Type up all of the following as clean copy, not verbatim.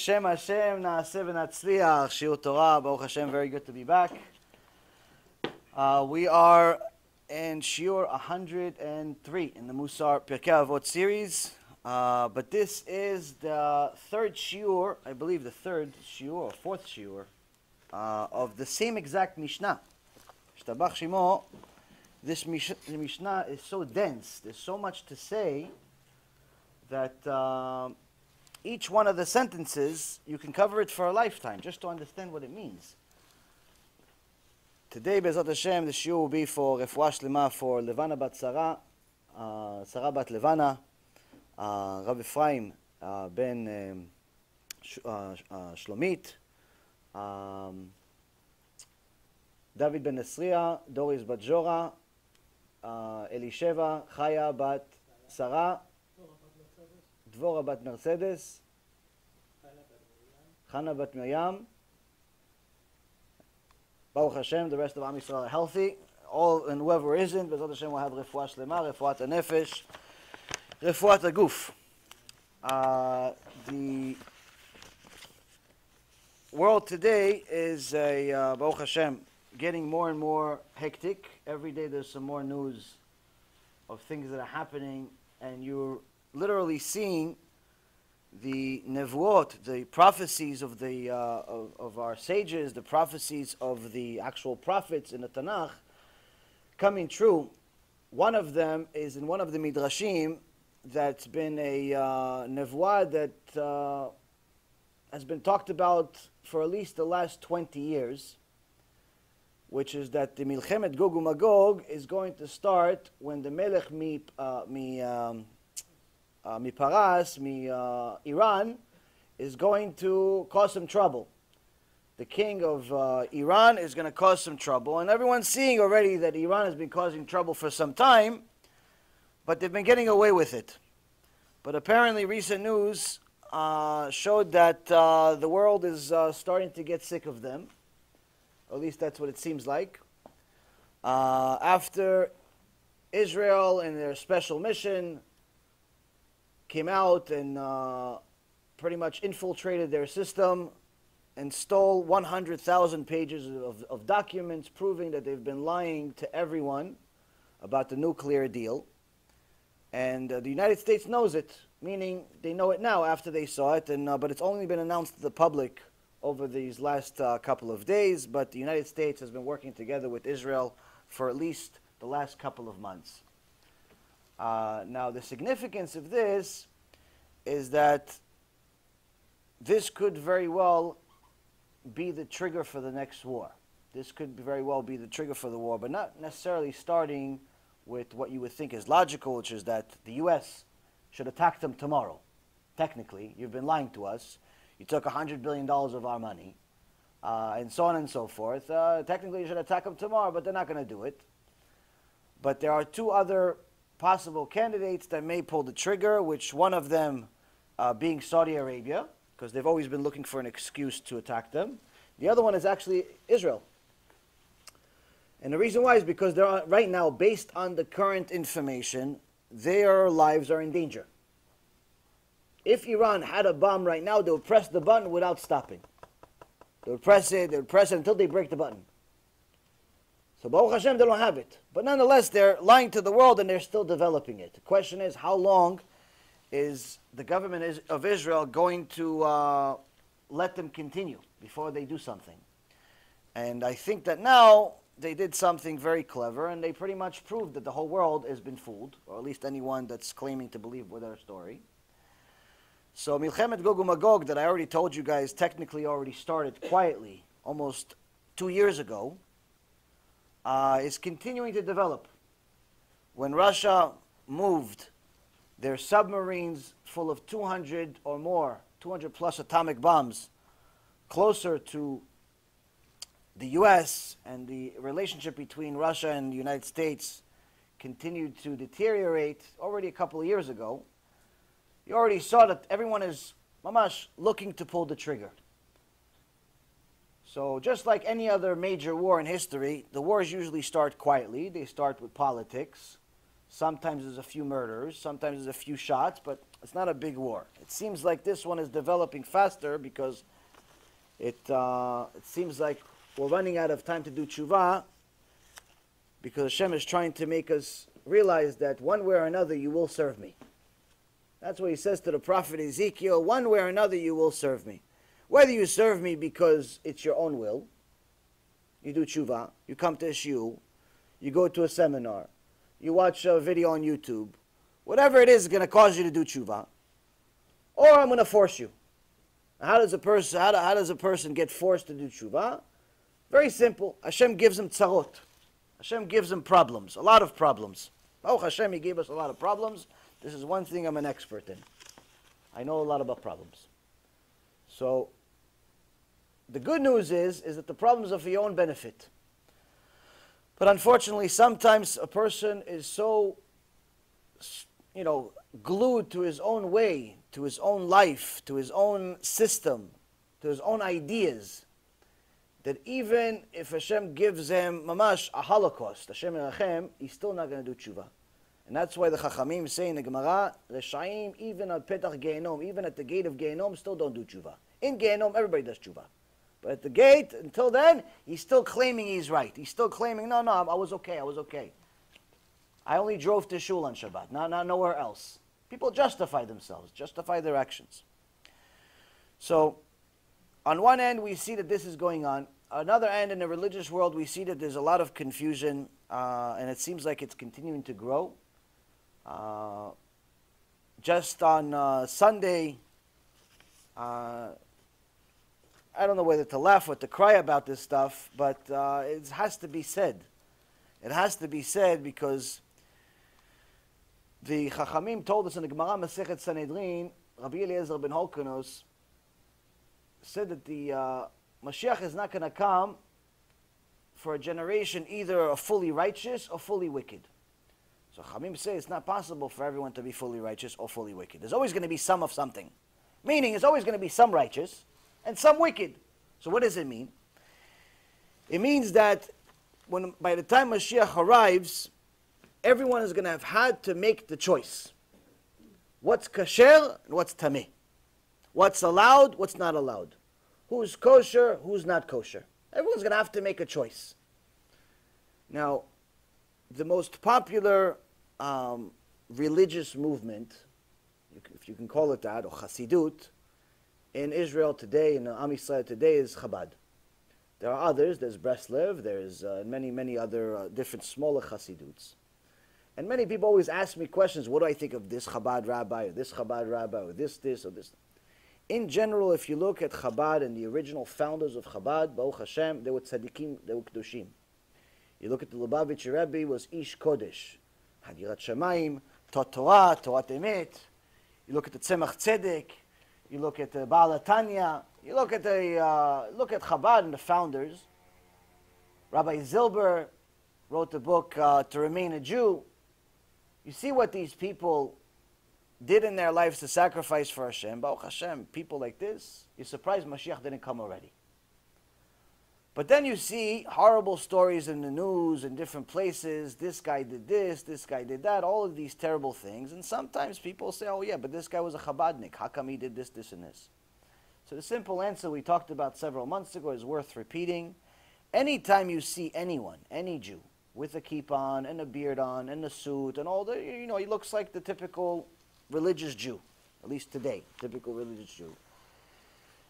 B'Shem Hashem na'aseh v'natzliach. Shiur Torah, Baruch Hashem, very good to be back. We are in shiur 103 in the MUSSAR Pirkei Avot series. But this is the third shiur, I believe the third shiur or fourth shiur of the same exact mishnah. Shtabach Shemo. This mishnah is so dense, there's so much to say that each one of the sentences, you can cover it for a lifetime, just to understand what it means. Today, Be'ezrat Hashem, the shiur will be for Refuah Shlema for Levana bat Sarah, Sarah bat Levana, Rav Ephraim ben Shlomit, David ben Nesriya, Doris bat Jora, Elisheva, Chaya bat Sarah, Dvora bat Mercedes, Chana bat Miriam. Baruch Hashem, the rest of Am Yisrael are healthy. All and whoever isn't, Be'ezrat Hashem will have refuah shlema, refuat hanefesh, refuat haguf. The world today is Baruch Hashem, getting more and more hectic. Every day there's some more news of things that are happening, and you're literally seeing the nevuot, the prophecies of the of our sages, the prophecies of the actual prophets in the Tanakh coming true. One of them is in one of the midrashim that's been a nevuah that has been talked about for at least the last 20 years, which is that the Milchemet Gog uMagog is going to start when the Melech Iran is going to cause some trouble. The king of Iran is going to cause some trouble, and everyone's seeing already that Iran has been causing trouble for some time, but they've been getting away with it. But apparently recent news showed that the world is starting to get sick of them. At least that's what it seems like. After Israel and their special mission came out and pretty much infiltrated their system and stole 100,000 pages of documents proving that they've been lying to everyone about the nuclear deal. And the United States knows it, meaning they know it now after they saw it, and but it's only been announced to the public over these last couple of days. But the United States has been working together with Israel for at least the last couple of months. Now, the significance of this is that this could very well be the trigger for the next war. This could very well be the trigger for the war, but not necessarily starting with what you would think is logical, which is that the U.S. should attack them tomorrow. Technically, you've been lying to us. You took $100 billion of our money, and so on and so forth. Technically, you should attack them tomorrow, but they're not going to do it. But there are two other possible candidates that may pull the trigger, which one of them being Saudi Arabia, because they've always been looking for an excuse to attack them. The other one is actually Israel. And the reason why is because they're right now, based on the current information, their lives are in danger. If Iran had a bomb right now, they would press the button without stopping. They would press it until they break the button. So Baruch Hashem, they don't have it. But nonetheless, they're lying to the world and they're still developing it. The question is, how long is the government of Israel going to let them continue before they do something? And I think that now they did something very clever, and they pretty much proved that the whole world has been fooled, or at least anyone that's claiming to believe with their story. So Milchemet Gog uMagog, that I already told you guys technically already started quietly almost 2 years ago, is continuing to develop. When Russia moved their submarines full of 200 or more, 200 plus atomic bombs, closer to the U.S., and the relationship between Russia and the United States continued to deteriorate already a couple of years ago, you already saw that everyone is mamash looking to pull the trigger. So just like any other major war in history, the wars usually start quietly. They start with politics. Sometimes there's a few murders, sometimes there's a few shots, but It's not a big war. It seems like this one is developing faster because it seems like we're running out of time to do teshuva because Hashem is trying to make us realize that one way or another you will serve me. That's what he says to the prophet Ezekiel, one way or another you will serve me. Whether you serve me because it's your own will, you do teshuva, you come to a shiur, you go to a seminar, you watch a video on YouTube, whatever it is going to cause you to do teshuva, or I'm going to force you. How does a person get forced to do teshuva? Very simple. Hashem gives him tzarot. Hashem gives him problems, a lot of problems. Oh, Hashem, he gave us a lot of problems. This is one thing I'm an expert in. I know a lot about problems. So, the good news is that the problems are for your own benefit. But unfortunately, sometimes a person is so, glued to his own way, to his own life, to his own system, to his own ideas, that even if Hashem gives him mamash a holocaust, Hashem Yerachem, he's still not going to do teshuva. And that's why the Chachamim say in the Gemara, Reshaim, even at Petach Gehenom, even at the gate of Gehenom, still don't do teshuva. In Gehenom, everybody does teshuva. But at the gate, until then, he's still claiming he's right. He's still claiming, no, I was okay. I only drove to shul on Shabbat, not nowhere else. People justify themselves, justify their actions. So, on one end, we see that this is going on. Another end, in the religious world, we see that there's a lot of confusion, and it seems like it's continuing to grow. Just on Sunday, I don't know whether to laugh or to cry about this stuff, but it has to be said. It has to be said because the Chachamim told us in the Gemara Masechet Sanhedrin, Rabbi Eliezer ben Horkonos said that the Mashiach is not going to come for a generation either a fully righteous or fully wicked. So Chachamim say it's not possible for everyone to be fully righteous or fully wicked. There's always going to be some of something. Meaning, there's always going to be some righteous and some wicked. So what does it mean? It means that by the time Mashiach arrives, everyone is going to have had to make the choice. What's kasher and what's tameh. What's allowed, what's not allowed. Who's kosher, who's not kosher. Everyone's going to have to make a choice. Now, the most popular religious movement, if you can call it that, or Hasidut, in Israel today, in Am Yisrael today, is Chabad. There are others. There's Breslev. There's many other different smaller Hasiduts. And many people always ask me questions. What do I think of this Chabad rabbi, or this Chabad rabbi, or this, or this? In general, if you look at Chabad and the original founders of Chabad, Baruch Hashem, they were tzaddikim, they were kedushim. You look at the Lubavitcher Rebbe, was Ish Kodesh, had Yirat Shamayim, taught Torah, Torah Emet. You look at the Tzemach Tzedek. You look at the Baal Tanya. You look at Chabad and the founders. Rabbi Zilber wrote the book To Remain a Jew. You see what these people did in their lives to sacrifice for Hashem. Baruch Hashem, people like this, you're surprised Mashiach didn't come already. But then you see horrible stories in the news in different places. This guy did this guy did that, all of these terrible things. And sometimes people say, oh yeah, but this guy was a Chabadnik. How come he did this, and this? So the simple answer we talked about several months ago is worth repeating. Anytime you see anyone, any Jew, with a kippah on, and a beard on, and a suit, and all the, he looks like the typical religious Jew, at least today, typical religious Jew.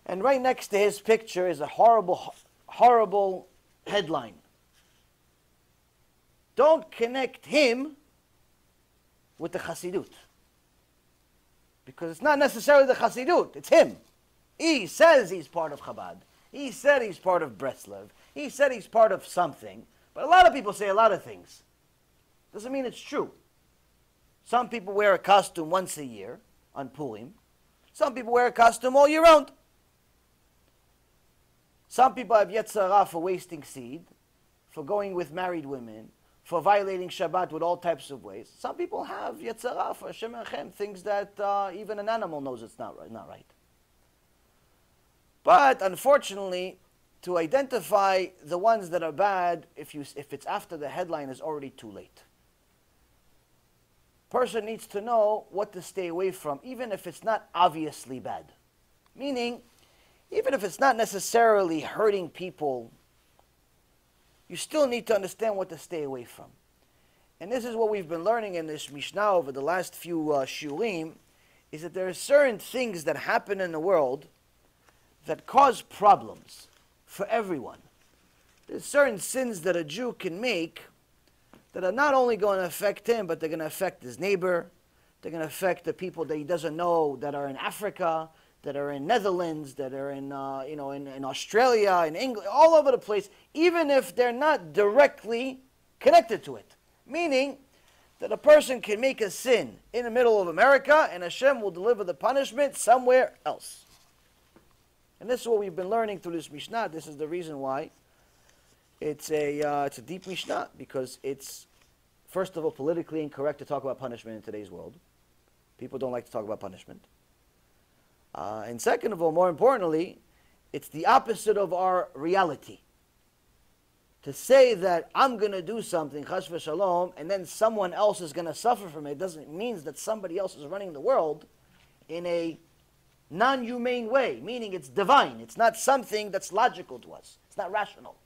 And right next to his picture is a horrible headline. Don't connect him with the Hasidut. Because it's not necessarily the Hasidut, it's him. He says he's part of Chabad. He said he's part of Breslev. He said he's part of something. But a lot of people say a lot of things. Doesn't mean it's true. Some people wear a costume once a year on Purim. Some people wear a costume all year round. Some people have Yetzirah for wasting seed, for going with married women, for violating Shabbat with all types of ways. Some people have Yetzirah for Hashem Echem, things that even an animal knows it's not right. But unfortunately, to identify the ones that are bad, if it's after the headline, is already too late. person needs to know what to stay away from, even if it's not obviously bad. Meaning, even if it's not necessarily hurting people, you still need to understand what to stay away from. And this is what we've been learning in this mishnah over the last few shiurim, is that there are certain things that happen in the world that cause problems for everyone. There's certain sins that a Jew can make that are not only going to affect him, but they're going to affect his neighbor. They're going to affect the people that he doesn't know that are in Africa, that are in Netherlands, that are in in Australia, in England, all over the place, even if they're not directly connected to it. Meaning that a person can make a sin in the middle of America, and Hashem will deliver the punishment somewhere else. And this is what we've been learning through this mishnah. This is the reason why it's a deep mishnah, because it's, first of all, politically incorrect to talk about punishment in today's world. People don't like to talk about punishment. And second of all, more importantly, it's the opposite of our reality. To say that I'm going to do something, chas v'shalom, and then someone else is going to suffer from it, doesn't mean that somebody else is running the world in a non-humane way, meaning it's divine. It's not something that's logical to us. It's not rational.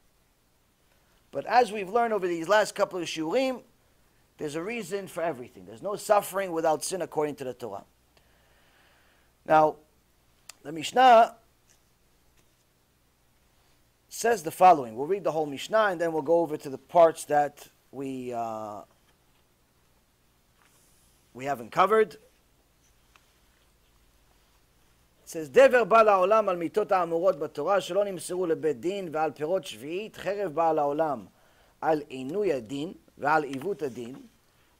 But as we've learned over these last couple of shiurim, there's a reason for everything. There's no suffering without sin according to the Torah. Now, the Mishnah says the following. We'll read the whole Mishnah and then we'll go over to the parts that we haven't covered. It says, דבר בא לעולם על מיתות האמורות בתורה שלא נמסרו לבית דין ועל פירות שביעית, חרב בא לעולם על עינוי הדין ועל עיוות הדין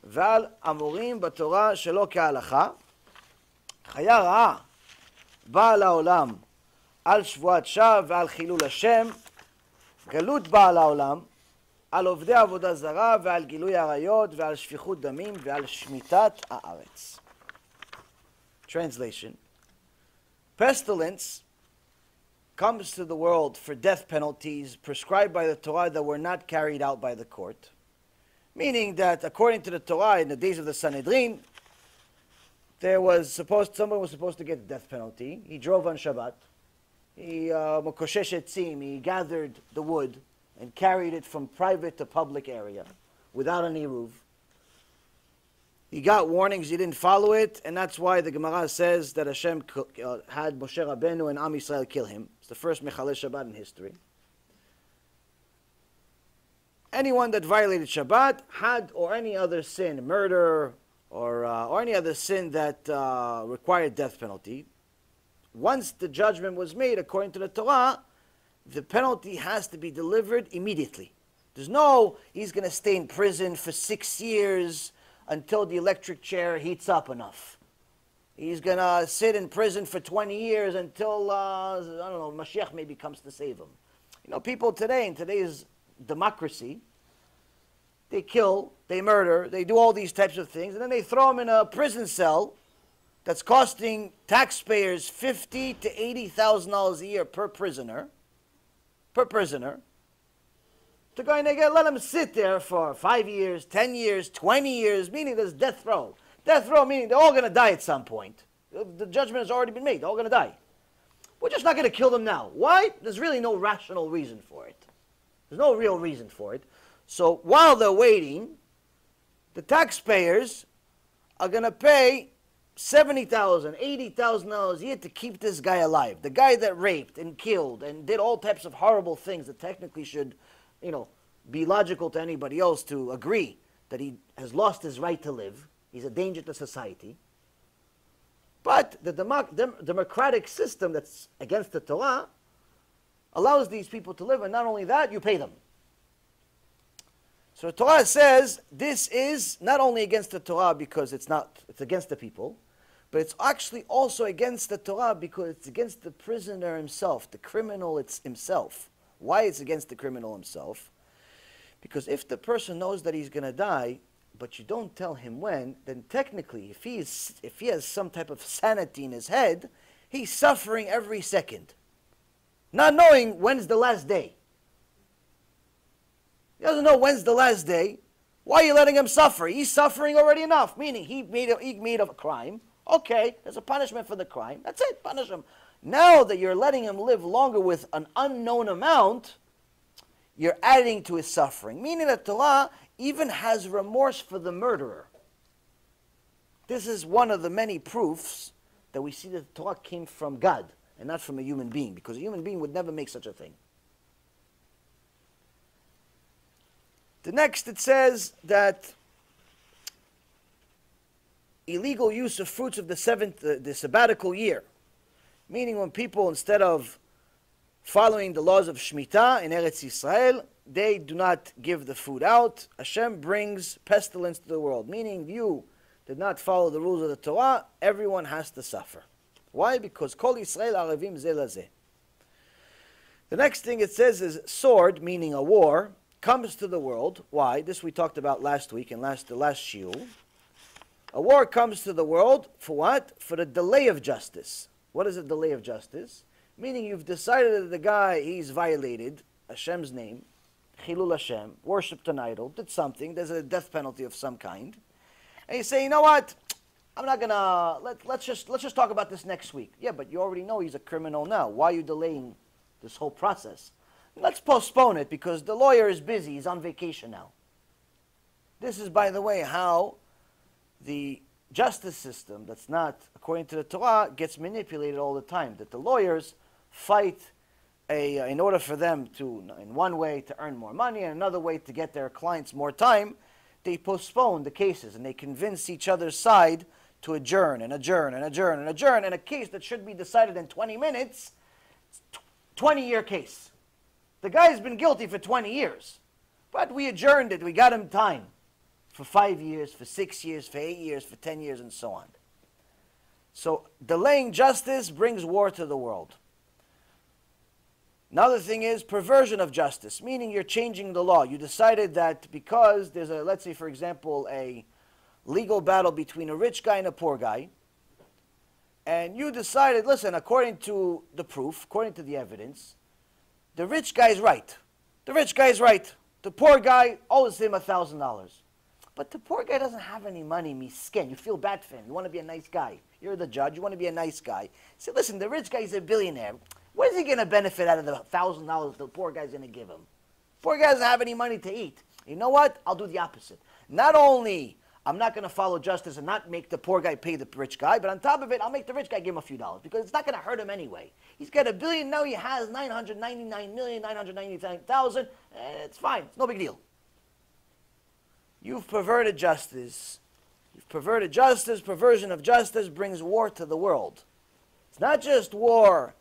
ועל אמורים בתורה שלא כהלכה. חיה רעה באה לעולם על שבועת שווא ועל חילול השם, גלות באה לעולם על עובדי עבודה זרה ועל גילוי עריות ועל שפיכות דמים ועל שמיטת הארץ. Translation. Pestilence comes to the world for death penalties prescribed by the Torah that were not carried out by the court. Meaning that according to the Torah, in the days of the Sanhedrin, someone was supposed to get the death penalty. He drove on Shabbat. He mokoshesh etzim, he gathered the wood and carried it from private to public area without an KIRUV. He got warnings, he didn't follow it, and that's why the Gemara says that Hashem had Moshe Rabbeinu and Am Yisrael kill him. It's the first Mechalel Shabbat in history. Anyone that violated Shabbat had, or any other sin, murder, or any other sin that required death penalty, once the judgment was made according to the Torah, the penalty has to be delivered immediately. There's no, he's going to stay in prison for 6 years until the electric chair heats up enough. He's going to sit in prison for 20 years until, I don't know, Mashiach maybe comes to save him. You know, people today, in today's democracy, they kill, they murder, they do all these types of things, and then they throw them in a prison cell that's costing taxpayers $50,000 to $80,000 a year per prisoner. To go and let them sit there for 5 years, 10 years, 20 years, meaning there's death row. Death row meaning they're all going to die at some point. The judgment has already been made. They're all going to die. We're just not going to kill them now. Why? There's really no rational reason for it. There's no real reason for it. So while they're waiting, the taxpayers are going to pay $70,000, $80,000 a year to keep this guy alive. The guy that raped and killed and did all types of horrible things that technically should, be logical to anybody else to agree that he has lost his right to live. He's a danger to society. But the democratic system that's against the Torah allows these people to live, and not only that, you pay them. So the Torah says this is not only against the Torah because it's against the people, but it's actually also against the Torah because it's against the prisoner himself, the criminal himself. Why it's against the criminal himself? Because if the person knows that he's going to die, but you don't tell him when, then technically, if he has some type of sanity in his head, he's suffering every second, not knowing when's the last day. He doesn't know when's the last day. Why are you letting him suffer? He's suffering already enough, meaning he made a crime. Okay, there's a punishment for the crime. That's it, punish him. Now that you're letting him live longer with an unknown amount, you're adding to his suffering. Meaning that Torah even has remorse for the murderer. This is one of the many proofs that we see that the Torah came from God and not from a human being, because a human being would never make such a thing. The next, it says that illegal use of fruits of the sabbatical year, meaning when people, instead of following the laws of Shemitah in Eretz Yisrael, they do not give the food out. Hashem brings pestilence to the world, meaning you did not follow the rules of the Torah, everyone has to suffer. Why? Because Kol Yisrael Arevim Zeh Lazeh. The next thing it says is sword, meaning a war, comes to the world. Why? This we talked about last week in the last shiur. A war comes to the world for what? For the delay of justice. What is a delay of justice? Meaning you've decided that the guy, he's violated Hashem's name, Chillul Hashem, worshipped an idol, did something, there's a death penalty of some kind. And you say, you know what? I'm not gonna, let's just talk about this next week. Yeah, but you already know he's a criminal now. Why are you delaying this whole process? Let's postpone it because the lawyer is busy. He's on vacation now. This is, by the way, how the justice system that's not according to the Torah gets manipulated all the time. That the lawyers fight in order for them to, in one way, to earn more money, and another way to get their clients more time, they postpone the cases and they convince each other's side to adjourn and adjourn and adjourn and adjourn. And a case that should be decided in 20 minutes, 20-year case. The guy's been guilty for 20 years. But we adjourned it. We got him time for 5 years, for 6 years, for 8 years, for 10 years, and so on. So delaying justice brings war to the world. Another thing is perversion of justice, meaning you're changing the law. You decided that because there's a, let's say, for example, a legal battle between a rich guy and a poor guy, and you decided, listen, according to the proof, according to the evidence, the rich guy's right. The rich guy's right. The poor guy owes him $1,000. But the poor guy doesn't have any money, miskin. You feel bad for him. You want to be a nice guy. You're the judge. You want to be a nice guy. Say, listen, the rich guy's a billionaire. What is he going to benefit out of the $1,000 the poor guy's going to give him? Poor guy doesn't have any money to eat. You know what? I'll do the opposite. Not only I'm not going to follow justice and not make the poor guy pay the rich guy, but on top of it, I'll make the rich guy give him a few dollars because it's not going to hurt him anyway. He's got $1 billion. Now he has 999,999,000. It's fine. It's no big deal. You've perverted justice. You've perverted justice. Perversion of justice brings war to the world. It's not just war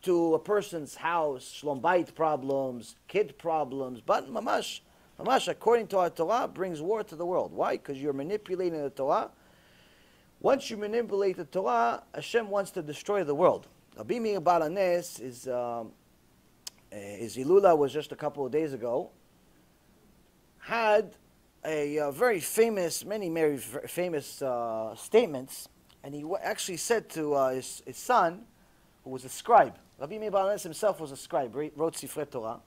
to a person's house, shlom bayit problems, kid problems, but mamash, according to our Torah, brings war to the world. Why? Because you're manipulating the Torah. Once you manipulate the Torah, Hashem wants to destroy the world. Rabbi Yaron Reuven, his Hilula was just a couple of days ago, had a very famous, many very famous statements, and he actually said to his son, who was a scribe. Rabbi Yaron Reuven himself was a scribe, wrote Sifrei Torah.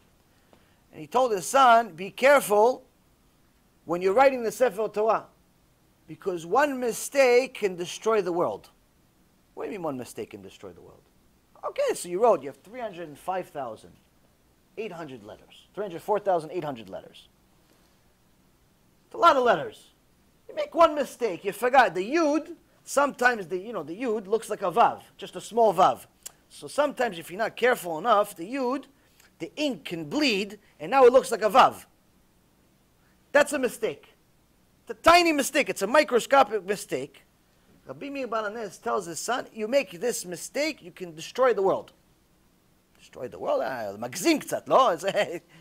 And he told his son, be careful when you're writing the Sefer Torah, because one mistake can destroy the world. What do you mean one mistake can destroy the world? Okay, so you wrote, you have 305,800 letters. 304,800 letters. It's a lot of letters. You make one mistake, you forgot. The Yud, sometimes the Yud looks like a Vav, just a small Vav. So sometimes if you're not careful enough, the Yud, the ink can bleed, and now it looks like a Vav. That's a mistake. It's a tiny mistake. It's a microscopic mistake. Rabbi Yaron Reuven tells his son, you make this mistake, you can destroy the world. Destroy the world? Magzim ktsat, no?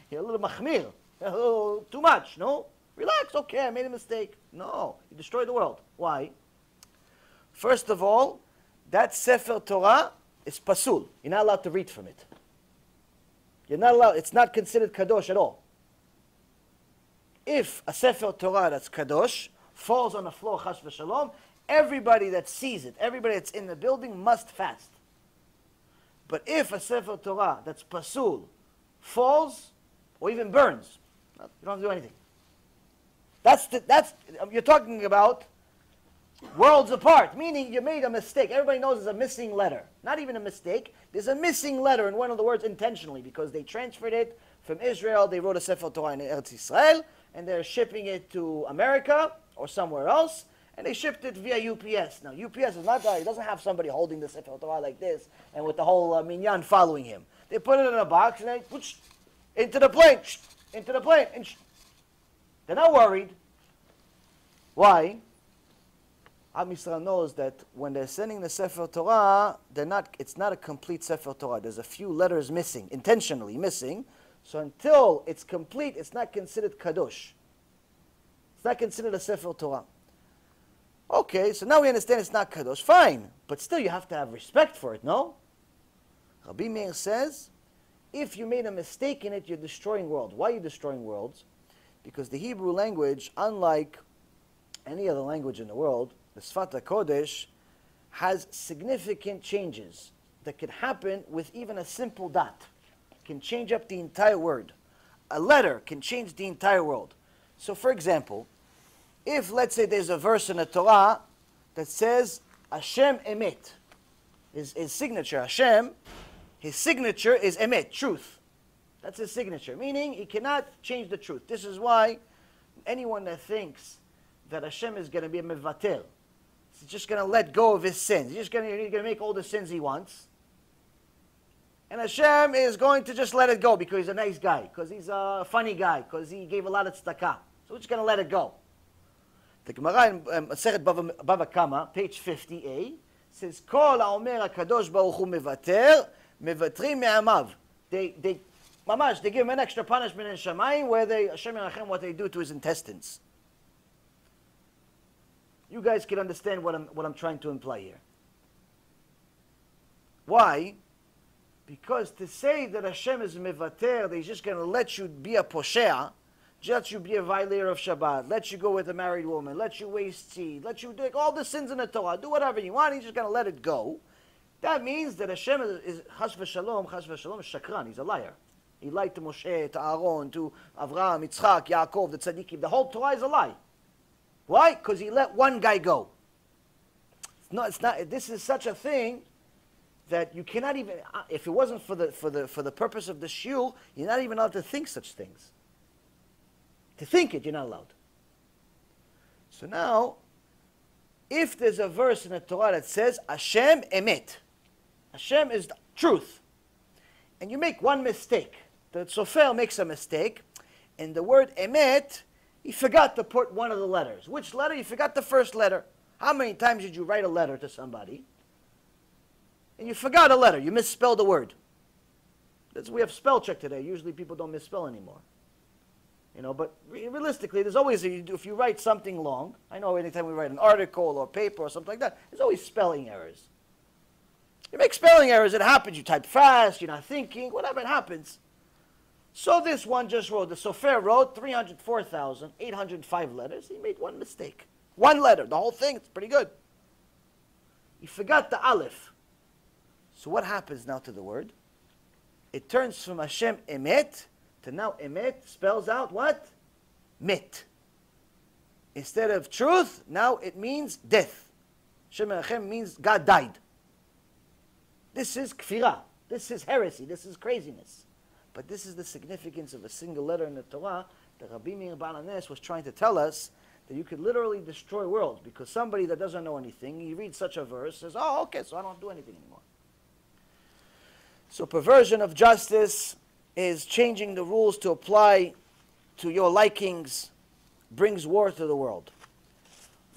You're a little machmir. A little too much, no? Relax, okay, I made a mistake. No, you destroy the world. Why? First of all, that Sefer Torah is pasul. You're not allowed to read from it. You're not allowed, it's not considered kadosh at all. If a Sefer Torah that's kadosh falls on the floor, chas v'shalom, everybody that sees it, everybody that's in the building must fast. But if a Sefer Torah that's pasul falls or even burns, you don't have to do anything. You're talking about worlds apart, meaning you made a mistake. Everybody knows there's a missing letter. Not even a mistake. There's a missing letter in one of the words intentionally because they transferred it from Israel. They wrote a Sefer Torah in Eretz Israel, and they're shipping it to America or somewhere else, and they shipped it via UPS. Now, UPS is not that. He doesn't have somebody holding the Sefer Torah like this and with the whole minyan following him. They put it in a box and they put into the plane, into the plane. And they're not worried. Why? Am Yisrael knows that when they're sending the Sefer Torah, it's not a complete Sefer Torah. There's a few letters missing, intentionally missing. So until it's complete, it's not considered kadosh. It's not considered a Sefer Torah. Okay, so now we understand it's not kadosh. Fine, but still you have to have respect for it, no? Rabbi Meir says, if you made a mistake in it, you're destroying worlds. Why are you destroying worlds? Because the Hebrew language, unlike any other language in the world, the Sfat HaKodesh has significant changes that could happen with even a simple dot. It can change up the entire word. A letter can change the entire world. So for example, if let's say there's a verse in the Torah that says Hashem Emet, his signature, Hashem, his signature is Emet, truth. That's his signature, meaning he cannot change the truth. This is why anyone that thinks that Hashem is going to be a mevatel, he's just going to let go of his sins. He's going to make all the sins he wants. And Hashem is going to just let it go because he's a nice guy, because he's a funny guy, because he gave a lot of tzedakah. So we're just going to let it go. The Gemara in Masechet Bava Kama, page 50a, says, Kol ha'omer HaKadosh Baruch Hu mevater, mevatrim me'amav. They give him an extra punishment in Shamayim where Hashem Yerachem what they do to his intestines. You guys can understand what I'm trying to imply here. Why? Because to say that Hashem is mevater, that he's just going to let you be a poshea, let you be a violator of Shabbat, let you go with a married woman, let you waste seed, let you do all the sins in the Torah, do whatever you want, he's just going to let it go. That means that Hashem is chas v'shalom, shakran, he's a liar. He lied to Moshe, to Aaron, to Avraham, Yitzchak, Yaakov, the tzaddikim. The whole Torah is a lie. Why? Because he let one guy go. It's not. This is such a thing that you cannot even. If it wasn't for the purpose of the shiur, you're not even allowed to think such things. To think it, you're not allowed. So now, if there's a verse in the Torah that says Hashem Emet, Hashem is the truth, and you make one mistake, the Sofer makes a mistake, and the word Emet, he forgot to put one of the letters. Which letter? He forgot the first letter. How many times did you write a letter to somebody, and you forgot a letter? You misspelled a word. We have spell check today. Usually people don't misspell anymore. You know, but realistically, there's always, if you write something long, I know anytime we write an article or paper or something like that, there's always spelling errors. You make spelling errors, it happens. You type fast, you're not thinking, whatever, it happens. So this one just wrote, the Sofer wrote 304,805 letters. He made one mistake. One letter, the whole thing, it's pretty good. He forgot the Aleph. So what happens now to the word? It turns from Hashem Emet to now Emet spells out what? Mit. Instead of truth, now it means death. Hashem Yerachem means God died. This is kfirah. This is heresy. This is craziness. But this is the significance of a single letter in the Torah that Rabbi Meir Baal HaNes was trying to tell us, that you could literally destroy worlds because somebody that doesn't know anything, he reads such a verse, says, oh, okay, so I don't do anything anymore. So perversion of justice is changing the rules to apply to your likings, brings war to the world.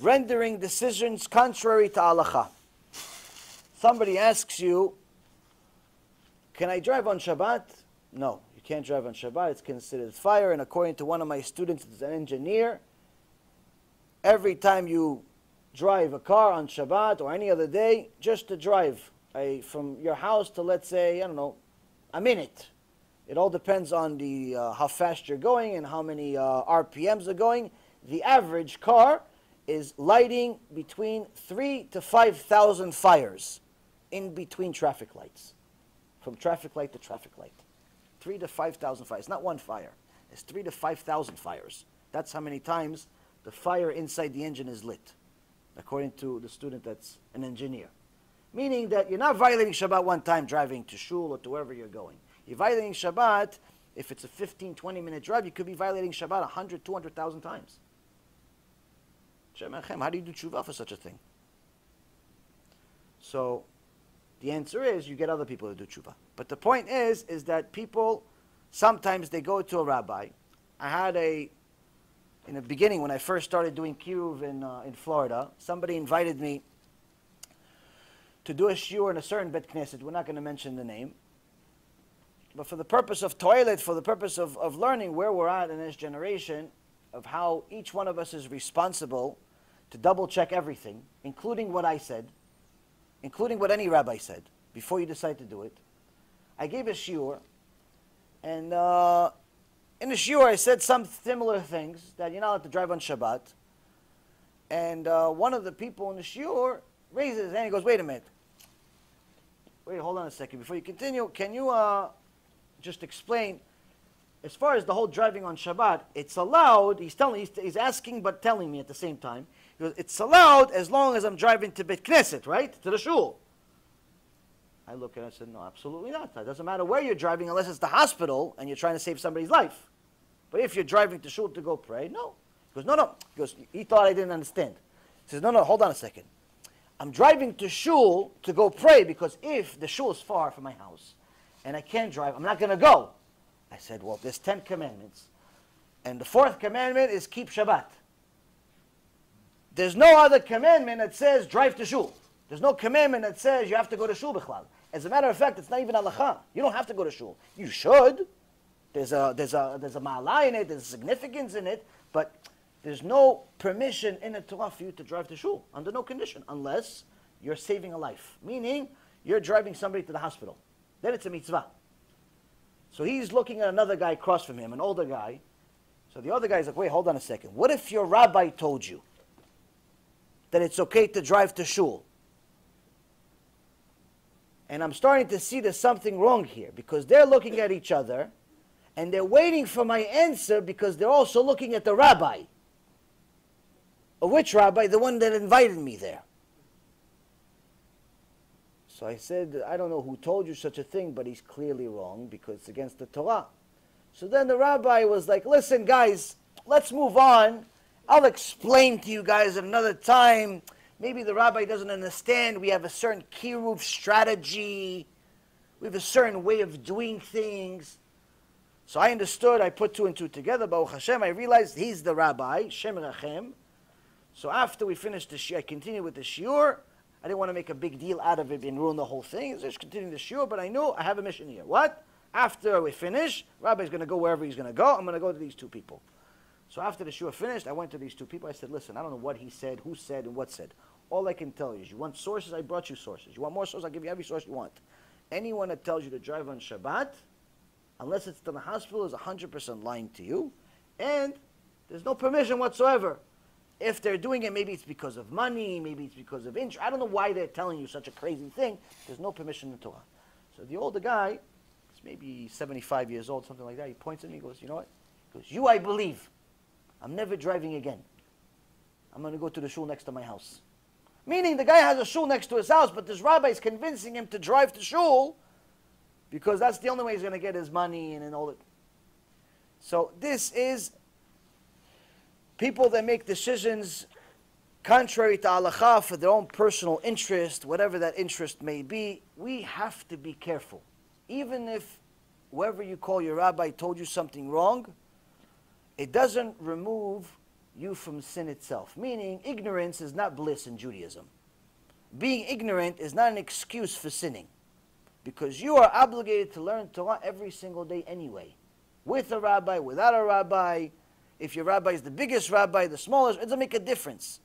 Rendering decisions contrary to halacha. Somebody asks you, can I drive on Shabbat? No, you can't drive on Shabbat. It's considered fire. And according to one of my students, who's an engineer, every time you drive a car on Shabbat or any other day, just to drive from your house to, let's say, I don't know, a minute. It all depends on the how fast you're going and how many RPMs are going. The average car is lighting between 3,000 to 5,000 fires in between traffic lights. From traffic light to traffic light. 3,000 to 5,000 fires. Not one fire. It's 3,000 to 5,000 fires. That's how many times the fire inside the engine is lit, according to the student that's an engineer. Meaning that you're not violating Shabbat one time driving to shul or to wherever you're going. You're violating Shabbat, if it's a 15, 20-minute drive, you could be violating Shabbat 100, 200,000 times. How do you do teshuva for such a thing? So the answer is you get other people to do teshuva. But the point is that people, sometimes they go to a rabbi. I had in the beginning when I first started doing KIRUV in Florida, somebody invited me to do a shiur in a certain Bet Knesset. We're not going to mention the name. But for the purpose of toilet, for the purpose of learning where we're at in this generation, of how each one of us is responsible to double check everything, including what I said, including what any rabbi said, before you decide to do it, I gave a shiur, and in the shiur I said some similar things, that you're not allowed to drive on Shabbat, and one of the people in the shiur raises his hand and goes, wait a minute, wait, hold on a second, before you continue, can you just explain, as far as the whole driving on Shabbat, it's allowed, he's asking but telling me at the same time, he goes, it's allowed as long as I'm driving to Bet Knesset, right, to the shul. I look at it and I said, no, absolutely not. It doesn't matter where you're driving unless it's the hospital and you're trying to save somebody's life. But if you're driving to shul to go pray, no. He goes, no. He goes, he thought I didn't understand. He says, no, hold on a second. I'm driving to shul to go pray because if the shul is far from my house and I can't drive, I'm not going to go. I said, well, there's 10 commandments. And the 4th commandment is keep Shabbat. There's no other commandment that says drive to shul. There's no commandment that says you have to go to shul b'chlal. As a matter of fact, it's not even halacha. You don't have to go to shul. You should. There's a ma'ala in it. There's significance in it. But there's no permission in the Torah for you to drive to shul under no condition, unless you're saving a life. Meaning, you're driving somebody to the hospital. Then it's a mitzvah. So he's looking at another guy across from him, an older guy. So the other guy's like, wait, hold on a second. What if your rabbi told you that it's okay to drive to shul? And I'm starting to see there's something wrong here, because they're looking at each other and they're waiting for my answer because they're also looking at the rabbi. Which rabbi? The one that invited me there. So I said, I don't know who told you such a thing, but he's clearly wrong because it's against the Torah. So then the rabbi was like, listen guys, let's move on. I'll explain to you guys at another time. Maybe the rabbi doesn't understand. We have a certain KIRUV strategy. We have a certain way of doing things. So I understood. I put 2 and 2 together. Baruch Hashem, I realized he's the rabbi, Shem Rachem. So after we finished the shiur, I continued with the shiur. I didn't want to make a big deal out of it and ruin the whole thing. Just continuing the shiur, but I knew I have a mission here. What? After we finish, rabbi's going to go wherever he's going to go. I'm going to go to these 2 people. So after the shiur finished, I went to these 2 people. I said, listen, I don't know what he said, who said, and what said. All I can tell you is, you want sources? I brought you sources. You want more sources? I'll give you every source you want. Anyone that tells you to drive on Shabbat, unless it's to the hospital, is 100% lying to you. And there's no permission whatsoever. If they're doing it, maybe it's because of money, maybe it's because of interest. I don't know why they're telling you such a crazy thing. There's no permission in the Torah. So the older guy, he's maybe 75 years old, something like that. He points at me, he goes, you know what? He goes, you I believe. I'm never driving again. I'm going to go to the shul next to my house. Meaning the guy has a shul next to his house, but this rabbi is convincing him to drive to shul because that's the only way he's going to get his money and all that. So this is people that make decisions contrary to halacha for their own personal interest, whatever that interest may be. We have to be careful. Even if whoever you call your rabbi told you something wrong, it doesn't remove you from sin itself. Meaning, ignorance is not bliss in Judaism. Being ignorant is not an excuse for sinning. Because you are obligated to learn Torah every single day anyway. With a rabbi, without a rabbi. If your rabbi is the biggest rabbi, the smallest, it doesn't make a difference.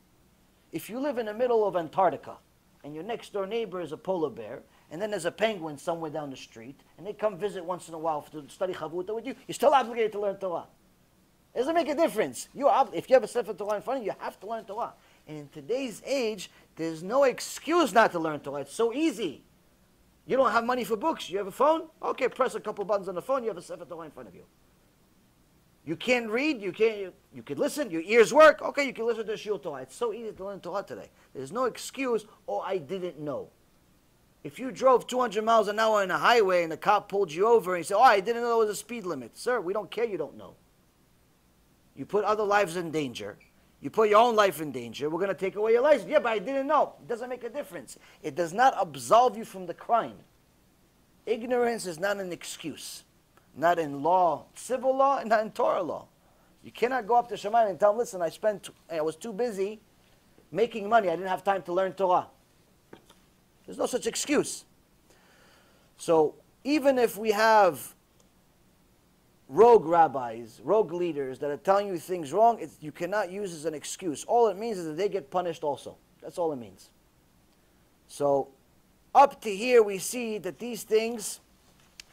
If you live in the middle of Antarctica, and your next door neighbor is a polar bear, and then there's a penguin somewhere down the street, and they come visit once in a while to study Chavruta with you, you're still obligated to learn Torah. It doesn't make a difference. If you have a Sefer Torah in front of you, you have to learn Torah. And in today's age, there's no excuse not to learn Torah. It's so easy. You don't have money for books. You have a phone? Okay, press a couple buttons on the phone. You have a Sefer Torah in front of you. You can't read, you could listen, your ears work, okay, you can listen to shiur Torah. It's so easy to learn Torah today. There's no excuse, oh, I didn't know. If you drove 200 miles an hour on a highway and the cop pulled you over and he said, oh, I didn't know there was a speed limit. Sir, we don't care you don't know. You put other lives in danger. You put your own life in danger. We're going to take away your license. Yeah, but I didn't know. It doesn't make a difference. It does not absolve you from the crime. Ignorance is not an excuse. Not in law, civil law, and not in Torah law. You cannot go up to Shammai and tell him, listen, I was too busy making money. I didn't have time to learn Torah. There's no such excuse. So even if we have rogue rabbis, rogue leaders that are telling you things wrong, you cannot use as an excuse. All it means is that they get punished also. That's all it means. So up to here we see that these things,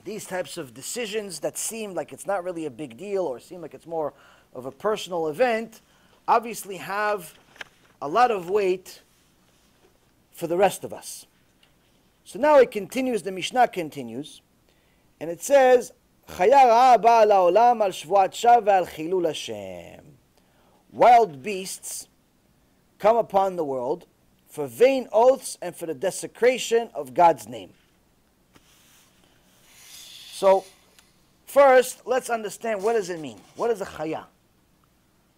these types of decisions that seem like it's not really a big deal or seem like it's more of a personal event, obviously have a lot of weight for the rest of us. So now it continues, the Mishnah continues, and it says, Chaya ra'a ba'a la'olam al shvuat shav ve'al chillul Hashem. Wild beasts come upon the world for vain oaths and for the desecration of God's name. So, first, let's understand what does it mean. What is a chaya?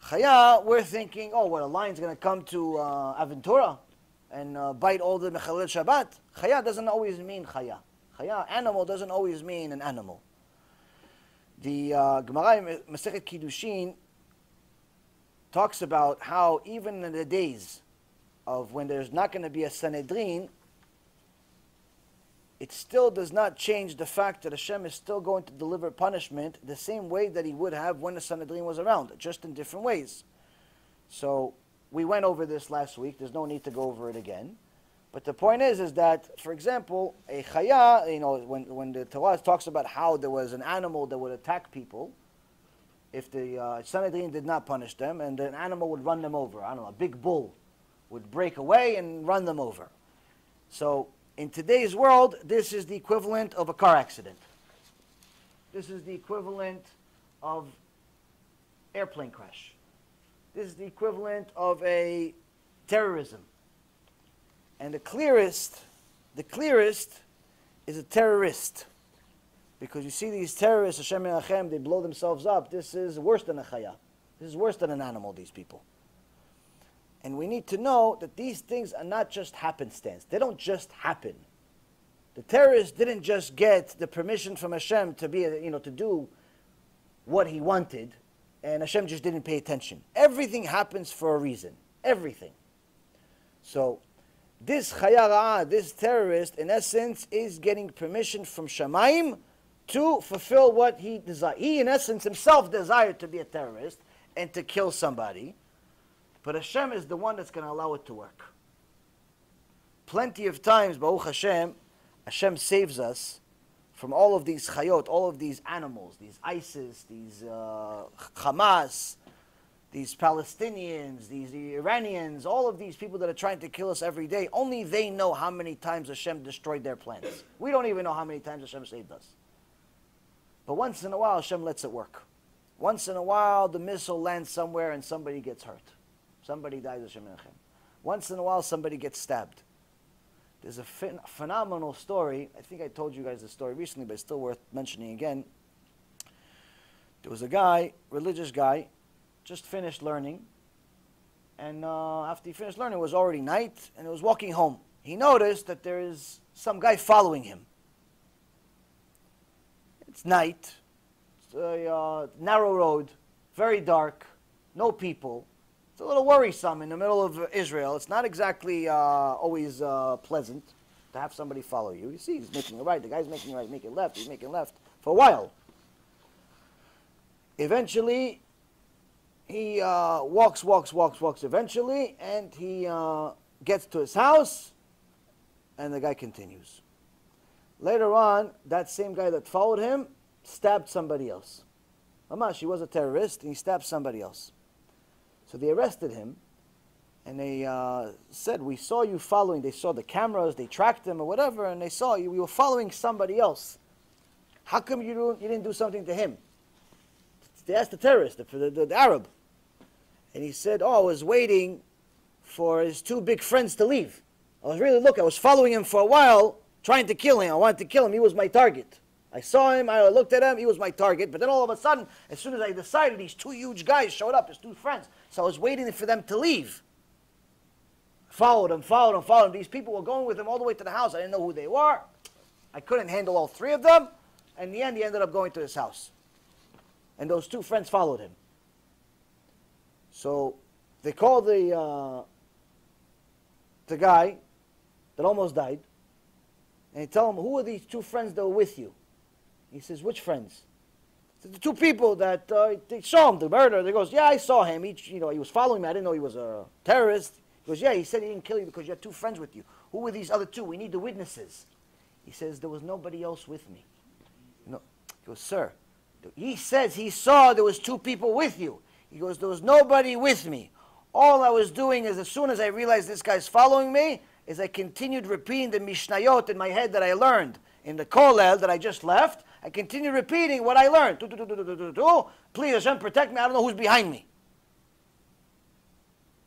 Chaya, we're thinking, oh, well, a lion's going to come to Aventura and bite all the mechalel Shabbat. Chaya doesn't always mean chaya. Chaya, animal, doesn't always mean an animal. The Gemara in Masechet Kiddushin talks about how even in the days of when there's not going to be a Sanhedrin, it still does not change the fact that Hashem is still going to deliver punishment the same way that He would have when the Sanhedrin was around, just in different ways. So we went over this last week. There's no need to go over it again. But the point is that, for example, a chaya, when the Torah talks about how there was an animal that would attack people, if the Sanhedrin did not punish them, and an animal would run them over, I don't know, a big bull would break away and run them over. So in today's world, this is the equivalent of a car accident. This is the equivalent of airplane crash. This is the equivalent of a terrorism. And the clearest is a terrorist. Because you see these terrorists, Hashem Yerachem, they blow themselves up. This is worse than a chaya. This is worse than an animal, these people. And we need to know that these things are not just happenstance. They don't just happen. The terrorists didn't just get the permission from Hashem to be, to do what he wanted, and Hashem just didn't pay attention. Everything happens for a reason. Everything. So this chaya ra'ah, this terrorist, in essence, is getting permission from Shamayim to fulfill what he desired. He, in essence, himself desired to be a terrorist and to kill somebody. But Hashem is the one that's going to allow it to work. Plenty of times, Baruch Hashem, Hashem saves us from all of these chayot, all of these animals, these ISIS, these Hamas, these Palestinians, these Iranians, all of these people that are trying to kill us every day. Only they know how many times Hashem destroyed their plans. We don't even know how many times Hashem saved us. But once in a while, Hashem lets it work. Once in a while, the missile lands somewhere and somebody gets hurt. Somebody dies, Hashem Yerachem. Once in a while, somebody gets stabbed. There's a phenomenal story. I think I told you guys the story recently, but it's still worth mentioning again. There was a guy, religious guy, just finished learning. And after he finished learning, it was already night, and he was walking home. He noticed that there is some guy following him. It's night. It's a narrow road, very dark, no people. It's a little worrisome in the middle of Israel. It's not exactly always pleasant to have somebody follow you. You see, he's making a right. The guy's making a right, making left. He's making left for a while. Eventually, he walks eventually, and he gets to his house, and the guy continues. Later on, that same guy that followed him stabbed somebody else. Mamash, he was a terrorist, and he stabbed somebody else. So they arrested him, and they said, we saw you following. They saw the cameras, they tracked him or whatever, and they saw you. We were following somebody else. How come you didn't do something to him? They asked the terrorist, the Arab. And he said, oh, I was waiting for his two big friends to leave. I was following him for a while, trying to kill him. I wanted to kill him. He was my target. I saw him, I looked at him, he was my target. But then all of a sudden, as soon as I decided, these two huge guys showed up, his two friends. So I was waiting for them to leave. Followed him. These people were going with him all the way to the house. I didn't know who they were. I couldn't handle all three of them. And in the end, he ended up going to his house. And those two friends followed him. So they called the guy that almost died. And they tell him, who are these two friends that were with you? He says, which friends? The two people that they saw him, the murderer. They goes, yeah, I saw him. He was following me. I didn't know he was a terrorist. He goes, yeah, he said he didn't kill you because you had two friends with you. Who were these other two? We need the witnesses. He says, there was nobody else with me. He goes, sir, he says he saw there was two people with you. He goes, there was nobody with me. All I was doing is as soon as I realized this guy's following me, is I continued repeating the mishnayot in my head that I learned in the kollel that I just left. I continued repeating what I learned. Please, Hashem, protect me. I don't know who's behind me.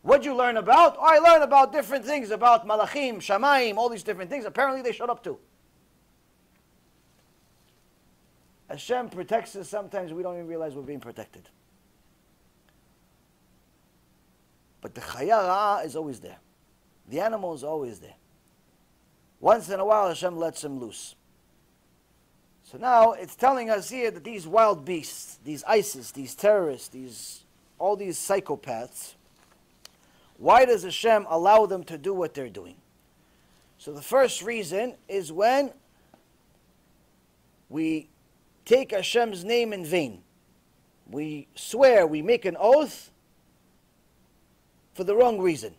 What'd you learn about? Oh, I learned about different things, about malachim, shamayim, all these different things. Apparently they showed up too. Hashem protects us. Sometimes we don't even realize we're being protected. But the chaya ra'ah is always there. The animal is always there. Once in a while, Hashem lets him loose. So now it's telling us here that these wild beasts, these ISIS, these terrorists, all these psychopaths, why does Hashem allow them to do what they're doing? So the first reason is when we take Hashem's name in vain. We swear, we make an oath for the wrong reason.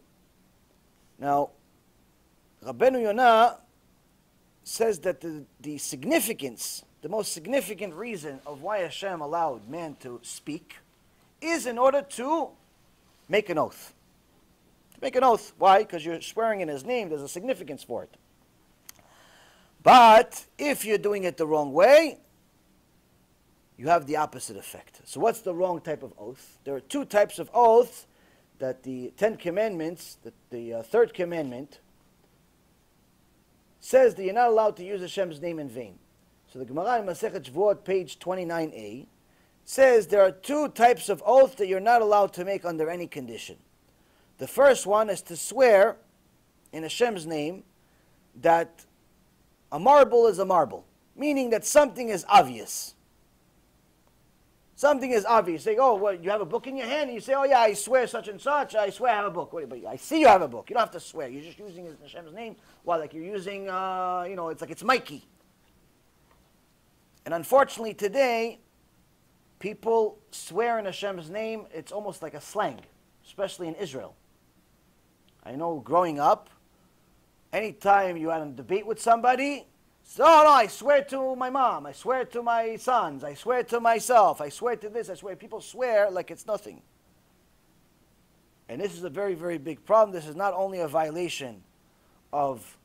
Now, Rabbeinu Yonah says that the significance, the most significant reason of why Hashem allowed man to speak is in order to make an oath. To make an oath. Why? Because you're swearing in His name. There's a significance for it. But if you're doing it the wrong way, you have the opposite effect. So what's the wrong type of oath? There are two types of oaths that the Ten Commandments, the third commandment, says that you're not allowed to use Hashem's name in vain. So the Gemara in Masechet Shvuot, page 29a, says there are two types of oath that you're not allowed to make under any condition. The first one is to swear in Hashem's name that a marble is a marble, meaning that something is obvious. Something is obvious. You say, oh, what, you have a book in your hand? And you say, oh yeah, I swear such and such. I swear I have a book. Wait, but I see you have a book. You don't have to swear. You're just using Hashem's name. Well, like you're using, it's like it's Mikey. And unfortunately today, people swear in Hashem's name. It's almost like a slang, especially in Israel. I know growing up, anytime you had a debate with somebody, so, no, I swear to my mom, I swear to my sons, I swear to myself, I swear to this, I swear. People swear like it's nothing. And this is a very, very big problem. This is not only a violation of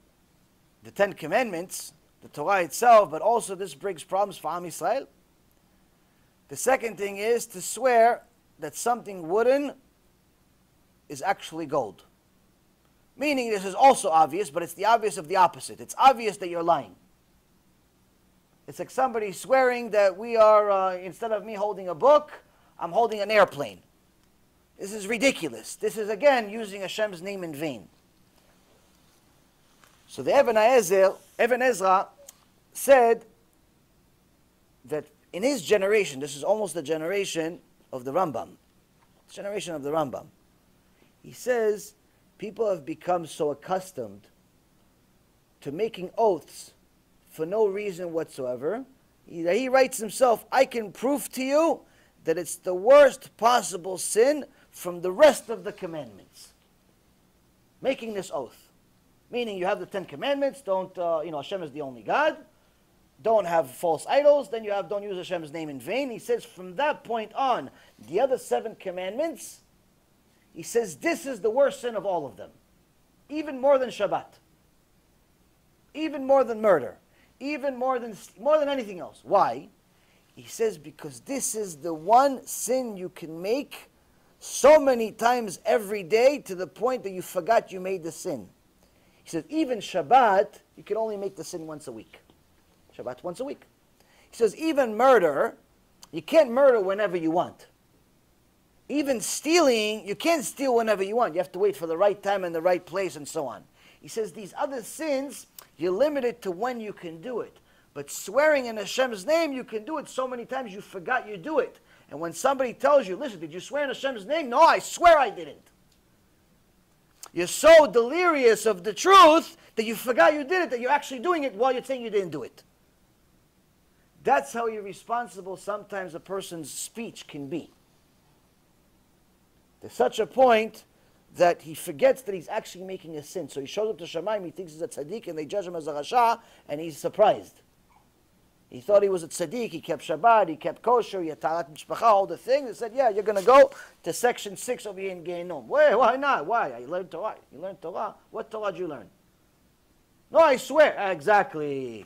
the Ten Commandments, the Torah itself, but also this brings problems for Am Yisrael. The second thing is to swear that something wooden is actually gold. Meaning this is also obvious, but it's the obvious of the opposite. It's obvious that you're lying. It's like somebody swearing that we are, instead of me holding a book, I'm holding an airplane. This is ridiculous. This is, again, using Hashem's name in vain. So the Even Ezra said that in his generation, this is almost the generation of the Rambam. Generation of the Rambam. He says, people have become so accustomed to making oaths for no reason whatsoever. He writes himself, I can prove to you that it's the worst possible sin from the rest of the commandments. Making this oath. Meaning you have the Ten Commandments, don't, Hashem is the only God. Don't have false idols, then you have don't use Hashem's name in vain. He says from that point on, the other 7 commandments, he says this is the worst sin of all of them. Even more than Shabbat. Even more than murder. Even more than anything else. Why? He says, because this is the one sin you can make so many times every day to the point that you forgot you made the sin. He says, even Shabbat, you can only make the sin once a week. Shabbat once a week. He says, even murder, you can't murder whenever you want. Even stealing, you can't steal whenever you want. You have to wait for the right time and the right place and so on. He says, these other sins, you're limited to when you can do it. But swearing in Hashem's name, you can do it so many times you forgot you do it. And when somebody tells you, listen, did you swear in Hashem's name? No, I swear I didn't. You're so delirious of the truth that you forgot you did it, that you're actually doing it while you're saying you didn't do it. That's how irresponsible sometimes a person's speech can be. There's such a point that he forgets that he's actually making a sin. So he shows up to Shamayim, he thinks he's a tzaddik, and they judge him as a rasha, and he's surprised. He thought he was a tzaddik, he kept Shabbat, he kept kosher, he had talat mishpacha, all the things. They said, yeah, you're going to go to section 6 over here in Gehinom. Why not? Why? You learned Torah. You learned Torah? What Torah did you learn? No, I swear. Exactly.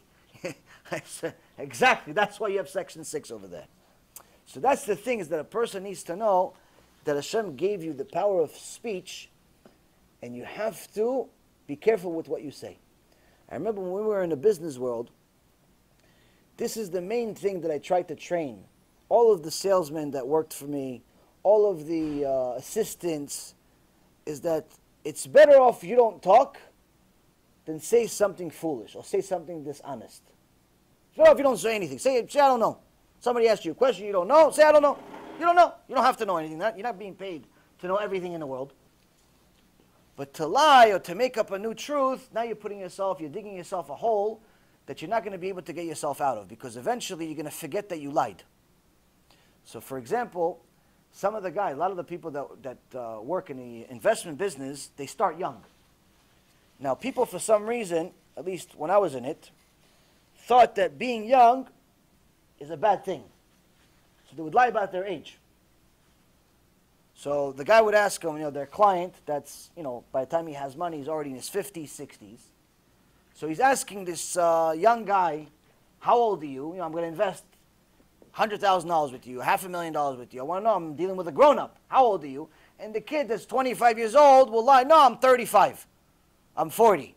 I said, exactly. That's why you have section 6 over there. So that's the thing, is that a person needs to know that Hashem gave you the power of speech, and you have to be careful with what you say. I remember when we were in the business world, this is the main thing that I tried to train all of the salesmen that worked for me, all of the assistants, is that it's better off you don't talk than say something foolish or say something dishonest. It's better off you don't say anything. Say, I don't know. Somebody asks you a question you don't know, say, I don't know. You don't know. You don't have to know anything. You're not being paid to know everything in the world. But to lie or to make up a new truth, now you're digging yourself a hole that you're not going to be able to get yourself out of, because eventually you're going to forget that you lied. So for example, a lot of the people that work in the investment business, they start young. Now people, for some reason, at least when I was in it, thought that being young is a bad thing. So they would lie about their age. So the guy would ask them, their client, that's, by the time he has money, he's already in his 50s, 60s. So he's asking this young guy, how old are you? I'm going to invest $100,000 with you, $500,000 with you. I want to know, I'm dealing with a grown-up. How old are you? And the kid that's 25 years old will lie, no, I'm 35. I'm 40.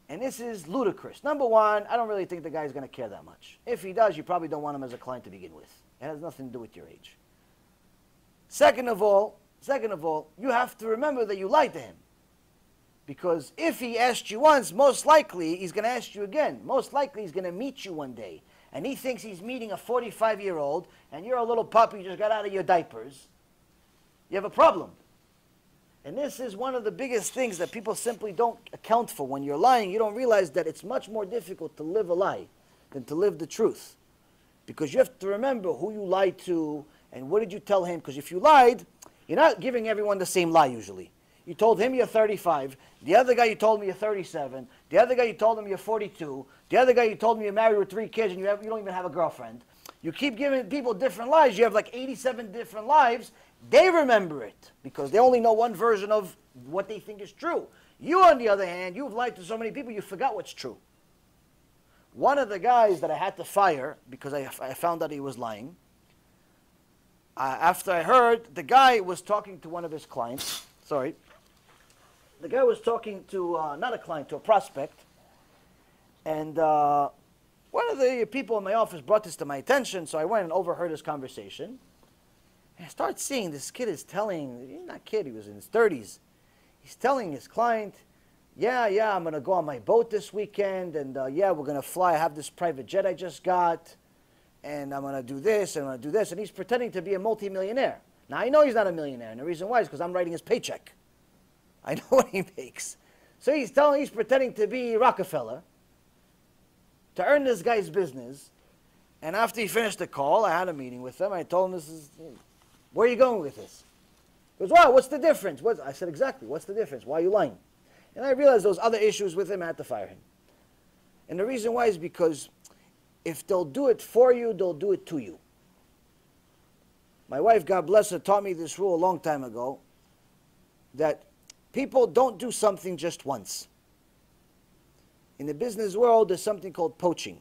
And this is ludicrous. Number one, I don't really think the guy's going to care that much. If he does, you probably don't want him as a client to begin with. It has nothing to do with your age. Second of all, you have to remember that you lied to him. Because if he asked you once, most likely he's going to ask you again. Most likely he's going to meet you one day. And he thinks he's meeting a 45-year-old, and you're a little puppy who just got out of your diapers. You have a problem. And this is one of the biggest things that people simply don't account for. When you're lying, you don't realize that it's much more difficult to live a lie than to live the truth. Because you have to remember who you lied to and what did you tell him. Because if you lied, you're not giving everyone the same lie usually. You told him you're 35. The other guy you told me you're 37. The other guy you told him you're 42. The other guy you told me you're married with 3 kids and you don't even have a girlfriend. You keep giving people different lies. You have like 87 different lives. They remember it because they only know one version of what they think is true. You, on the other hand, you've lied to so many people you forgot what's true. One of the guys that I had to fire because I found out he was lying, after I heard, the guy was talking to one of his clients. Sorry. The guy was talking to, not a client, to a prospect. And one of the people in my office brought this to my attention, so I went and overheard his conversation. And I started seeing this kid is telling, he's not a kid, he was in his 30s. He's telling his client, yeah, I'm going to go on my boat this weekend, and yeah, we're going to fly. I have this private jet I just got, and I'm going to do this, and I'm going to do this. And he's pretending to be a multimillionaire. Now, I know he's not a millionaire, and the reason why is because I'm writing his paycheck. I know what he makes. So he's pretending to be Rockefeller to earn this guy's business. And after he finished the call, I had a meeting with him. I told him, where are you going with this? He goes, wow, what's the difference? I said, exactly, what's the difference? Why are you lying? And I realized those other issues with him, I had to fire him. And the reason why is because if they'll do it for you, they'll do it to you. My wife, God bless her, taught me this rule a long time ago, that people don't do something just once. In the business world, there's something called poaching.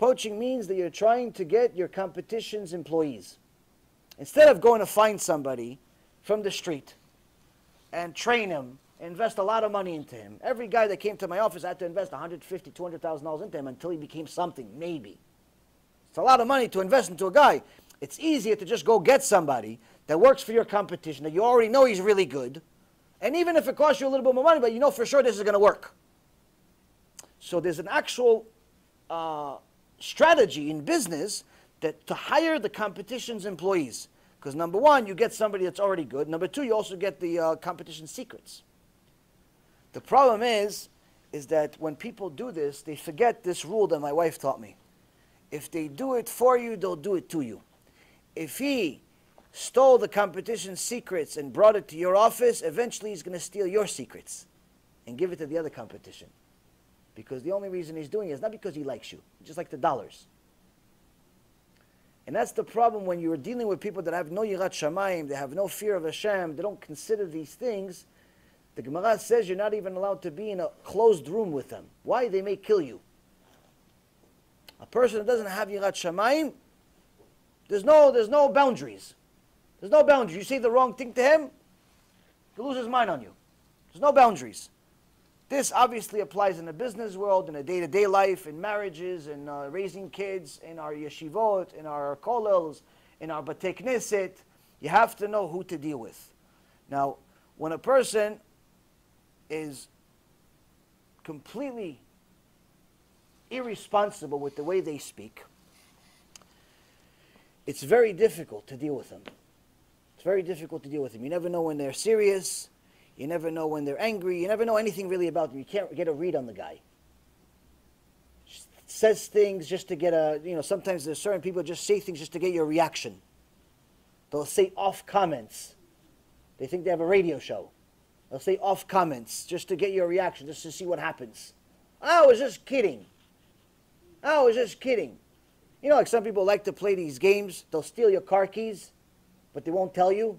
Poaching means that you're trying to get your competition's employees. Instead of going to find somebody from the street and train him, invest a lot of money into him. Every guy that came to my office had to invest $150,000, $200,000 into him until he became something, maybe. It's a lot of money to invest into a guy. It's easier to just go get somebody that works for your competition, that you already know he's really good. And even if it costs you a little bit more money, but you know for sure this is going to work. So there's an actual strategy in business that to hire the competition's employees. Because number one, you get somebody that's already good. Number two, you also get the competition's secrets. The problem is that when people do this, they forget this rule that my wife taught me. If they do it for you, they'll do it to you. If he stole the competition's secrets and brought it to your office, eventually he's going to steal your secrets and give it to the other competition. Because the only reason he's doing it is not because he likes you, just like the dollars. And that's the problem when you're dealing with people that have no yirat shamayim, they have no fear of Hashem, they don't consider these things. The Gemara says you're not even allowed to be in a closed room with them. Why? They may kill you. A person that doesn't have yirat shamayim, there's no boundaries. There's no boundaries. You say the wrong thing to him, he'll lose his mind on you. There's no boundaries. This obviously applies in the business world, in a day-to-day life, in marriages, in raising kids, in our yeshivot, in our kollels, in our batei knesset. You have to know who to deal with. Now, when a person is completely irresponsible with the way they speak, it's very difficult to deal with them. It's very difficult to deal with them. You never know when they're serious. You never know when they're angry. You never know anything really about them. You can't get a read on the guy. Just says things just to get a, sometimes there's certain people just say things just to get your reaction. They'll say off comments. They think they have a radio show. They'll say off comments just to get your reaction, just to see what happens. I was just kidding. I was just kidding. Like some people like to play these games. They'll steal your car keys, but they won't tell you.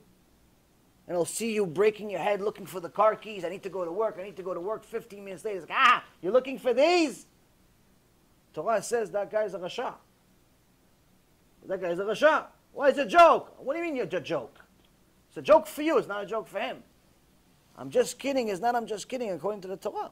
And they'll see you breaking your head looking for the car keys. I need to go to work. I need to go to work. 15 minutes later, it's like, you're looking for these? Torah says that guy's a rasha. That guy's a rasha. Why, it's a joke. What do you mean you're a joke? It's a joke for you. It's not a joke for him. I'm just kidding is not I'm just kidding according to the Torah.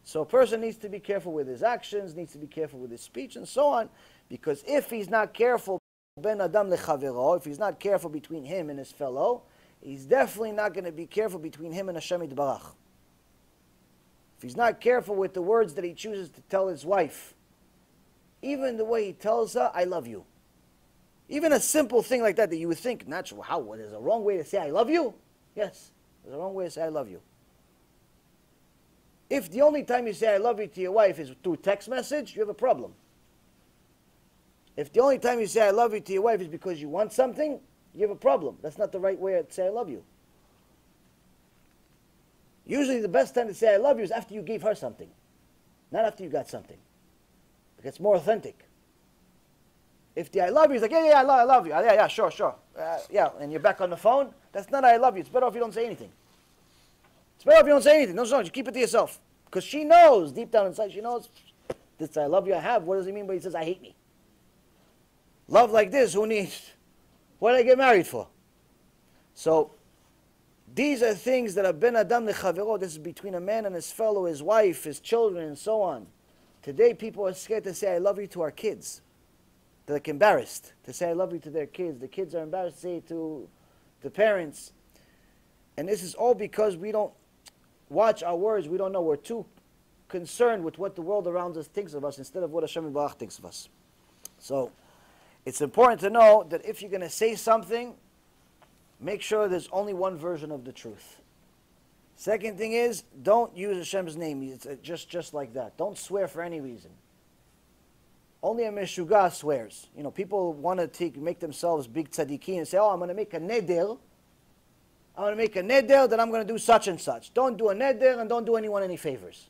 So a person needs to be careful with his actions, needs to be careful with his speech, and so on. Because if he's not careful, ben adam lechavero, if he's not careful between him and his fellow, he's definitely not going to be careful between him and Hashem Yitbarach. If he's not careful with the words that he chooses to tell his wife, even the way he tells her, I love you. Even a simple thing like that you would think, natural, there's a wrong way to say I love you? Yes, there's a wrong way to say I love you. If the only time you say I love you to your wife is through text message, you have a problem. If the only time you say I love you to your wife is because you want something, you have a problem. That's not the right way to say I love you. Usually the best time to say I love you is after you gave her something, not after you got something. It's more authentic. If the I love you is like, yeah, I love you. Yeah, sure. Yeah, and you're back on the phone, that's not I love you. It's better if you don't say anything. It's better if you don't say anything. No, you keep it to yourself. Because she knows, deep down inside, she knows, this I love you I have, what does he mean when he says I hate me? Love like this, who needs? What did I get married for? So, these are things that are ben adam lechavero. This is between a man and his fellow, his wife, his children, and so on. Today, people are scared to say, I love you to our kids. They're like embarrassed to say, I love you to their kids. The kids are embarrassed to say it to the parents. And this is all because we don't watch our words. We don't know. We're too concerned with what the world around us thinks of us instead of what Hashem Yitbarach thinks of us. So, it's important to know that if you're going to say something, make sure there's only one version of the truth. Make thing is, don't use Hashem's name. It's just like that. Don't swear for any reason. Only a meshuga swears. People want to make themselves big tzaddikim and say, I'm going to make a neder. I'm going to make a neder that I'm going to do such and such. Don't do a neder and don't do anyone any favors.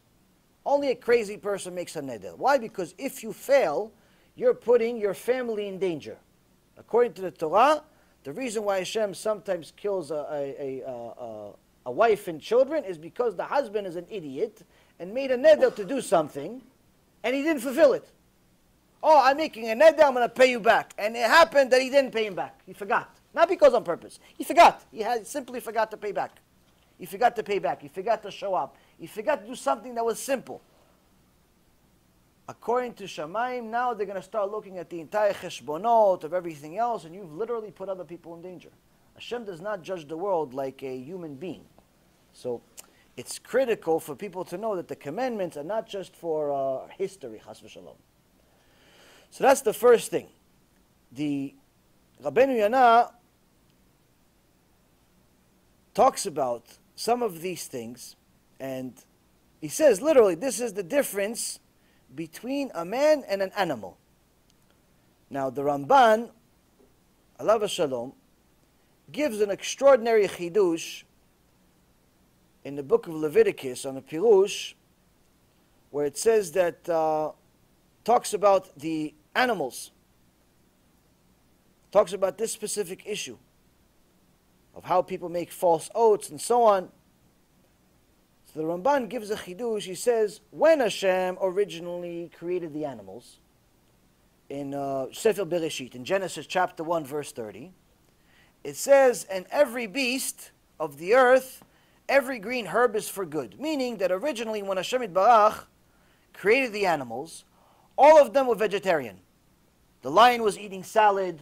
Only a crazy person makes a neder. Why? Because if you fail, you're putting your family in danger. According to the Torah, the reason why Hashem sometimes kills a wife and children is because the husband is an idiot and made a neder to do something and he didn't fulfill it. Oh, I'm making a neder, I'm going to pay you back. And it happened that he didn't pay him back. He forgot. Not because on purpose. He forgot. He simply forgot to pay back. He forgot to pay back. He forgot to show up. He forgot to do something that was simple. According to Shamayim, now they're going to start looking at the entire cheshbonot of everything else, and you've literally put other people in danger. Hashem does not judge the world like a human being. So it's critical for people to know that the commandments are not just for history, chas v'shalom. So that's the first thing. The Rabbeinu Yana talks about some of these things, and he says literally, this is the difference between a man and an animal. Now the Ramban, alav shalom, gives an extraordinary chidush in the book of Leviticus on the Pirush, where it says that, talks about the animals, talks about this specific issue of how people make false oaths and so on. So the Ramban gives a chidush. He says, when Hashem originally created the animals, in Sefer Bereshit, in Genesis chapter 1, verse 30, it says, and every beast of the earth, every green herb is for good. Meaning that originally when Hashem Yitbarach created the animals, all of them were vegetarian. The lion was eating salad.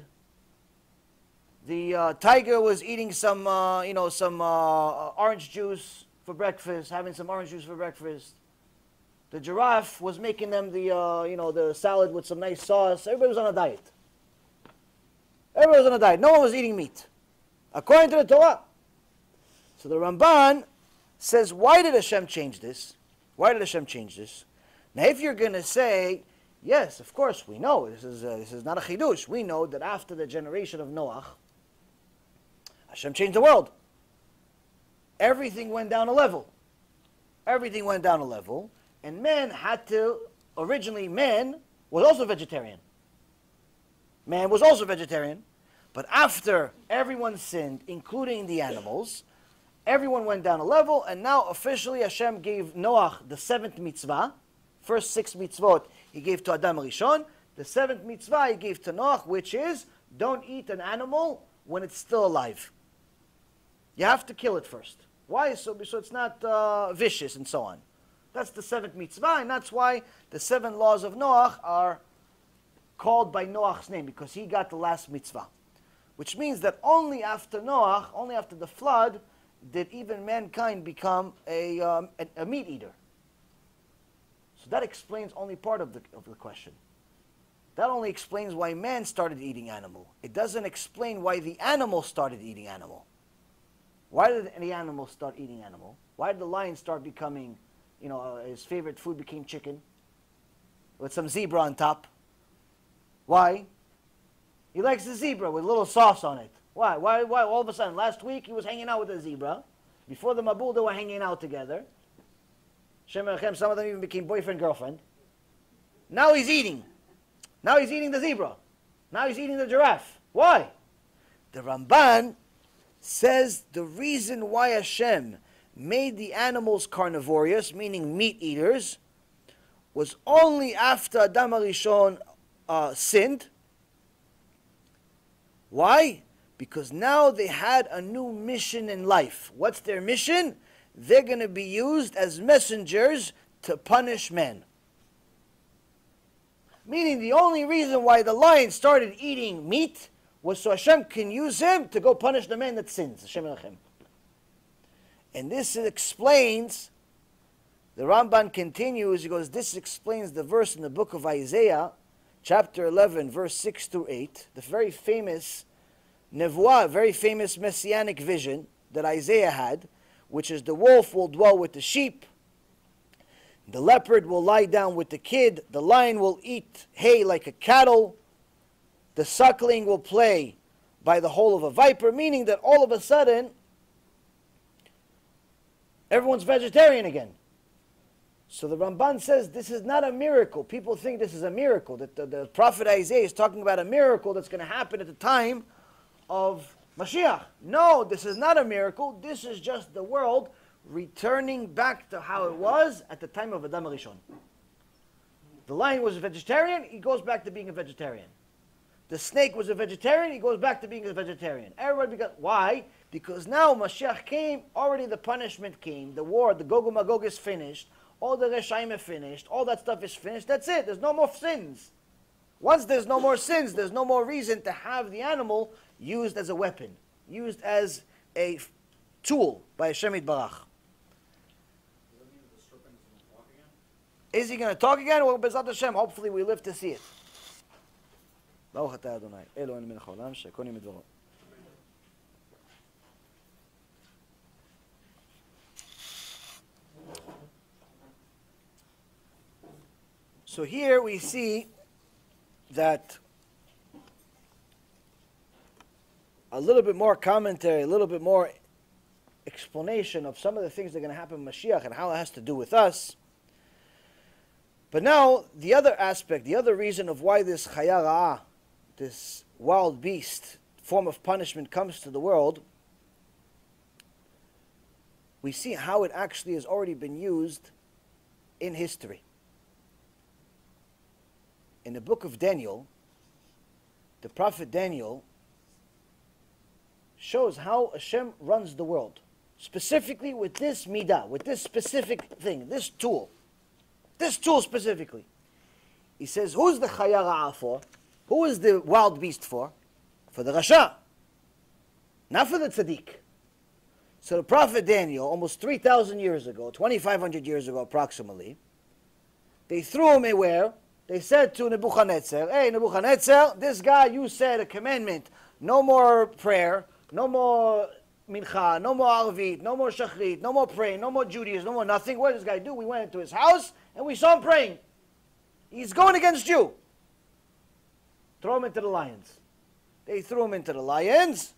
The tiger was eating some orange juice for breakfast, having some orange juice for breakfast. The giraffe was making them the salad with some nice sauce. Everybody was on a diet. Everybody was on a diet. No one was eating meat, according to the Torah. So the Ramban says, why did Hashem change this? Why did Hashem change this? Now, if you're going to say, yes, of course, we know, this is not a chidush. We know that after the generation of Noach, Hashem changed the world. Everything went down a level. Everything went down a level. And man had to, originally man was also vegetarian. Man was also vegetarian. But after everyone sinned, including the animals, everyone went down a level. And now officially Hashem gave Noach the 7th mitzvah. First 6 mitzvot he gave to Adam Rishon. The 7th mitzvah he gave to Noach, which is, don't eat an animal when it's still alive. You have to kill it first. Why? So it's not vicious and so on. That's the 7th mitzvah, and that's why the 7 laws of Noach are called by Noach's name, because he got the last mitzvah. Which means that only after Noach, only after the flood, did even mankind become a meat eater. So that explains only part of the question. That only explains why man started eating animal. It doesn't explain why the animal started eating animal. Why did the animal start eating animal? Why did the lion start becoming, his favorite food became chicken with some zebra on top? Why? He likes the zebra with a little sauce on it. Why? Why all of a sudden? Last week he was hanging out with the zebra. Before the Mabul, they were hanging out together. Shem Echem, some of them even became boyfriend, girlfriend. Now he's eating. Now he's eating the zebra. Now he's eating the giraffe. Why? The Ramban says the reason why Hashem made the animals carnivorous, meaning meat eaters, was only after Adam HaRishon sinned. Why? Because now they had a new mission in life. What's their mission? They're going to be used as messengers to punish men. Meaning the only reason why the lion started eating meat was so Hashem can use him to go punish the man that sins. Hashem Elohim. And this explains, the Ramban continues, he goes, this explains the verse in the book of Isaiah, chapter 11, verse 6 to 8, the very famous nevuah, very famous messianic vision that Isaiah had, which is the wolf will dwell with the sheep, the leopard will lie down with the kid, the lion will eat hay like a cattle, the suckling will play by the hole of a viper, meaning that all of a sudden, everyone's vegetarian again. So the Ramban says this is not a miracle. People think this is a miracle, that the prophet Isaiah is talking about a miracle that's going to happen at the time of Mashiach. No, this is not a miracle. This is just the world returning back to how it was at the time of Adam HaRishon. The lion was a vegetarian, he goes back to being a vegetarian. The snake was a vegetarian, he goes back to being a vegetarian. Everybody got, why? Because now Mashiach came, already the punishment came, the war, the Gog and Magog is finished, all the Reshaim are finished, all that stuff is finished, that's it, there's no more sins. Once there's no more sins, there's no more reason to have the animal used as a weapon, used as a tool by Hashem Yitbarach. Is he going to talk again? Well, Bezat Hashem, hopefully we live to see it. Baruch atah Adonai, Eloheinu melech haolam, shekonim midvaro. So here we see that a little bit more commentary, a little bit more explanation of some of the things that are going to happen in Mashiach and how it has to do with us. But now, the other aspect, the other reason of why this chaya ra'ah, this wild beast form of punishment comes to the world, we see how it actually has already been used in history. In the book of Daniel, the prophet Daniel shows how Hashem runs the world, specifically with this midah, with this specific thing, this tool specifically. He says, who's the chaya ra'ah for? Who is the wild beast for? For the Rasha, not for the tzaddik. So the prophet Daniel, almost 3,000 years ago, 2,500 years ago approximately, they threw him where? They said to Nebuchadnezzar, hey Nebuchadnezzar, this guy, you said a commandment, no more prayer, no more mincha, no more arvit, no more shachrit, no more praying, no more Judaism, no more nothing. What did this guy do? We went into his house and we saw him praying. He's going against you. Throw him into the lions. They threw him into the lions.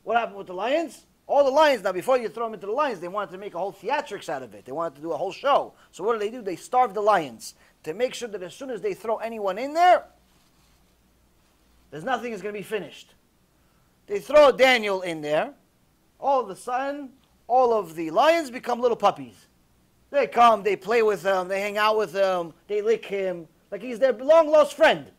What happened with the lions? All the lions, now before you throw them into the lions, they wanted to make a whole theatrics out of it. They wanted to do a whole show. So what do? They starved the lions to make sure that as soon as they throw anyone in there, there's nothing is going to be finished. They throw Daniel in there. All of a sudden, all of the lions become little puppies. They come, they play with him, they hang out with him, they lick him, like he's their long-lost friend.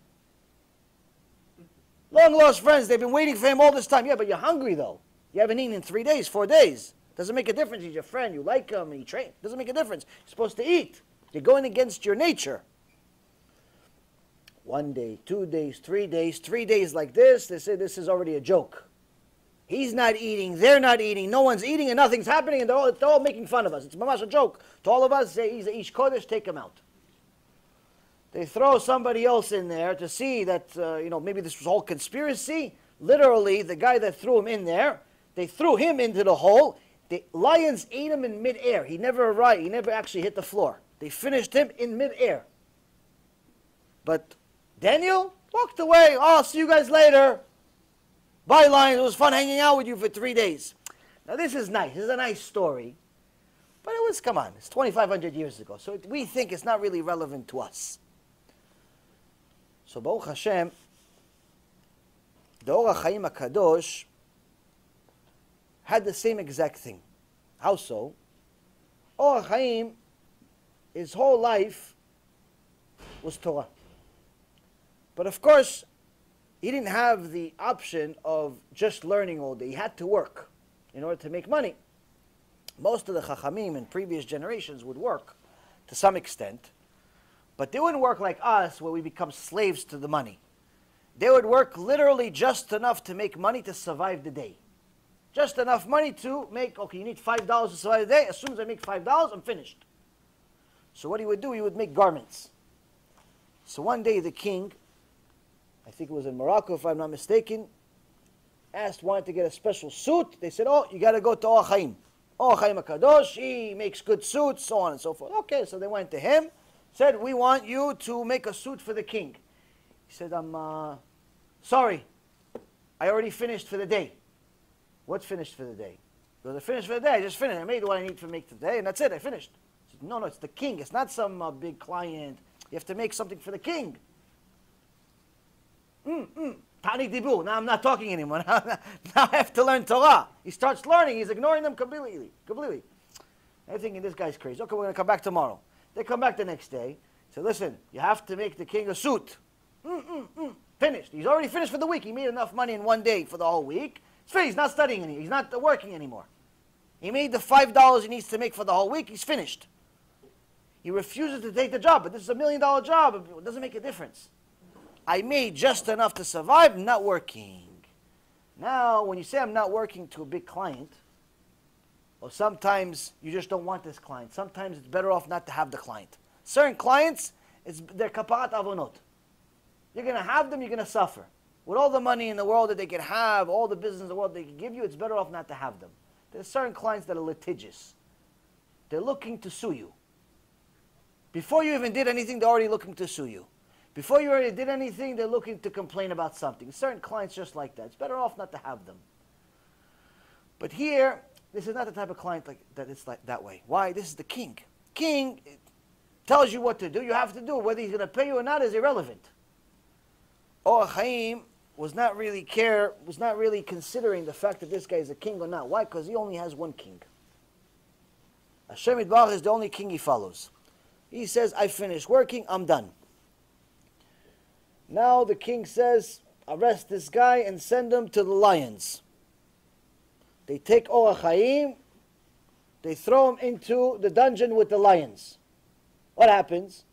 Long-lost friends, they've been waiting for him all this time. Yeah, but you're hungry though. You haven't eaten in 3 days, 4 days. Doesn't make a difference. He's your friend, you like him, he trains. Doesn't make a difference. You're supposed to eat. You're going against your nature. 1 day, 2 days, 3 days, 3 days like this, they say this is already a joke. He's not eating, they're not eating, no one's eating, and nothing's happening, and they're all making fun of us. It's mamash a joke. To all of us, say he's a ish kodesh, take him out. They throw somebody else in there to see that, maybe this was all conspiracy. Literally, the guy that threw him in there, they threw him into the hole. The lions ate him in midair. He never arrived. He never actually hit the floor. They finished him in midair. But Daniel walked away. Oh, see you guys later. Bye, lions. It was fun hanging out with you for 3 days. Now, this is nice. This is a nice story. But it was, come on, it's 2,500 years ago. So we think it's not really relevant to us. So, Baruch Hashem, the Or HaChaim HaKadosh had the same exact thing. How so? Or HaChaim, his whole life was Torah. But of course, he didn't have the option of just learning all day. He had to work in order to make money. Most of the Chachamim in previous generations would work to some extent, but they wouldn't work like us where we become slaves to the money. They would work literally just enough to make money to survive the day. Just enough money to make, okay, you need $5 to survive the day. As soon as I make $5, I'm finished. So what he would do, he would make garments. So one day the king, I think it was in Morocco if I'm not mistaken, wanted to get a special suit. They said, oh, you got to go to Or HaChaim. Or HaChaim HaKadosh, he makes good suits, so on and so forth. Okay, so they went to him, said, we want you to make a suit for the king. He said, I'm sorry, I already finished for the day. What's finished for the day? He goes, I finished for the day, I just finished. I made what I need to make today, and that's it, I finished. He said, no, it's the king. It's not some big client. You have to make something for the king. Tani Dibu. Now I'm not talking anymore. Now I have to learn Torah. He starts learning. He's ignoring them completely. I think this guy's crazy. Okay, we're going to come back tomorrow. They come back the next day. So listen, you have to make the king a suit. Finished. He's already finished for the week. He made enough money in one day for the whole week. It's finished. He's not studying anymore. He's not working anymore. He made the $5 he needs to make for the whole week. He's finished. He refuses to take the job, but this is $1 million job. It doesn't make a difference. I made just enough to survive. I'm not working. Now, when you say I'm not working to a big client, or sometimes you just don't want this client. Sometimes it's better off not to have the client. Certain clients, they're kaparat avonot. You're going to have them, you're going to suffer. With all the money in the world that they can have, all the business in the world they can give you, it's better off not to have them. There's certain clients that are litigious. They're looking to sue you. Before you even did anything, they're already looking to sue you. Before you already did anything, they're looking to complain about something. Certain clients just like that. It's better off not to have them. But here, this is not the type of client that it's like that way. Why? This is the king. King tells you what to do. You have to do it. Whether he's going to pay you or not is irrelevant. Or Chaim was not really considering the fact that this guy is a king or not. Why? Because he only has one king. Hashem Yitbarach is the only king he follows. He says, I finished working, I'm done. Now the king says, arrest this guy and send him to the lions. They take Or Chaim, they throw him into the dungeon with the lions. What happens?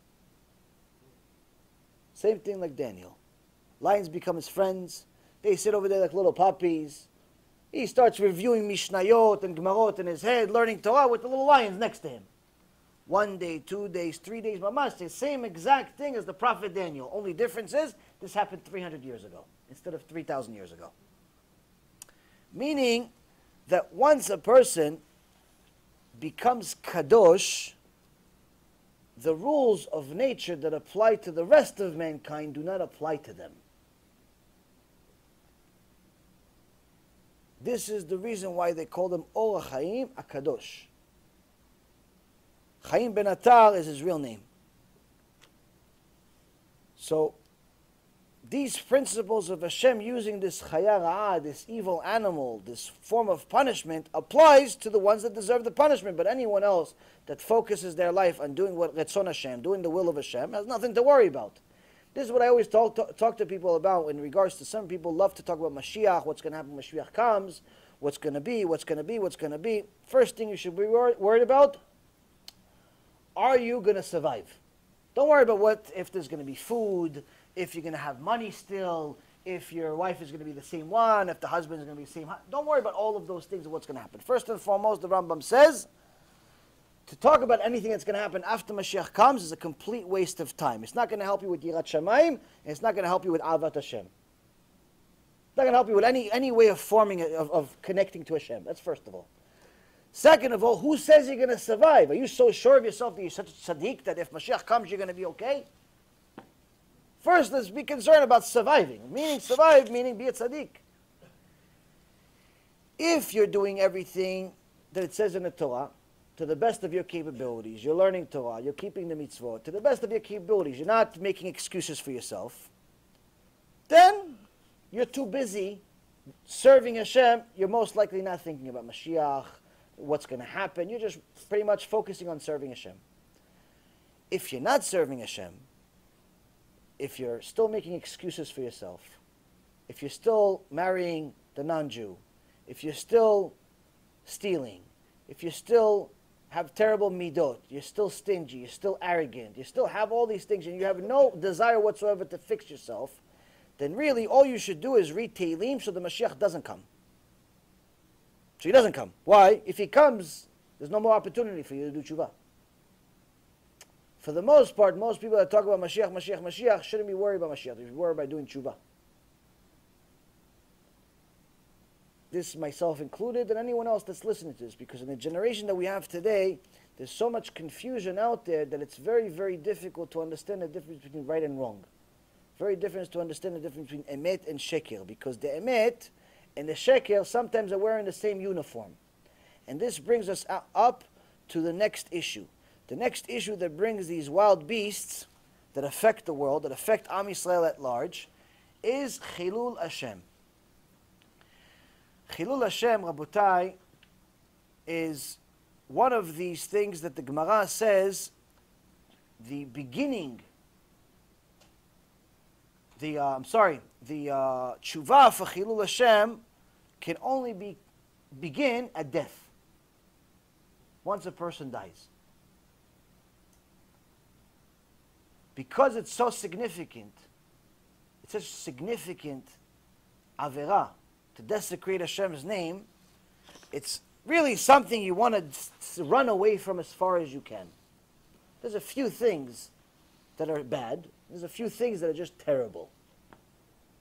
Same thing like Daniel. Lions become his friends. They sit over there like little puppies. He starts reviewing mishnayot and gemarot in his head, learning Torah with the little lions next to him. 1 day, 2 days, 3 days, mamash, the same exact thing as the prophet Daniel. Only difference is this happened 300 years ago instead of 3,000 years ago. Meaning that once a person becomes kadosh, the rules of nature that apply to the rest of mankind do not apply to them. This is the reason why they call them Or Chaim HaKadosh. Chaim ben Atar is his real name. So, these principles of Hashem using this chaya ra'ah, this evil animal, this form of punishment, applies to the ones that deserve the punishment. But anyone else that focuses their life on doing what Retzon Hashem, doing the will of Hashem, has nothing to worry about. This is what I always talk to people about in regards to some people love to talk about Mashiach, what's going to happen when Mashiach comes, what's going to be, what's going to be, what's going to be. First thing you should be worried about, are you going to survive? Don't worry about what if there's going to be food, if you're going to have money still, if your wife is going to be the same one, if the husband is going to be the same. Don't worry about all of those things and what's going to happen. First and foremost, the Rambam says, to talk about anything that's going to happen after Mashiach comes is a complete waste of time. It's not going to help you with Yirat Shamayim, and it's not going to help you with Avat Hashem. It's not going to help you with any way of forming, of connecting to Hashem. That's first of all. Second of all, who says you're going to survive? Are you so sure of yourself that you're such a tzaddik that if Mashiach comes, you're going to be okay? First, let's be concerned about surviving. Meaning survive, meaning be a tzaddik. If you're doing everything that it says in the Torah, to the best of your capabilities, you're learning Torah, you're keeping the mitzvot, to the best of your capabilities, you're not making excuses for yourself, then you're too busy serving Hashem, you're most likely not thinking about Mashiach, what's going to happen, you're just pretty much focusing on serving Hashem. If you're not serving Hashem, if you're still making excuses for yourself, if you're still marrying the non-Jew, if you're still stealing, if you still have terrible midot, you're still stingy, you're still arrogant, you still have all these things and you have no desire whatsoever to fix yourself, then really all you should do is read Tehillim so the Mashiach doesn't come. So he doesn't come. Why? If he comes, there's no more opportunity for you to do tshuva. For the most part, most people that talk about Mashiach, Mashiach, Mashiach shouldn't be worried about Mashiach. They should be worried about doing tshuva. This myself included, and anyone else that's listening to this, because in the generation that we have today, there's so much confusion out there that it's very, very difficult to understand the difference between right and wrong. Very difficult to understand the difference between emet and sheker, because the emet and the sheker sometimes are wearing the same uniform. And this brings us up to the next issue. The next issue that brings these wild beasts that affect the world, that affect Am Yisrael at large, is Chillul Hashem. Chillul Hashem, Rabotai, is one of these things that the Gemara says the beginning, the teshuva for Chillul Hashem can only begin at death. Once a person dies. Because it's so significant, it's such a significant avera to desecrate Hashem's name, it's really something you want to run away from as far as you can. There's a few things that are bad. There's a few things that are just terrible.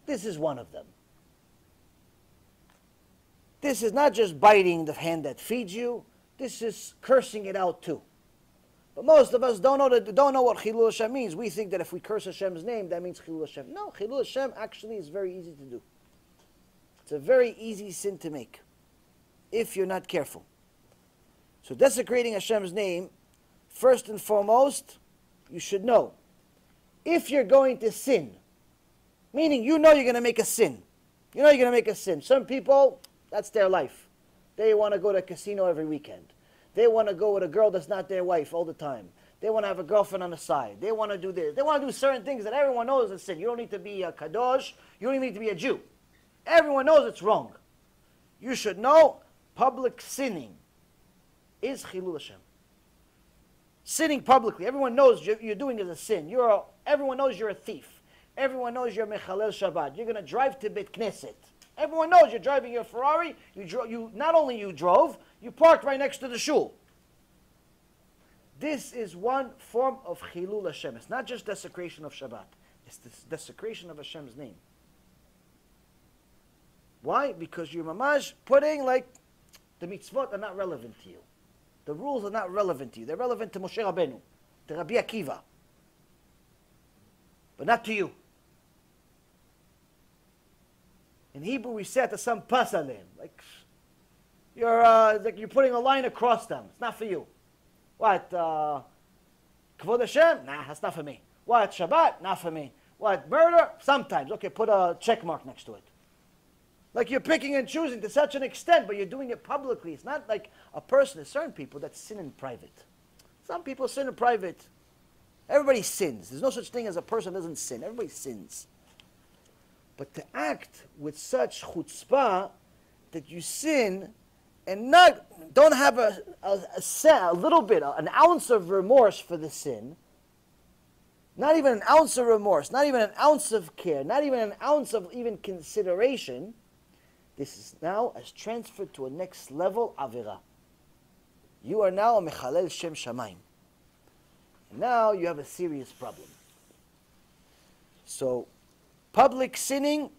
This is one of them. This is not just biting the hand that feeds you. This is cursing it out too. But most of us don't know what Chillul Hashem means. We think that if we curse Hashem's name, that means Chillul Hashem. No, Chillul Hashem actually is very easy to do. It's a very easy sin to make, if you're not careful. So desecrating Hashem's name, first and foremost, you should know, if you're going to sin, meaning you know you're going to make a sin. You know you're going to make a sin. Some people, that's their life. They want to go to a casino every weekend. They want to go with a girl that's not their wife all the time. They want to have a girlfriend on the side. They want to do this. They want to do certain things that everyone knows is sin. You don't need to be a kadosh. You don't even need to be a Jew. Everyone knows it's wrong. You should know public sinning is Chillul Hashem. Sinning publicly. Everyone knows you're doing is a sin. Everyone knows you're a thief. Everyone knows you're Mechalel Shabbat. You're going to drive to Bet Knesset. Everyone knows you're driving your Ferrari. Not only you drove, you parked right next to the shul. This is one form of Chillul Hashem. It's not just desecration of Shabbat. It's the desecration of Hashem's name. Why? Because you're mamash putting like the mitzvot are not relevant to you. The rules are not relevant to you. They're relevant to Moshe Rabbeinu, to Rabbi Akiva, but not to you. In Hebrew, we say to some pasalim, like you're putting a line across them. It's not for you. What? Kvod Hashem? Nah, that's not for me. What? Shabbat? Not for me. What? Murder? Sometimes. Okay, put a check mark next to it. Like you're picking and choosing to such an extent, but you're doing it publicly. It's not like a person. There's certain people that sin in private. Some people sin in private. Everybody sins. There's no such thing as a person that doesn't sin. Everybody sins. But to act with such chutzpah that you sin and don't have a little bit, an ounce of remorse for the sin, not even an ounce of remorse, not even an ounce of care, not even an ounce of even consideration, this is now as transferred to a next level avera. You are now a mechalel shem shamayim. And now you have a serious problem. So, public sinning,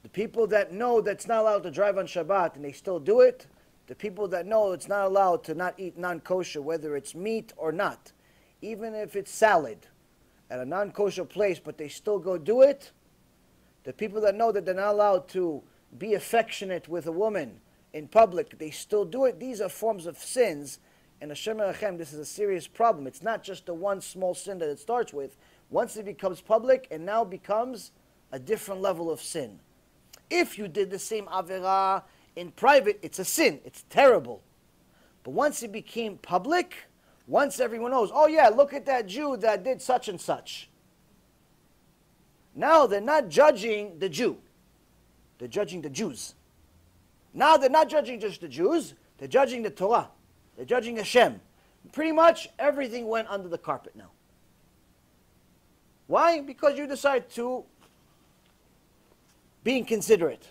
the people that know that's not allowed to drive on Shabbat and they still do it, the people that know it's not allowed to not eat non-kosher, whether it's meat or not, even if it's salad at a non-kosher place, but they still go do it, the people that know that they're not allowed to be affectionate with a woman in public, they still do it. These are forms of sins, and Hashem Erachem, this is a serious problem. It's not just the one small sin that it starts with. Once it becomes public, it now becomes a different level of sin. If you did the same avera in private, it's a sin. It's terrible. But once it became public, once everyone knows, oh yeah, look at that Jew that did such and such. Now they're not judging the Jew. They're judging the Jews. Now they're not judging just the Jews. They're judging the Torah. They're judging Hashem. Pretty much everything went under the carpet now. Why? Because you decide to be inconsiderate.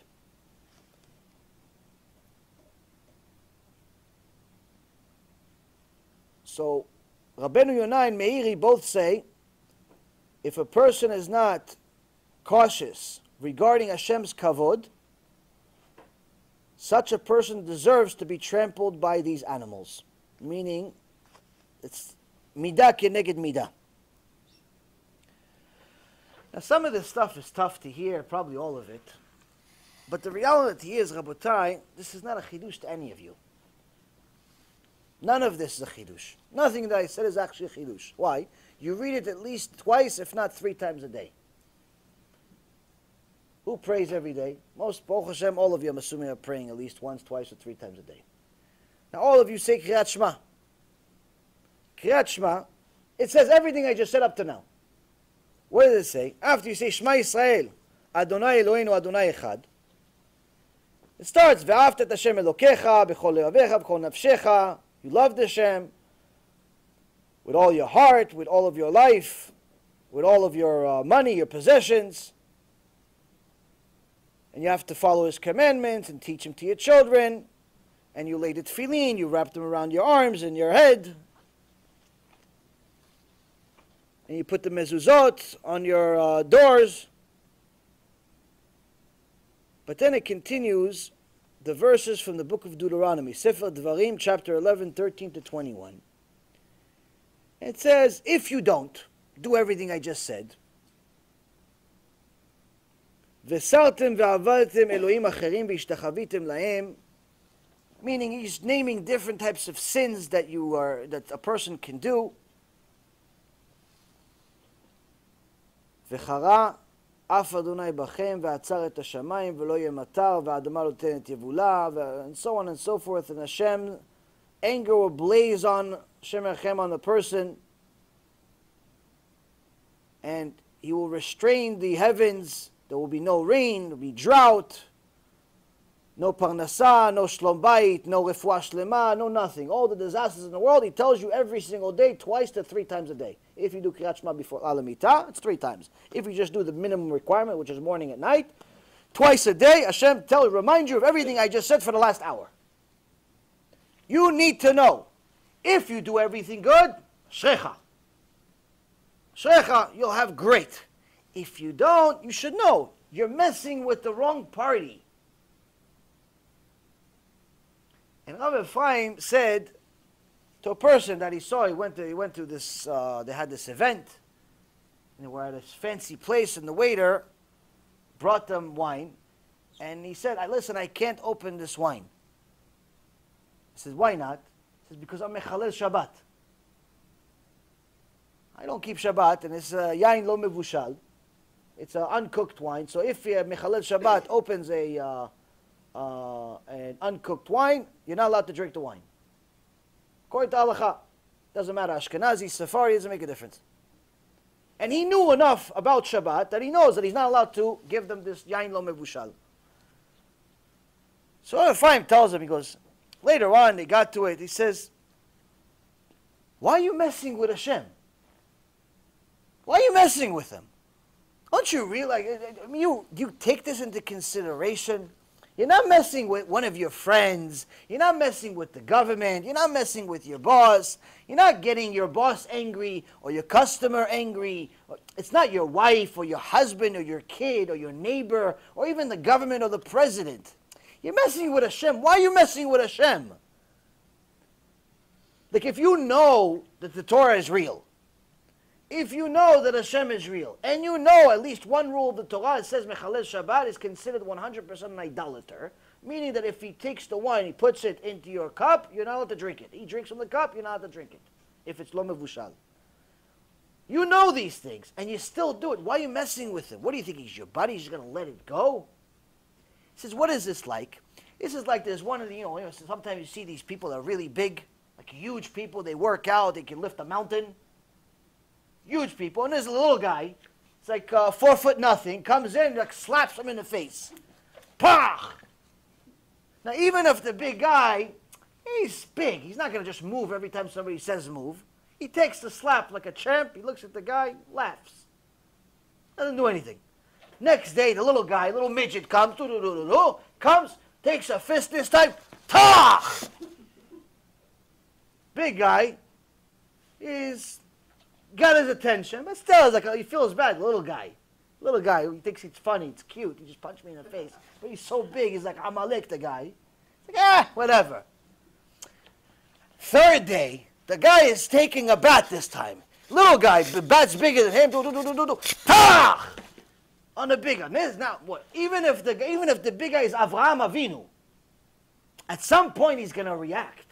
So, Rabbeinu Yonah and Meiri both say, if a person is not cautious regarding Hashem's kavod, such a person deserves to be trampled by these animals. Meaning, it's midah keneged midah. Now, some of this stuff is tough to hear, probably all of it. But the reality is, Rabotai, this is not a chidush to any of you. None of this is a chidush. Nothing that I said is actually a chidush. Why? You read it at least twice, if not 3 times a day. Who prays every day? Most, Baruch Hashem, all of you, I'm assuming, are praying at least once, twice, or 3 times a day. Now, all of you say Kriyat Shema. Kriyat Shema It says everything I just said up to now. What does it say? After you say Shema Yisrael, Adonai Eloheinu Adonai Echad, it starts, Ve'ahavta et Hashem Elokecha, b'chol levavecha, b'chol nafshecha. You loved Hashem with all your heart, with all of your life, with all of your money, your possessions. And you have to follow His commandments and teach Him to your children. And you laid the tefillin, you wrapped them around your arms and your head. And you put the mezuzot on your doors. But then it continues, the verses from the book of Deuteronomy, Sefer Dvarim, chapter 11, 13 to 21. It says, if you don't do everything I just said, V'sartem ve'avaltem Elohim acherim v'ishtachavitem lahem, meaning he's naming different types of sins that that a person can do. V'chara af Adonai bachem ve'atzar et hashamayim ve'lo yeh matar ve'adama lo titen et yevula, and so on and so forth. And Hashem anger will blaze on Hashem Echem on the person, and He will restrain the heavens. There will be no rain, there will be drought, no parnasa, no shlom bayit, no refuah shlema, no nothing. All the disasters in the world, He tells you every single day, twice to 3 times a day. If you do Kriyat Shema before Alamita, it's 3 times. If you just do the minimum requirement, which is morning and night, twice a day, Hashem remind you of everything I just said for the last hour. You need to know, if you do everything good, shrecha. Shrecha, you'll have great. If you don't, you should know, you're messing with the wrong party. And Rabbi Ephraim said to a person that he saw, he went to this, they had this event, and they were at this fancy place, and the waiter brought them wine, and he said, listen, I can't open this wine. He says, why not? He says, because I'm mechalel Shabbat. I don't keep Shabbat, and it's yain lo mevushal. It's an uncooked wine. So if Mechalel Shabbat opens an uncooked wine, you're not allowed to drink the wine. According to Halacha, doesn't matter. Ashkenazi, Sephardi, doesn't make a difference. And he knew enough about Shabbat that he knows that he's not allowed to give them this yain lo mevushal. So Ephraim tells him, he goes, later on they got to it, he says, why are you messing with Hashem? Why are you messing with Him? Don't you realize, I mean, you take this into consideration? You're not messing with one of your friends. You're not messing with the government. You're not messing with your boss. You're not getting your boss angry or your customer angry. It's not your wife or your husband or your kid or your neighbor or even the government or the president. You're messing with Hashem. Why are you messing with Hashem? Like, if you know that the Torah is real, if you know that Hashem is real, and you know at least one rule of the Torah, it says Mechalel Shabbat is considered 100% an idolater, meaning that if he takes the wine, he puts it into your cup, you're not allowed to drink it. He drinks from the cup, you're not allowed to drink it, if it's lo mevushal. You know these things, and you still do it. Why are you messing with him? What do you think, he's your buddy? He's going to let it go? He says, what is this like? This is like there's one of the, sometimes you see these people that are really big, like huge people, they work out, they can lift a mountain. Huge people, and there's a little guy, it's like 4 foot nothing, comes in, like slaps him in the face. Pah! Now, even if the big guy, he's big, he's not going to just move every time somebody says move. He takes the slap like a champ, he looks at the guy, laughs. Doesn't do anything. Next day, the little guy, little midget comes, takes a fist this time, tah! Big guy is got his attention, but still, it's like he feels bad. Little guy, he thinks it's funny, it's cute. He just punched me in the face, but he's so big. He's like Amalek, the guy. He's like, whatever. Third day, the guy is taking a bat this time. Little guy, the bat's bigger than him. Ta! On the big one. This is not what. Even if the big guy is Avraham Avinu, at some point he's going to react.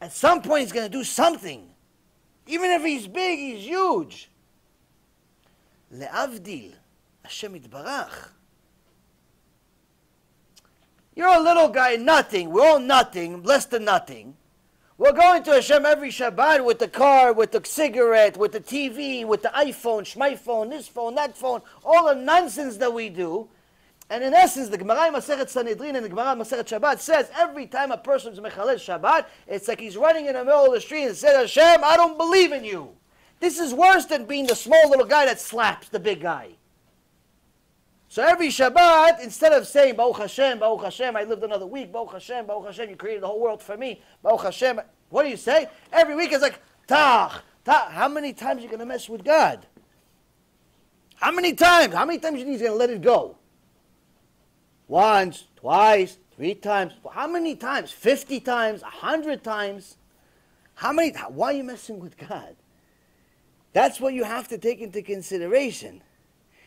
At some point he's going to do something. Even if he's big, he's huge. Le'avdil, Hashem yitbarach. You're a little guy, nothing. We're all nothing, less than nothing. We're going to Hashem every Shabbat with the car, with the cigarette, with the TV, with the iPhone, shmyphone, this phone, that phone, all the nonsense that we do. And in essence, the Gemara in Masechet Sanhedrin and the Gemara in Masechet Shabbat says every time a person is mechalel Shabbat, it's like he's running in the middle of the street and says, Hashem, I don't believe in you. This is worse than being the small little guy that slaps the big guy. So every Shabbat, instead of saying, Baruch Hashem, I lived another week, Baruch Hashem, you created the whole world for me, Baruch Hashem, what do you say? Every week it's like, Tach. How many times are you going to mess with God? How many times? How many times you think he's going to let it go? Once, twice, 3 times. How many times? 50 times? 100 times? Why are you messing with God? That's what you have to take into consideration.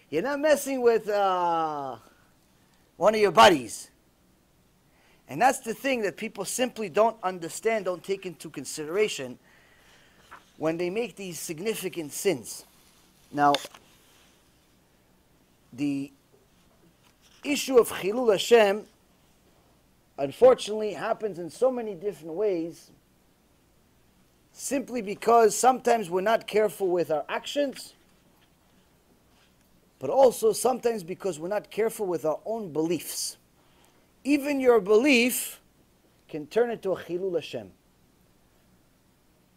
You're not messing with one of your buddies. And that's the thing that people simply don't understand, don't take into consideration when they make these significant sins. Now, the issue of Chillul Hashem, unfortunately, happens in so many different ways, simply because sometimes we're not careful with our actions, but also sometimes because we're not careful with our own beliefs. Even your belief can turn into a Chillul Hashem.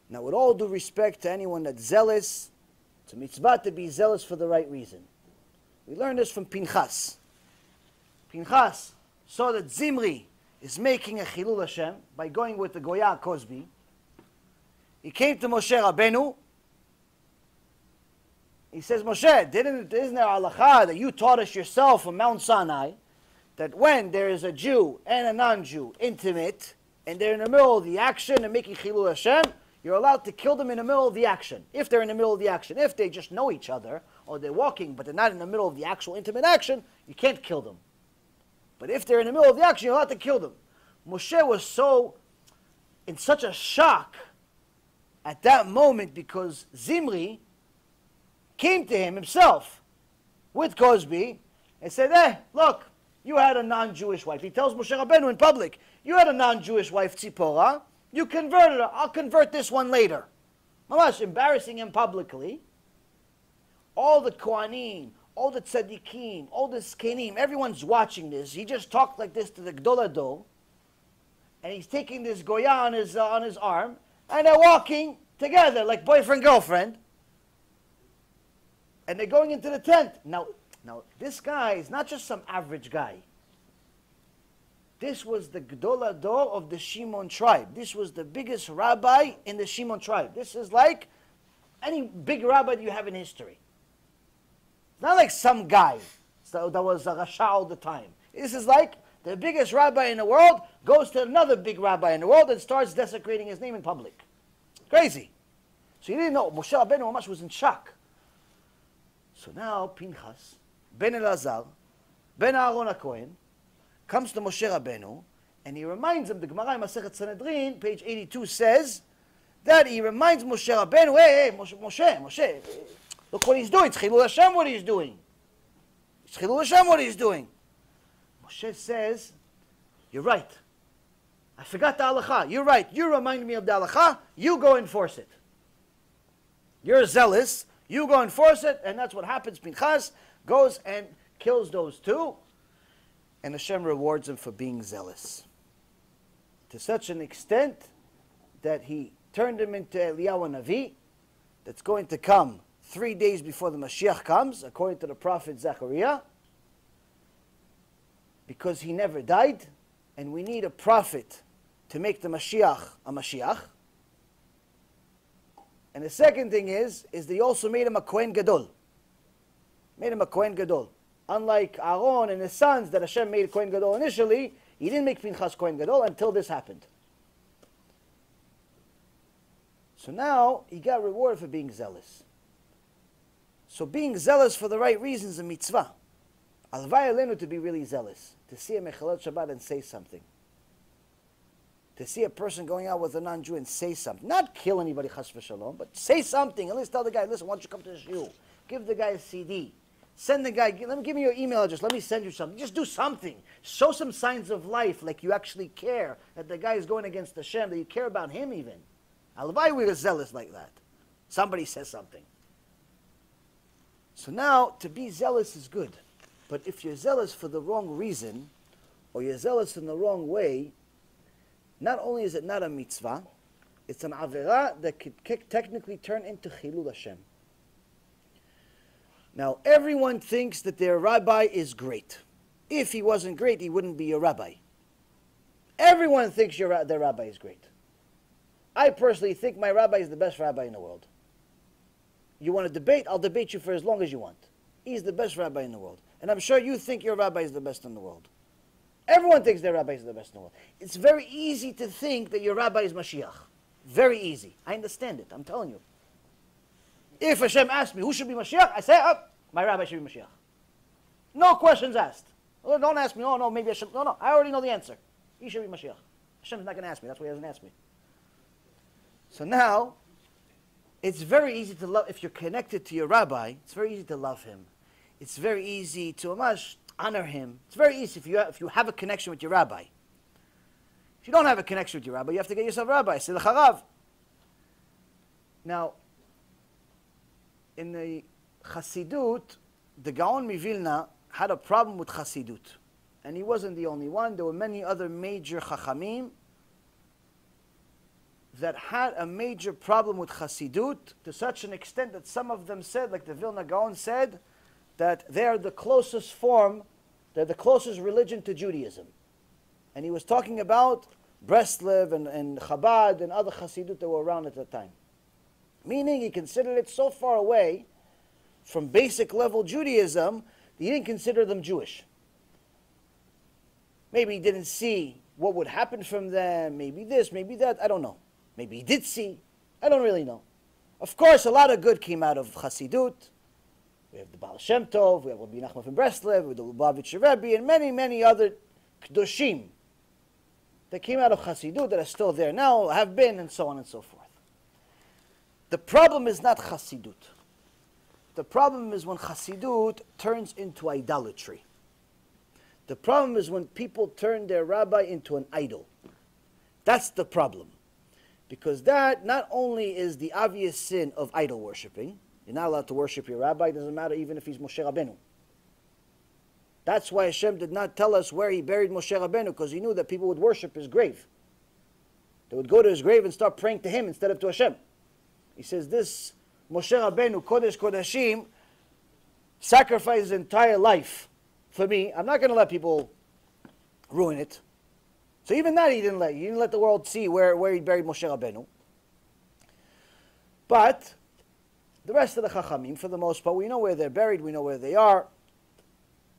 Now, with all due respect to anyone that's zealous, it's a mitzvah to be zealous for the right reason. We learned this from Pinchas. Pinchas saw that Zimri is making a Chillul Hashem by going with the Goya Cosby. He came to Moshe Rabbeinu. He says, Moshe, isn't there halacha that you taught us yourself from Mount Sinai, that when there is a Jew and a non-Jew intimate, and they're in the middle of the action and making Chillul Hashem, you're allowed to kill them in the middle of the action. If they're in the middle of the action, if they just know each other, or they're walking, but they're not in the middle of the actual intimate action, you can't kill them. But if they're in the middle of the action, you're allowed to kill them. Moshe was in such a shock at that moment because Zimri came to him himself with Cosby and said, look, you had a non-Jewish wife. He tells Moshe Rabbeinu in public, you had a non-Jewish wife, Tzipora. You converted her. I'll convert this one later. Mamash, embarrassing him publicly. All the Kohanim, all the Tzaddikim, all the Zkenim, everyone's watching this. He just talked like this to the Gdol Ador, and he's taking this Goya on his arm, and they're walking together like boyfriend-girlfriend, and they're going into the tent. Now, this guy is not just some average guy. This was the Gdol Ador of the Shimon tribe. This was the biggest rabbi in the Shimon tribe. This is like any big rabbi that you have in history. It's not like some guy that was a Rasha all the time. This is like the biggest rabbi in the world goes to another big rabbi in the world and starts desecrating his name in public. Crazy. So you didn't know. Moshe Rabbeinu Mamash was in shock. So now Pinchas, Ben Elazar, Ben Aaron HaKohen, comes to Moshe Rabbeinu, and he reminds him, the Gemara in Masechet Sanhedrin, page 82, says that he reminds Moshe Rabbeinu, hey, Moshe, look what he's doing. It's Chillul Hashem what he's doing. It's Chillul Hashem what he's doing. Moshe says, you're right. I forgot the halacha. You're right. You remind me of the halacha. You go enforce it. You're zealous. You go enforce it, and that's what happens. Pinchas goes and kills those two, and Hashem rewards him for being zealous. To such an extent that he turned him into Eliyahu Navi, that's going to come 3 days before the Mashiach comes, according to the prophet Zechariah, because he never died, and we need a prophet to make the Mashiach a Mashiach. And the second thing is they also made him a Kohen Gadol. Made him a Kohen Gadol. Unlike Aaron and his sons that Hashem made Kohen Gadol initially, he didn't make Pinchas Kohen Gadol until this happened. So now he got rewarded for being zealous. So being zealous for the right reasons is a mitzvah. Alvai Alenu to be really zealous. To see a Mechalot Shabbat and say something. To see a person going out with a non-Jew and say something. Not kill anybody, chas v'shalom, but say something. At least tell the guy, listen, why don't you come to the shiur? Give the guy a CD. Send the guy, give me your email address, let me send you something. Just do something. Show some signs of life, like you actually care, that the guy is going against Hashem, that you care about him even. Alvai, we are zealous like that. Somebody says something. So now, to be zealous is good. But if you're zealous for the wrong reason, or you're zealous in the wrong way, not only is it not a mitzvah, it's an averah that could technically turn into Chillul Hashem. Now, everyone thinks that their rabbi is great. If he wasn't great, he wouldn't be a rabbi. Everyone thinks their rabbi is great. I personally think my rabbi is the best rabbi in the world. You want to debate? I'll debate you for as long as you want. He's the best rabbi in the world. And I'm sure you think your rabbi is the best in the world. Everyone thinks their rabbi is the best in the world. It's very easy to think that your rabbi is Mashiach. Very easy. I understand it. I'm telling you. If Hashem asks me who should be Mashiach, I say, oh, my rabbi should be Mashiach. No questions asked. Well, don't ask me, oh no, maybe I should. No, I already know the answer. He should be Mashiach. Hashem's not going to ask me. That's why he hasn't asked me. So now, it's very easy to love, if you're connected to your rabbi, it's very easy to love him. It's very easy to honor him. It's very easy if you have a connection with your rabbi. If you don't have a connection with your rabbi, you have to get yourself a rabbi. Say l'charav. Now, in the Chassidut, the Gaon Mivilna had a problem with Chassidut. And he wasn't the only one. There were many other major Chachamim that had a major problem with Chassidut to such an extent that some of them said, like the Vilna Gaon said, that they are the closest form, they're the closest religion to Judaism. And he was talking about Breslev and Chabad and other Chassidut that were around at that time. Meaning he considered it so far away from basic level Judaism that he didn't consider them Jewish. Maybe he didn't see what would happen from them, maybe this, maybe that, I don't know. Maybe he did see, I don't really know. Of course, a lot of good came out of Chassidut. We have the Baal Shem Tov, we have Rabbi Nachman from Breslev, we have the Lubavitcher Rebbe, and many, many other Kedoshim that came out of Chassidut that are still there now, have been, and so on and so forth. The problem is not Chassidut. The problem is when Chassidut turns into idolatry. The problem is when people turn their rabbi into an idol. That's the problem. Because that not only is the obvious sin of idol worshipping, you're not allowed to worship your rabbi, it doesn't matter even if he's Moshe Rabbeinu. That's why Hashem did not tell us where he buried Moshe Rabbeinu, because he knew that people would worship his grave. They would go to his grave and start praying to him instead of to Hashem. He says, this Moshe Rabbeinu, Kodesh Kodashim, sacrificed his entire life for me. I'm not going to let people ruin it. So even that he didn't let the world see where he buried Moshe Rabbeinu. But the rest of the Chachamim, for the most part, we know where they're buried, we know where they are.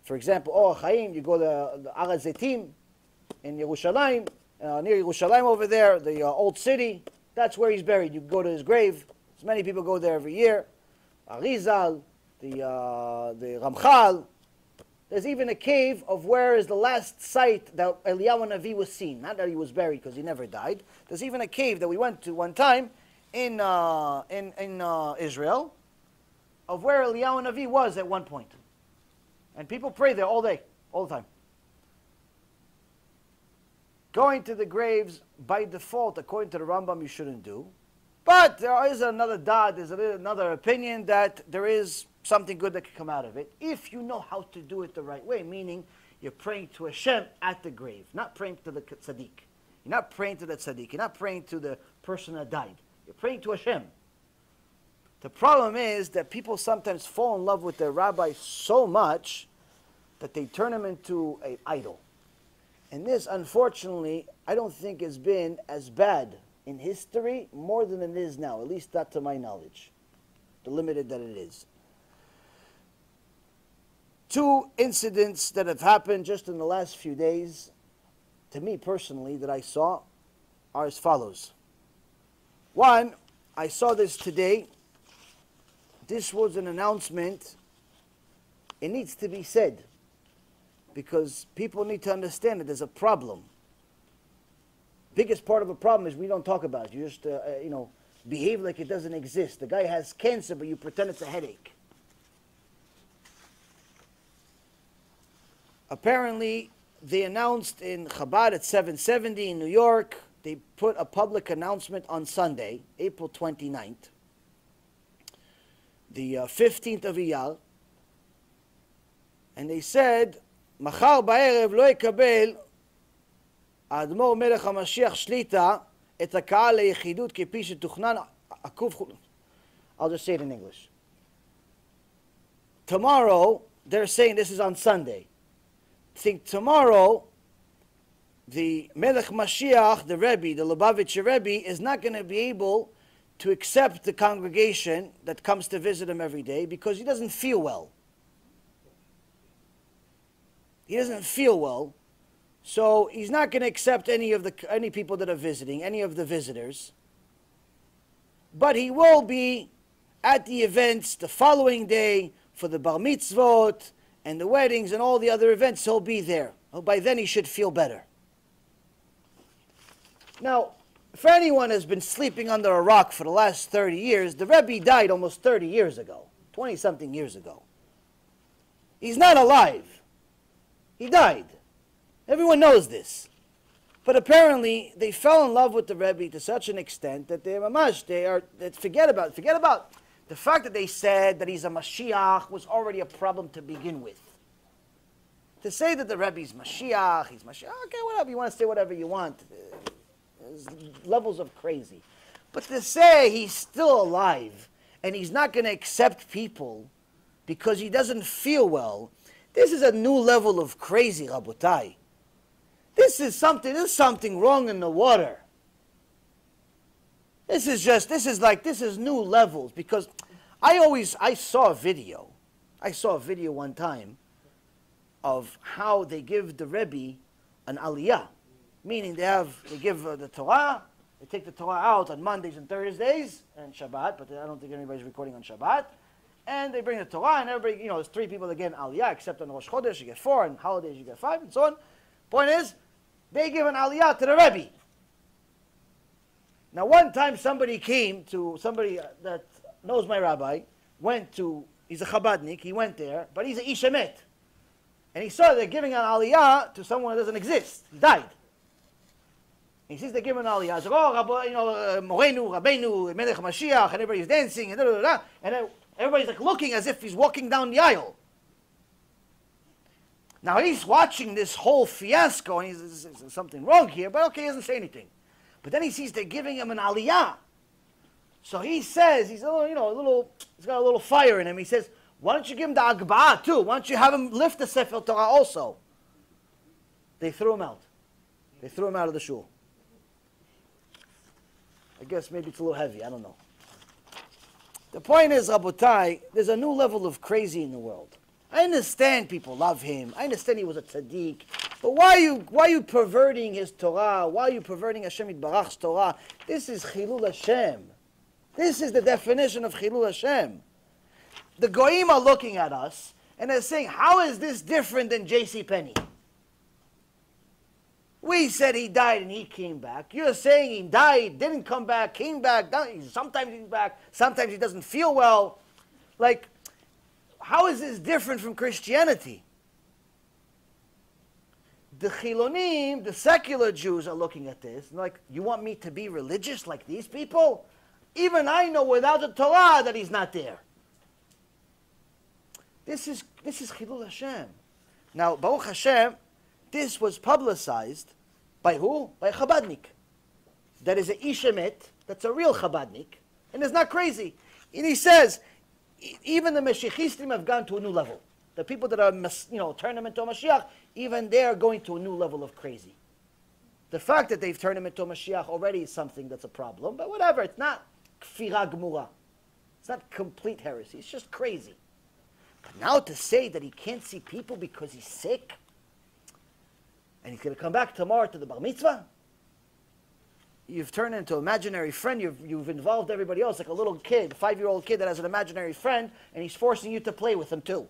For example, Or Chaim, you go to the Ar HaZeitim in Yerushalayim, near Yerushalayim over there, the old city. That's where he's buried. You go to his grave. As many people go there every year. Arizal, the Ramchal. There's even a cave of where is the last site that Eliyahu Navi was seen. Not that he was buried because he never died. There's even a cave that we went to one time in Israel of where Eliyahu Navi was at one point. And people pray there all day, all the time. Going to the graves, by default, according to the Rambam, you shouldn't do. But there is another dot, there's another opinion that there is something good that can come out of it. If you know how to do it the right way, meaning you're praying to Hashem at the grave, not praying to the tzaddik. You're not praying to the tzaddik. You're not praying to the person that died. You're praying to Hashem. The problem is that people sometimes fall in love with their rabbi so much that they turn him into an idol. And this, unfortunately, I don't think has been as bad in history more than it is now, at least not to my knowledge, the limited that it is. Two incidents that have happened just in the last few days, to me personally, that I saw, are as follows. One, I saw this today. This was an announcement. It needs to be said, because people need to understand that there's a problem. Biggest part of the problem is we don't talk about it. You just, behave like it doesn't exist. The guy has cancer, but you pretend it's a headache. apparently they announced in Chabad at 770 in New York, they put a public announcement on Sunday, April 29th, the 15th of Iyar, and they said, מחר בערב לא יקבל האדמו"ר מלך המשיח שליטה את הקהל ליחידות כפי שתוכנן עקוב. I'll just say it in English. Tomorrow, they're saying this is on Sunday. Think tomorrow, the Melech Mashiach, the Rebbe, the Lubavitcher Rebbe, is not going to be able to accept the congregation that comes to visit him every day because he doesn't feel well. He doesn't feel well, so he's not going to accept any people that are visiting, any of the visitors. But he will be at the events the following day for the bar mitzvot and the weddings and all the other events. He'll be there. Well, by then he should feel better. Now, if anyone has been sleeping under a rock for the last 30 years, the Rebbe died almost 30 years ago, 20-something years ago. He's not alive. He died. Everyone knows this. But apparently, they fell in love with the Rebbe to such an extent that they forget about the fact that they said that he's a Mashiach was already a problem to begin with. To say that the Rebbe is Mashiach, he's Mashiach, okay, whatever, you want to say whatever you want. There's levels of crazy. But to say he's still alive and he's not going to accept people because he doesn't feel well, this is a new level of crazy, Rabotai. This is something wrong in the water. This is new levels, because I saw a video one time of how they give the Rebbe an aliyah, meaning they give the Torah, they take the Torah out on Mondays and Thursdays and Shabbat, but I don't think anybody's recording on Shabbat, and they bring the Torah, and everybody, there's 3 people that get an aliyah, except on Rosh Chodesh you get 4, and holidays you get 5, and so on. Point is, they give an aliyah to the Rebbe. Now, one time somebody that knows my rabbi, he's a Chabadnik, he went there, but he's an Ish Emet. And he saw they're giving an aliyah to someone that doesn't exist. He died. He sees they're giving an aliyah. He's like, oh, Morenu, Rabbeinu, Melech Mashiach, and everybody's dancing, and and everybody's like looking as if he's walking down the aisle. Now he's watching this whole fiasco, and there's something wrong here, but okay, he doesn't say anything. But then he sees they're giving him an aliyah. So he says, he's got a little fire in him. He says, why don't you give him the agba'ah too? Why don't you have him lift the Sefer Torah also? They threw him out. They threw him out of the shul. I guess maybe it's a little heavy, I don't know. The point is, Rabotai, there's a new level of crazy in the world. I understand people love him. I understand he was a tzaddik. But why are you perverting his Torah? Why are you perverting Hashem Yitbarach's Torah? This is Chillul Hashem. This is the definition of Chillul Hashem. The Goyim are looking at us and they're saying, how is this different than J.C. Penney? We said he died and he came back. You're saying he died, didn't come back, came back. Sometimes he's back, sometimes he doesn't feel well. Like, how is this different from Christianity? The Chilonim, the secular Jews, are looking at this and like, you want me to be religious like these people? Even I know without the Torah that he's not there. This is Chillul Hashem. Now, Baruch Hashem, this was publicized by who? By a Chabadnik. That is a Ish Emet, that's a real Chabadnik, and it's not crazy. And he says, even the Meshichistim have gone to a new level. The people that are, turn them into a Mashiach, even they are going to a new level of crazy. The fact that they've turned him into a Mashiach already is something that's a problem, but whatever, it's not kfira gemura. It's not complete heresy, it's just crazy. But now to say that he can't see people because he's sick, and he's going to come back tomorrow to the bar mitzvah, you've turned into an imaginary friend, you've involved everybody else, like a little kid, a 5-year-old kid that has an imaginary friend, and he's forcing you to play with him too.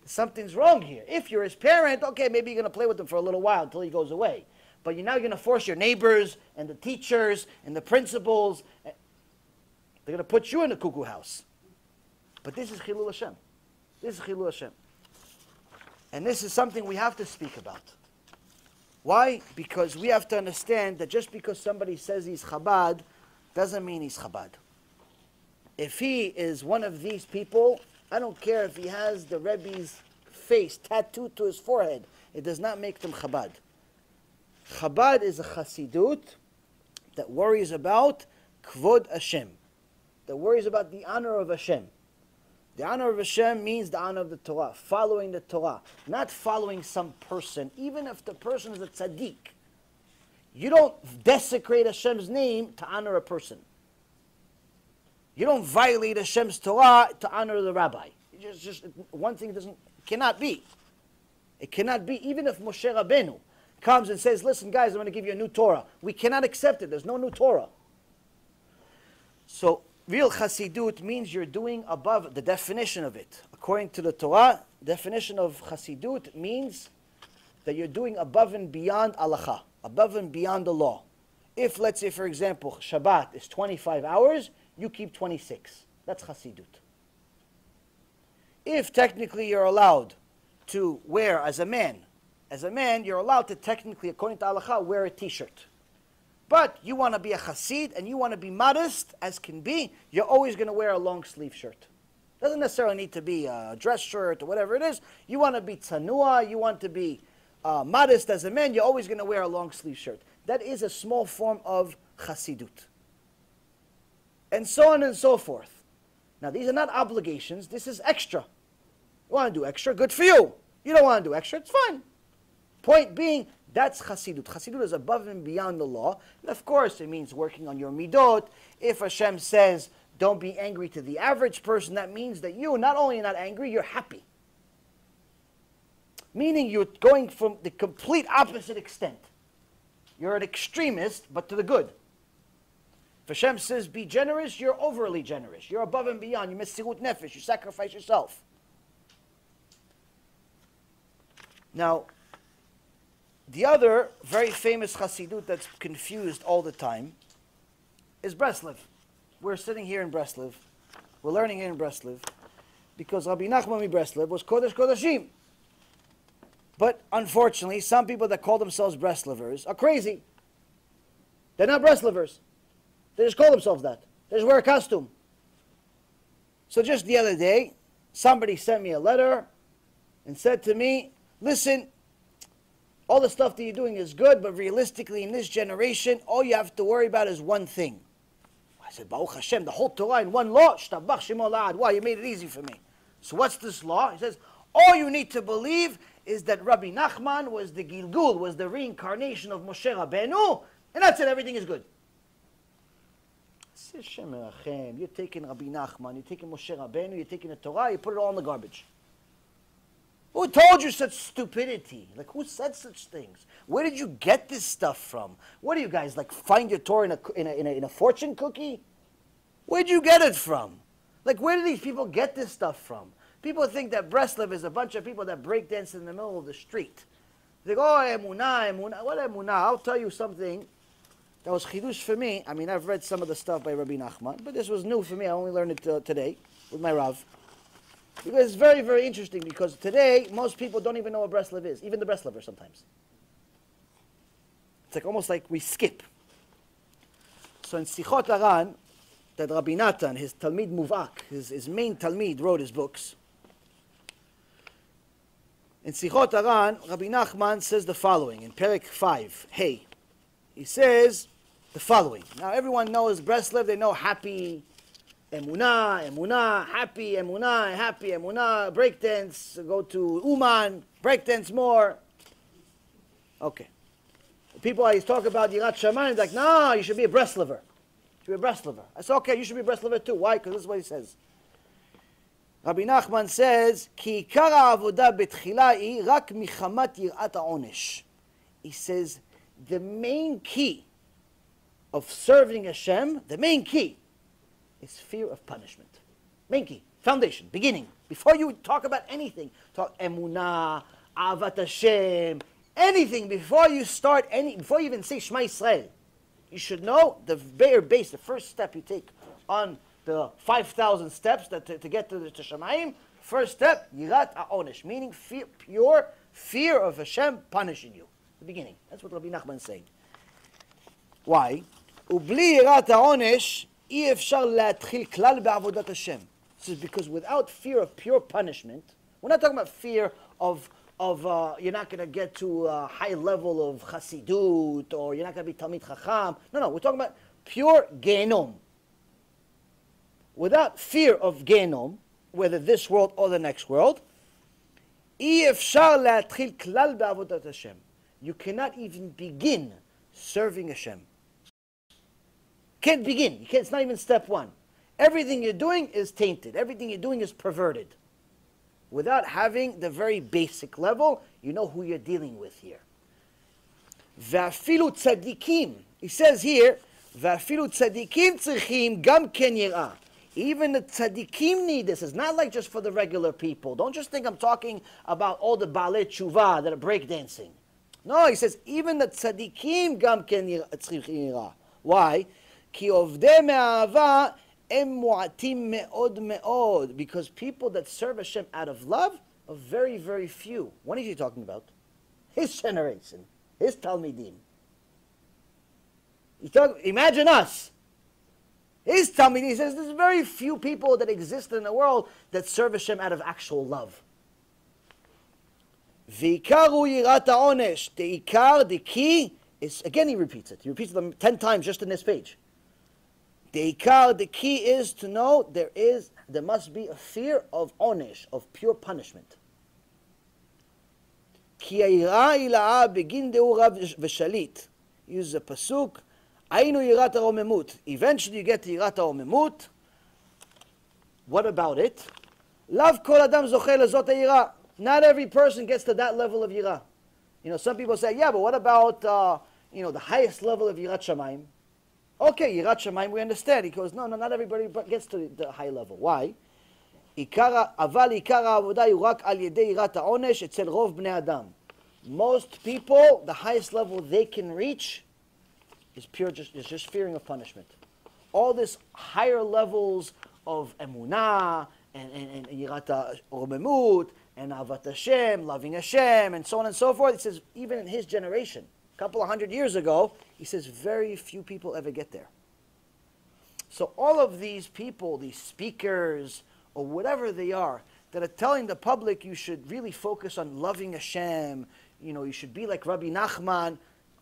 Something's wrong here. If you're his parent, okay, maybe you're going to play with him for a little while until he goes away. But you're now going to force your neighbors and the teachers and the principals. They're going to put you in the cuckoo house. But this is Chillul Hashem. This is Chillul Hashem. And this is something we have to speak about. Why? Because we have to understand that just because somebody says he's Chabad, doesn't mean he's Chabad. If he is one of these people, I don't care if he has the Rebbe's face tattooed to his forehead. It does not make them Chabad. Chabad is a Chassidut that worries about Kvod Hashem, that worries about the honor of Hashem. The honor of Hashem means the honor of the Torah, following the Torah, not following some person, even if the person is a tzaddik. You don't desecrate Hashem's name to honor a person. You don't violate Hashem's Torah to honor the rabbi. Just one thing cannot be. It cannot be, even if Moshe Rabbeinu comes and says, listen guys, I'm going to give you a new Torah. We cannot accept it. There's no new Torah. So, real Chassidut means you're doing above the definition of it. According to the Torah, definition of Chassidut means that you're doing above and beyond halacha, above and beyond the law. If, let's say, for example, Shabbat is 25 hours, you keep 26. That's Chassidut. If technically you're allowed to wear as a man, you're allowed to technically, according to halacha, wear a t-shirt. But you want to be a chassid and you want to be modest as can be, you're always going to wear a long sleeve shirt. Doesn't necessarily need to be a dress shirt or whatever it is. You want to be tzanua, you want to be modest as a man, you're always going to wear a long sleeve shirt. That is a small form of chassidut. And so on and so forth. Now these are not obligations, this is extra. You want to do extra, good for you. You don't want to do extra, it's fine. Point being, that's Chassidut. Chassidut is above and beyond the law. And of course, it means working on your midot. If Hashem says, don't be angry to the average person, that means that you, not only are not angry, you're happy. Meaning you're going from the complete opposite extent. You're an extremist, but to the good. If Hashem says, be generous, you're overly generous. You're above and beyond. You mesirut nefesh. You sacrifice yourself. Now, the other very famous Chassidut that's confused all the time is Breslev. We're sitting here in Breslev. We're learning here in Breslev because Rabbi Nachman Breslev was Kodesh Kodashim. But unfortunately, some people that call themselves Breslevers are crazy. They're not Breslevers. They just call themselves that. They just wear a costume. So just the other day, somebody sent me a letter and said to me, listen, all the stuff that you're doing is good, but realistically in this generation, all you have to worry about is one thing. I said, Baruch Hashem, the whole Torah in one law? Shtabach Shemo La'ad. Why? You made it easy for me. So what's this law? He says, all you need to believe is that Rabbi Nachman was the Gilgul, was the reincarnation of Moshe Rabbeinu, and that's it, everything is good. I said, Shem Erachem, you're taking Rabbi Nachman, you're taking Moshe Rabbeinu, you're taking the Torah, you put it all in the garbage. Who told you such stupidity? Like, who said such things? Where did you get this stuff from? What do you guys, like, find your Torah in a fortune cookie? Where'd you get it from? Like, where do these people get this stuff from? People think that Breslev is a bunch of people that break dance in the middle of the street. They go, oh, emunah, emunah. What emunah? I'll tell you something that was chidush for me. I mean, I've read some of the stuff by Rabbi Nachman, but this was new for me. I only learned it today with my Rav. Because it's very, very interesting, because today, most people don't even know what Breslev is, even the Breslevers sometimes. It's like almost like we skip. So in Sichot Aran, that Rabbi Natan, his Talmid Muvak, his main Talmid, wrote his books. In Sichot Aran, Rabbi Nachman says the following, in Perek 5, hey, he says the following. Now everyone knows Breslev, they know happy, emunah, emunah, happy, emunah, breakdance, go to Uman, breakdance more. Okay. People always talk about Yirat Shamayim, like, no, you should be a Breslever. You should be a Breslever. I said, okay, you should be a Breslever too. Why? Because this is what he says. Rabbi Nachman says, Ki ikara avodah betchila hi rak michamat yirat ha'onesh. He says, the main key of serving Hashem, the main key, is fear of punishment. Main key, foundation, beginning. Before you talk about anything, talk emunah, avat Hashem, anything, before you even say Shema Yisrael, you should know the bare base, the first step you take on the 5,000 steps to get to Shemayim. First step, yirat ha'onesh, meaning pure fear of Hashem punishing you. The beginning. That's what Rabbi Nachman is saying. Why? ובלי יראת העונש, אי אפשר להתחיל כלל בעבודת השם. This is because without fear of pure punishment, we're not talking about fear of you're not going to get to a high level of chassidut, or you're not going to be Talmid Chacham. No, we're talking about pure Gehenom. Without fear of Gehenom, whether this world or the next world, אי אפשר להתחיל כלל בעבודת השם. You cannot even begin serving Hashem. Can't begin. You can't, it's not even step one. Everything you're doing is tainted. Everything you're doing is perverted. Without having the very basic level, you know who you're dealing with here. ואפילו צדיקים. He says here, ואפילו צדיקים צריכים גם כן יראה. Even the tzaddikim need this. It's not like just for the regular people. Don't just think I'm talking about all the balei tshuva that are breakdancing. No, he says, even the tzaddikim gam ken צריכים יראה. Why? כי עובדי מאהבה הם מועטים מאוד מאוד. Because people that serve Hashem out of love are very, very few. What is he talking about? His generation. His Talmidim. Imagine us. His Talmidim, he says, there's very few people that exist in the world that serve Hashem out of actual love. ועיקר הוא יראת העונש. the key is, again he repeats it. He repeats it 10 times just in this page. The key is to know there must be a fear of onesh, of pure punishment. כי היראה היא לאה בגין דהו רב ושליט. Use a pasuk. היינו יראת הרוממות. Eventually you get to יראת הרוממות. What about it? לאו כל אדם זוכה לזאת היראה. Not every person gets to that level of yirah. You know, some people say, yeah, but what about, the highest level of yirat shamayim? Okay, yirat shamayim, we understand. He goes, no, not everybody gets to the high level. Why? אבל עיקר העבודה הוא רק על ידי יראת העונש אצל רוב בני אדם. Most people, the highest level they can reach is just fearing of punishment. All this higher levels of emunah and yirat romemut, and Avat Hashem, loving Hashem, and so on and so forth. He says, even in his generation, a couple of 100 years ago, he says, very few people ever get there. So all of these people, these speakers, or whatever they are, that are telling the public you should really focus on loving Hashem, you should be like Rabbi Nachman.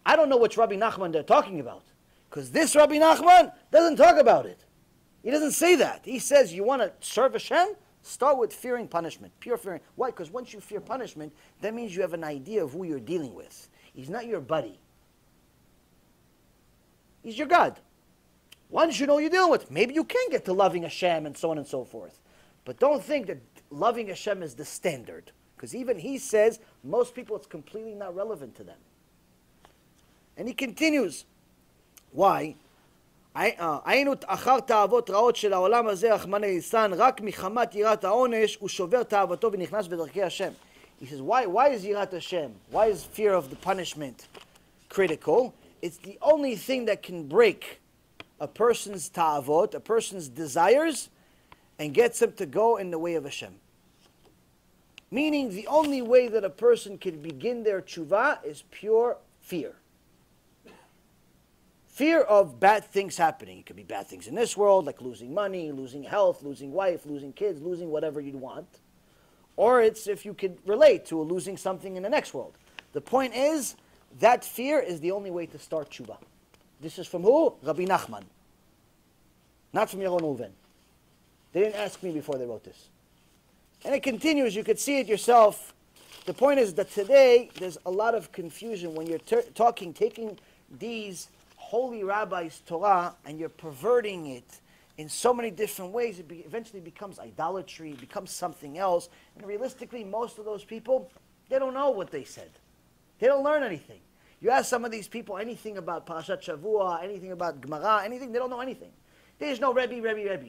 I don't know which Rabbi Nachman they're talking about. Because this Rabbi Nachman doesn't talk about it. He doesn't say that. He says, you want to serve Hashem? Start with fearing punishment, pure fearing. Why? Because once you fear punishment, that means you have an idea of who you're dealing with. He's not your buddy. He's your God. Once you know who you're dealing with, maybe you can get to loving Hashem and so on and so forth. But don't think that loving Hashem is the standard. Because even he says, most people, it's completely not relevant to them. And he continues. Why? היינו אחר תאוות רעות של העולם הזה, רחמנא ליצלן, רק מחמת יראת העונש, הוא שובר תאוותו ונכנס בדרכי השם. He says, why is yirat Hashem? Why is fear of the punishment critical? It's the only thing that can break a person's ta'avot, a person's desires, and gets him to go in the way of Hashem. Meaning, the only way that a person can begin their tshuva is pure fear. Fear of bad things happening. It could be bad things in this world, like losing money, losing health, losing wife, losing kids, losing whatever you want. Or it's if you could relate to losing something in the next world. The point is, that fear is the only way to start tshuva. This is from who? Rabbi Nachman. Not from Yaron Reuven. They didn't ask me before they wrote this. And it continues, you could see it yourself. The point is that today, there's a lot of confusion when you're taking these holy rabbis' Torah, and you're perverting it in so many different ways. It eventually becomes idolatry, it becomes something else. And realistically, most of those people, they don't know what they said. They don't learn anything. You ask some of these people anything about Parashat Shavua, anything about Gemara, anything, they don't know anything. They just know Rebbe.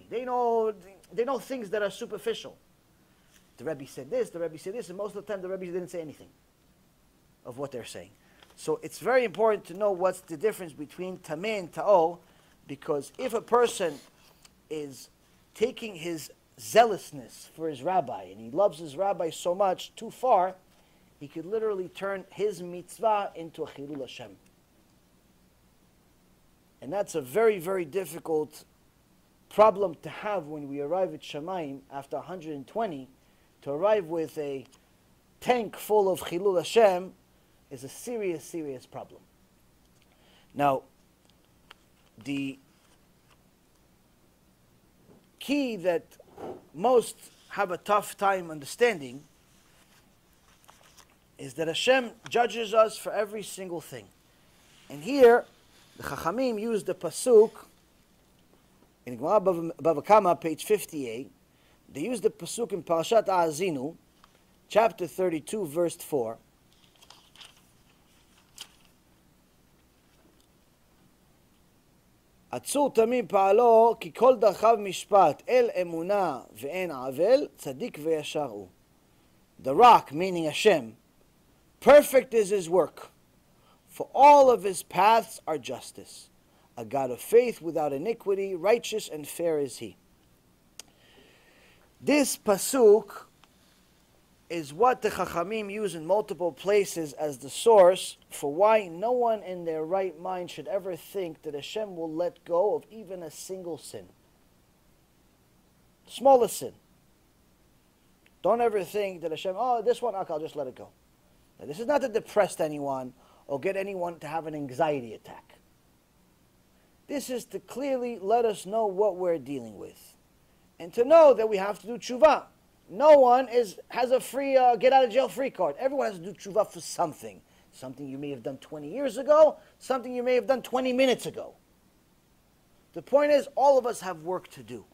They know things that are superficial. The Rebbe said this, and most of the time the Rebbe didn't say anything of what they're saying. So it's very important to know what's the difference between tameh and ta'or, because if a person is taking his zealousness for his rabbi, and he loves his rabbi so much, too far, he could literally turn his mitzvah into a Chillul Hashem. And that's a very, very difficult problem to have when we arrive at Shamayim after 120. To arrive with a tank full of Chillul Hashem is a serious, serious problem. Now, the key that most have a tough time understanding is that Hashem judges us for every single thing. And here, the Chachamim used the pasuk in Gemara Bava Kama, page 58. They used the pasuk in Parashat Ha'azinu, chapter 32, verse 4. עצור תמים פעלו, כי כל דרכיו משפט, אל אמונה ואין עוול, צדיק וישר הוא. The rock, meaning Hashem, perfect is his work, for all of his paths are justice. A God of faith without iniquity, righteous and fair is he. This pasuk is what the Chachamim use in multiple places as the source for why no one in their right mind should ever think that Hashem will let go of even a single sin. Smallest sin. Don't ever think that Hashem, oh, this one, I'll just let it go. Now, this is not to depress anyone or get anyone to have an anxiety attack. This is to clearly let us know what we're dealing with. And to know that we have to do tshuva. No one has a free, get out of jail free card. Everyone has to do tshuva for something. Something you may have done 20 years ago, something you may have done 20 minutes ago. The point is, all of us have work to do.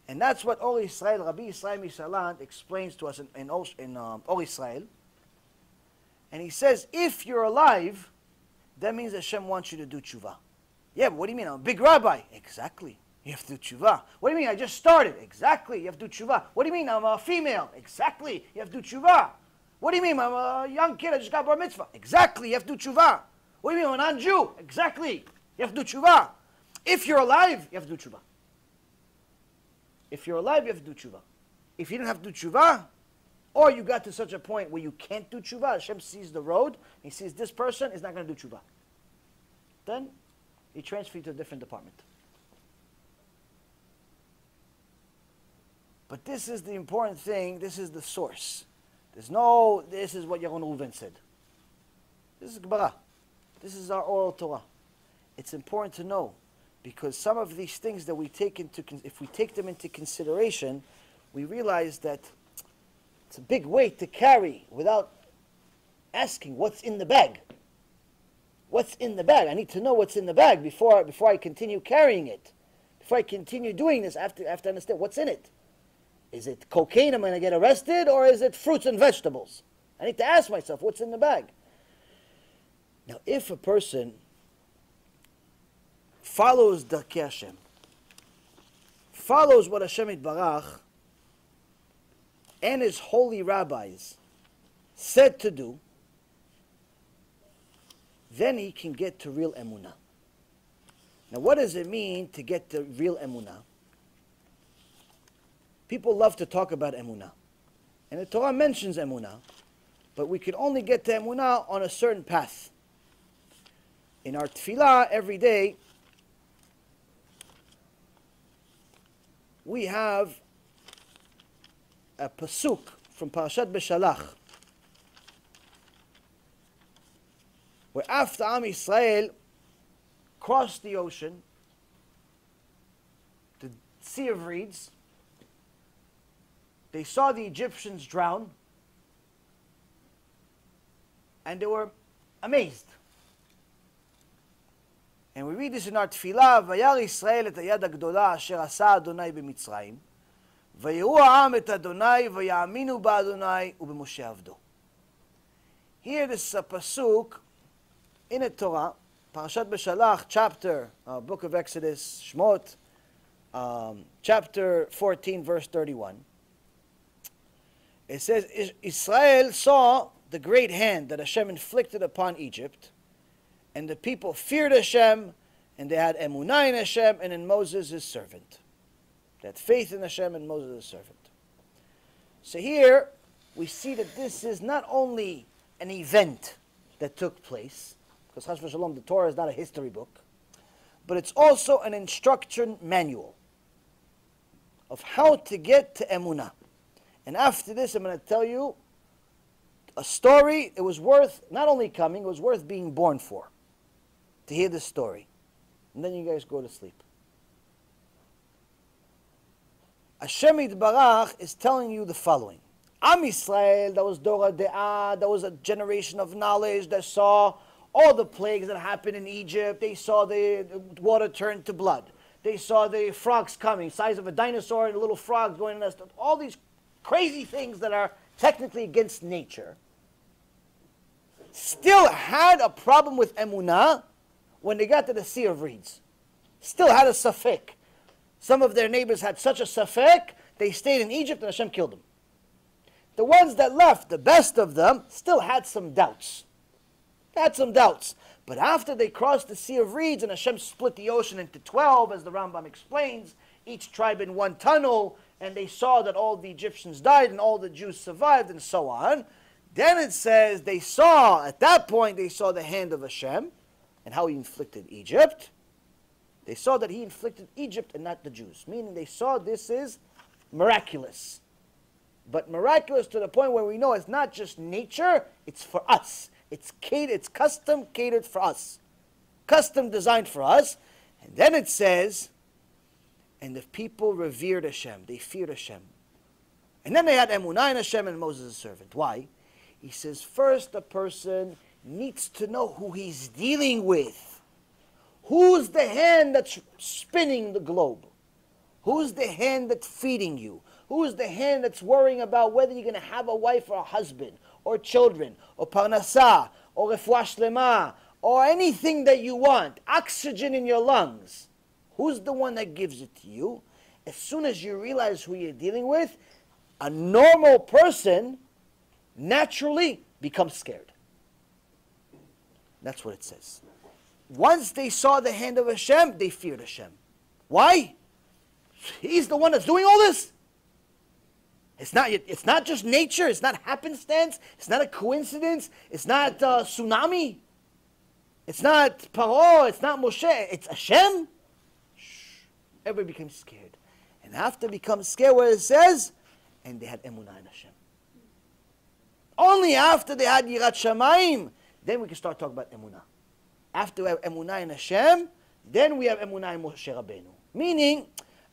And that's what Or Yisrael, Rabbi Yisrael Misalant explains to us in Or Yisrael. And he says, if you're alive, that means Hashem wants you to do tshuva. Yeah, but what do you mean? I'm a big rabbi. Exactly. You have to do tshuva. What do you mean? I just started. Exactly. You have to do tshuva. What do you mean? I'm a female. Exactly. You have to do tshuva. What do you mean? I'm a young kid. I just got bar mitzvah. Exactly. You have to do tshuva. What do you mean? I'm a non-Jew. Exactly. You have to do tshuva. If you're alive, you have to do tshuva. If you're alive, you have to do tshuva. If you didn't have to do tshuva, or you got to such a point where you can't do tshuva, Hashem sees the road, he sees this person is not going to do tshuva. Then he transfers you to a different department. But this is the important thing. This is the source. There's no, this is what Yaron Reuven said. This is Gemara. This is our oral Torah. It's important to know, because some of these things that we take into, if we take them into consideration, we realize that it's a big weight to carry without asking what's in the bag. What's in the bag? I need to know what's in the bag before I continue carrying it. Before I continue doing this, I have to understand what's in it. Is it cocaine, I'm going to get arrested, or is it fruits and vegetables? I need to ask myself, what's in the bag? Now, if a person follows Darkei Hashem, follows what Hashem Yitbarach and his holy rabbis said to do, then he can get to real emunah. Now, what does it mean to get to real emunah? People love to talk about emunah. And the Torah mentions emunah, but we can only get to emunah on a certain path. In our tefillah every day, we have a pasuk from Parashat Beshalach, where after Am Yisrael crossed the ocean, the Sea of Reeds, they saw the Egyptians drown, and they were amazed. And we read this in our tefillah, וירא ישראל את היד הגדולה אשר עשה אדוני במצרים, ויראו העם את אדוני, ויאמינו באדוני ובמשה עבדו. Here this is a pasuk in the Torah, Parashat Beshalach, chapter, book of Exodus, Shmot, chapter 14, verse 31. It says, Israel saw the great hand that Hashem inflicted upon Egypt, and the people feared Hashem, and they had emunah in Hashem and in Moses his servant. They had faith in Hashem and Moses the servant. So here we see that this is not only an event that took place, because Chas v'Shalom, the Torah is not a history book, but it's also an instruction manual of how to get to Emunah. And after this, I'm going to tell you a story. It was worth not only coming, it was worth being born for, to hear this story. And then you guys go to sleep. Hashem Yitbarach is telling you the following. Am Yisrael, that was Dora De'ah, that was a generation of knowledge that saw all the plagues that happened in Egypt. They saw the water turn to blood. They saw the frogs coming, size of a dinosaur and a little frog going in the nest. All these crazy things that are technically against nature. Still had a problem with Emunah when they got to the Sea of Reeds. Still had a safek. Some of their neighbors had such a safek, they stayed in Egypt and Hashem killed them. The ones that left, the best of them, still had some doubts. They had some doubts. But after they crossed the Sea of Reeds and Hashem split the ocean into 12, as the Rambam explains, each tribe in one tunnel, and they saw that all the Egyptians died and all the Jews survived and so on, then it says they saw, at that point, they saw the hand of Hashem and how he inflicted Egypt. They saw that he inflicted Egypt and not the Jews, meaning they saw this is miraculous. But miraculous to the point where we know it's not just nature, it's for us. It's catered, it's custom catered for us. Custom designed for us. And then it says, and the people revered Hashem, they feared Hashem. And then they had Emunah in Hashem and Moses the servant. Why? He says, first a person needs to know who he's dealing with. Who's the hand that's spinning the globe? Who's the hand that's feeding you? Who's the hand that's worrying about whether you're going to have a wife or a husband, or children, or parnasah, or refuah shlema, or anything that you want, oxygen in your lungs? Who's the one that gives it to you? As soon as you realize who you're dealing with, a normal person naturally becomes scared. That's what it says. Once they saw the hand of Hashem, they feared Hashem. Why? He's the one that's doing all this. It's not just nature. It's not happenstance. It's not a coincidence. It's not a tsunami. It's not Paro. It's not Moshe. It's Hashem. Everybody becomes scared. And after becoming scared, what it says, and they had Emunah in Hashem. Only after they had Yirat Shamayim, then we can start talking about Emunah. After we have Emunah in Hashem, then we have Emunah in Moshe Rabbeinu. Meaning,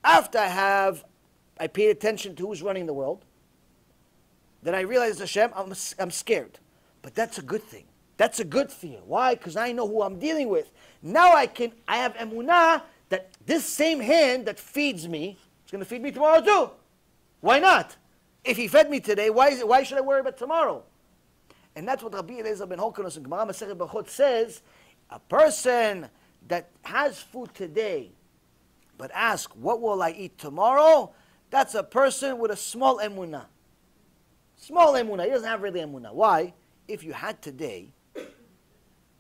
after I paid attention to who's running the world, then I realized Hashem, I'm scared. But that's a good thing. That's a good fear. Why? Because I know who I'm dealing with. Now I have Emunah that this same hand that feeds me is going to feed me tomorrow too. Why not? If he fed me today, why should I worry about tomorrow? And that's what Rabbi Eliezer ben Horkonos in Gemara Masechet Brachot says. A person that has food today, but asks, what will I eat tomorrow? That's a person with a small emunah. Small emunah. He doesn't have really emunah. Why? If you had today,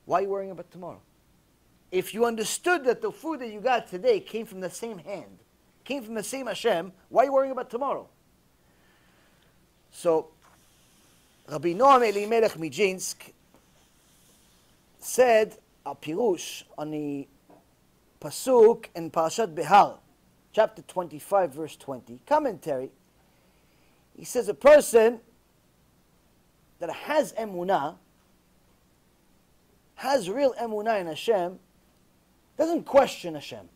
why are you worrying about tomorrow? If you understood that the food that you got today came from the same hand, came from the same Hashem, why are you worrying about tomorrow? So, Rabbi Noam Elimelech Mijinsk said a pirush on the pasuk in Parashat Behar, chapter 25, verse 20, commentary. He says a person that has emunah, has real emunah in Hashem, doesn't question Hashem.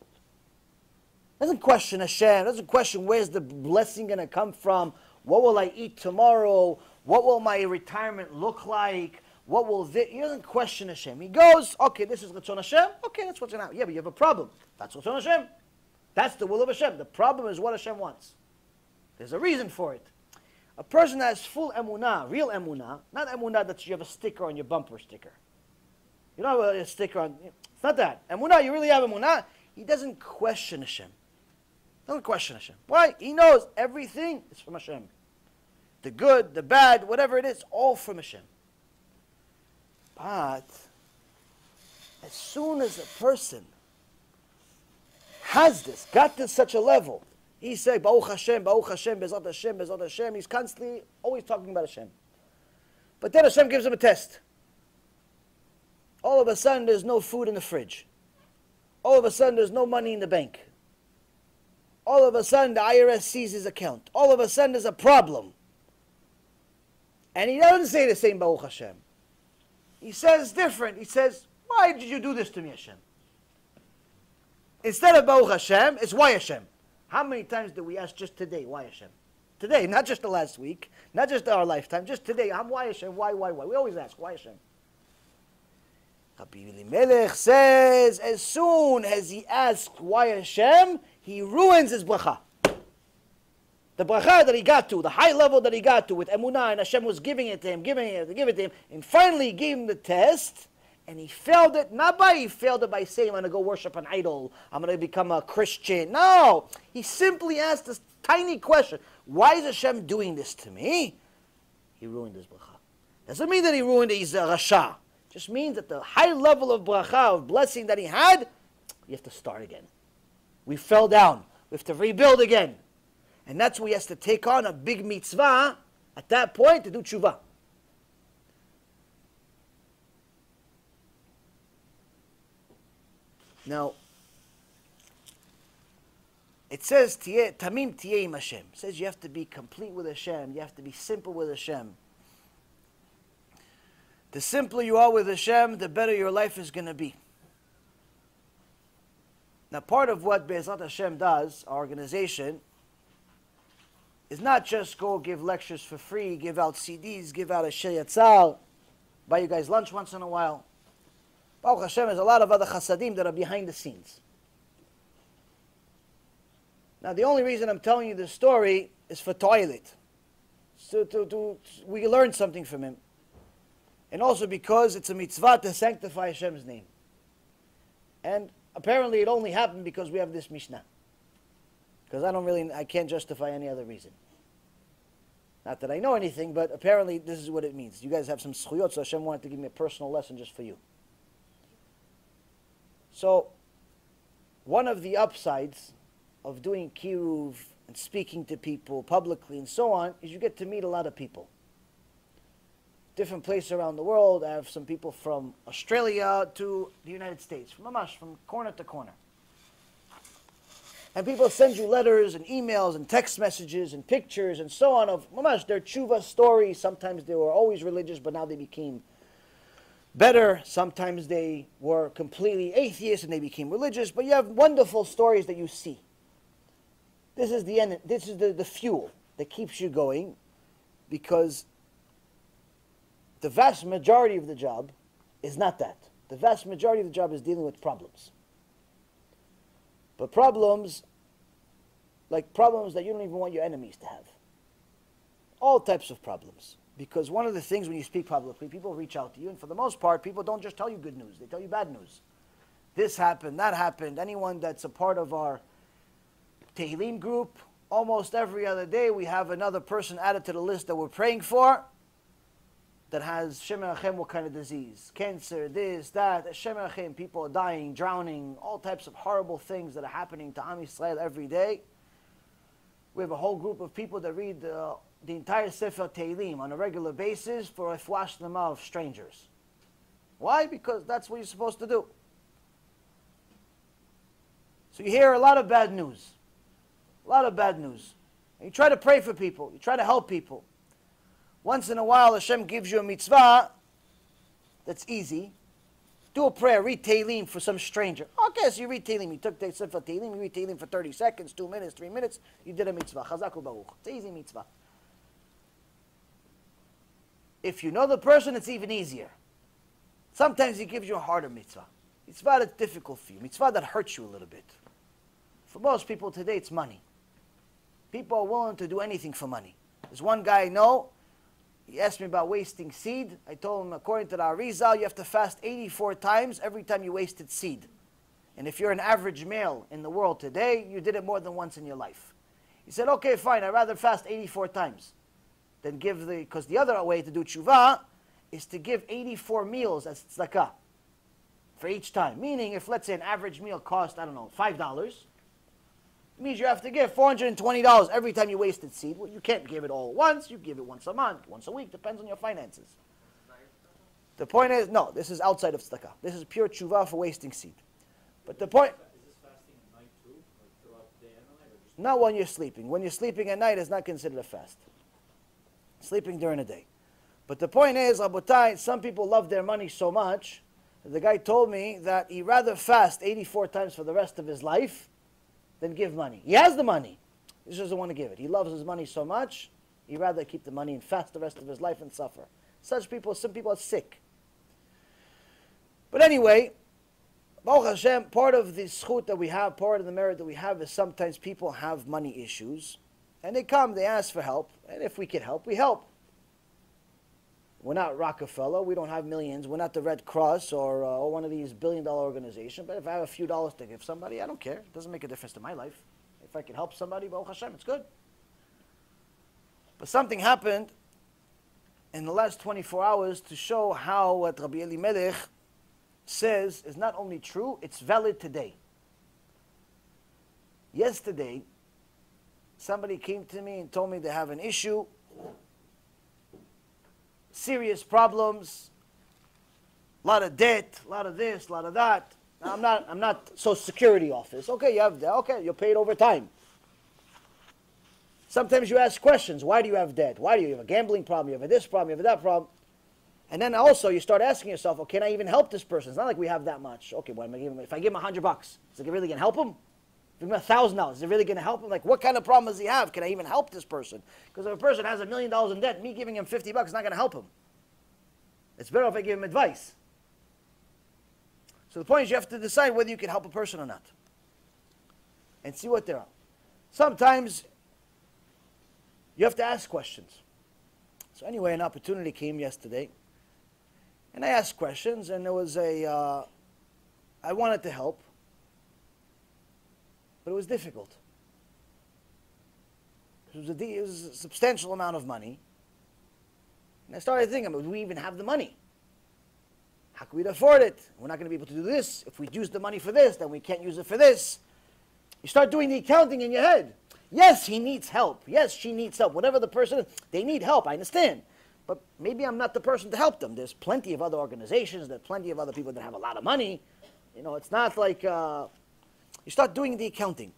Doesn't question Hashem, doesn't question where's the blessing going to come from, what will I eat tomorrow, what will my retirement look like, what will this, he doesn't question Hashem. He goes, okay, this is Ratzon Hashem, okay, that's what's going to happen. Yeah, but you have a problem. That's Ratzon Hashem. That's the will of Hashem. The problem is what Hashem wants. There's a reason for it. A person that has full emunah, real emunah, not emunah that you have a sticker on your bumper sticker. You don't have a sticker on, it's not that. Emunah, you really have emunah. He doesn't question Hashem. Doesn't question Hashem. Why? He knows everything is from Hashem. The good, the bad, whatever it is, all from Hashem. But as soon as a person has this, got to such a level, He said, Baruch Hashem, Baruch Hashem, Bezat Hashem, Bezat Hashem. He's constantly always talking about Hashem. But then Hashem gives him a test. All of a sudden, there's no food in the fridge. All of a sudden, there's no money in the bank. All of a sudden, the IRS sees his account. All of a sudden, there's a problem. And he doesn't say the same Baruch Hashem. He says different. He says, why did you do this to me, Hashem? Instead of Baruch Hashem, it's why Hashem. How many times did we ask just today, why Hashem? Today, not just the last week, not just our lifetime, just today, why Hashem, why? We always ask, why Hashem? Rabbi Melech says, as soon as he asks why Hashem, he ruins his bracha. The bracha that he got to, the high level that he got to with emunah, and Hashem was giving it to him, giving it to him, and finally he gave him the test, and he failed it, he failed it by saying, I'm going to go worship an idol, I'm going to become a Christian. No, he simply asked this tiny question, why is Hashem doing this to me? He ruined his bracha. Doesn't mean that he ruined his rasha. Just means that the high level of bracha, of blessing that he had, you have to start again. We fell down. We have to rebuild again. And that's why he has to take on a big mitzvah at that point to do teshuva. Now, it says, Tamim tiyeh im Hashem. It says you have to be complete with Hashem. You have to be simple with Hashem. The simpler you are with Hashem, the better your life is going to be. Now, part of what Be'ezrat Hashem does, our organization, is not just go give lectures for free, give out CDs, give out a shir yatzar, buy you guys lunch once in a while. Baruch Hashem, there's a lot of other chasadim that are behind the scenes. Now, the only reason I'm telling you this story is for toilet. So we learn something from him. And also because it's a mitzvah to sanctify Hashem's name. And apparently it only happened because we have this mishnah. Because I can't justify any other reason. Not that I know anything, but apparently this is what it means. You guys have some schuyot, so Hashem wanted to give me a personal lesson just for you. So, one of the upsides of doing KIRUV and speaking to people publicly and so on is you get to meet a lot of people. Different places around the world. I have some people from Australia to the United States, from corner to corner. And people send you letters and emails and text messages and pictures and so on of their teshuva stories. Sometimes they were always religious, but now they became better. Sometimes they were completely atheists and they became religious. But you have wonderful stories that you see. This is the end. This is the fuel that keeps you going, because the vast majority of the job is not that. The vast majority of the job is dealing with problems. But problems, like problems that you don't even want your enemies to have. All types of problems. Because one of the things when you speak publicly, people reach out to you, and for the most part, people don't just tell you good news, they tell you bad news. This happened, that happened. Anyone that's a part of our Tehillim group, almost every other day we have another person added to the list that we're praying for that has Shem Erachem, what kind of disease, cancer, this, that, Shem Erachem, people are dying, drowning, all types of horrible things that are happening to Am Yisrael every day. We have a whole group of people that read the entire Sefer Tehillim on a regular basis for a refuah shlema of strangers. Why? Because that's what you're supposed to do. So you hear a lot of bad news. A lot of bad news. And you try to pray for people. You try to help people. Once in a while, Hashem gives you a mitzvah that's easy. Do a prayer, read Tehillim for some stranger. Okay, so you read Tehillim. You took the Sefer Tehillim, you read Tehillim for 30 seconds, 2 minutes, 3 minutes. You did a mitzvah. Chazak u'baruch. It's an easy mitzvah. If you know the person, it's even easier. Sometimes he gives you a harder mitzvah. Mitzvah that's difficult for you. Mitzvah that hurts you a little bit. For most people today, it's money. People are willing to do anything for money. There's one guy I know. He asked me about wasting seed. I told him, according to the Arizal, you have to fast 84 times every time you wasted seed. And if you're an average male in the world today, you did it more than once in your life. He said, okay, fine, I'd rather fast 84 times than give because the other way to do teshuva is to give 84 meals as tzedakah for each time. Meaning, if let's say an average meal cost, I don't know, $5, It means you have to give $420 every time you wasted seed. Well, you can't give it all at once. You give it once a month, once a week. Depends on your finances. The point is, no, this is outside of tzedakah. This is pure tshuva for wasting seed. But the point... Is this fasting at night too? Like throughout the day and the night? Or just not when you're sleeping. When you're sleeping at night, it's not considered a fast. Sleeping during the day. But the point is, Rabotai, some people love their money so much. The guy told me that he'd rather fast 84 times for the rest of his life than give money. He has the money. He just doesn't want to give it. He loves his money so much, he'd rather keep the money and fast the rest of his life and suffer. Such people, some people are sick. But anyway, Baruch Hashem, part of the schut that we have, part of the merit that we have is sometimes people have money issues. And they come, they ask for help. And if we can help, we help. We're not Rockefeller. We don't have millions. We're not the Red Cross or one of these billion-dollar organizations. But if I have a few dollars to give somebody, I don't care. It doesn't make a difference to my life. If I can help somebody, Baruch Hashem, it's good. But something happened in the last 24 hours to show how what Rabbi Elimelech says is not only true, it's valid today. Yesterday, somebody came to me and told me they have an issue, serious problems, a lot of debt, a lot of this, a lot of that. Now, I'm not Social Security office. Okay, you have debt. Okay, you're paid over time. Sometimes you ask questions. Why do you have debt? Why do you have a gambling problem? You have a this problem, you have a that problem. And then also you start asking yourself, oh, can I even help this person? It's not like we have that much. Okay, what am I giving him? If I give him $100, is it really going to help him? If I give him $1,000, is it really going to help him? Like, what kind of problem does he have? Can I even help this person? Because if a person has $1 million in debt, me giving him $50 is not going to help him. It's better if I give him advice. So the point is you have to decide whether you can help a person or not. And see what they're on. Sometimes you have to ask questions. So anyway, an opportunity came yesterday. And I asked questions, and there was I wanted to help, but it was difficult. It was a substantial amount of money. And I started thinking, do we even have the money? How can we afford it? We're not going to be able to do this. If we use the money for this, then we can't use it for this. You start doing the accounting in your head. Yes, he needs help. Yes, she needs help. Whatever the person is, they need help. I understand. But maybe I'm not the person to help them. There's plenty of other organizations. There's plenty of other people that have a lot of money. You know, it's not like you start doing the accounting.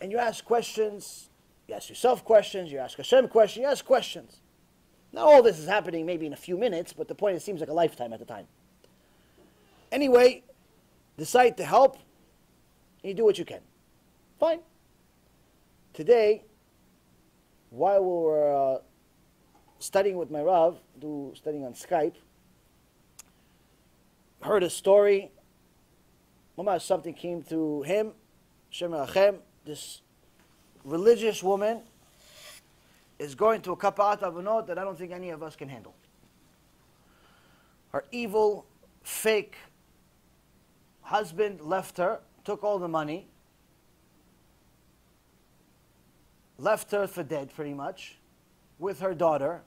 And you ask questions. You ask yourself questions. You ask Hashem questions. You ask questions. Now all this is happening maybe in a few minutes, but the point is it seems like a lifetime at the time. Anyway, decide to help. And you do what you can. Fine. Today, while we were studying with my Rav, studying on Skype, heard a story. Something came to him, Shem Rachem, this religious woman is going to a kaparat avonot that I don't think any of us can handle. Her evil, fake husband left her, took all the money, left her for dead pretty much, with her daughter,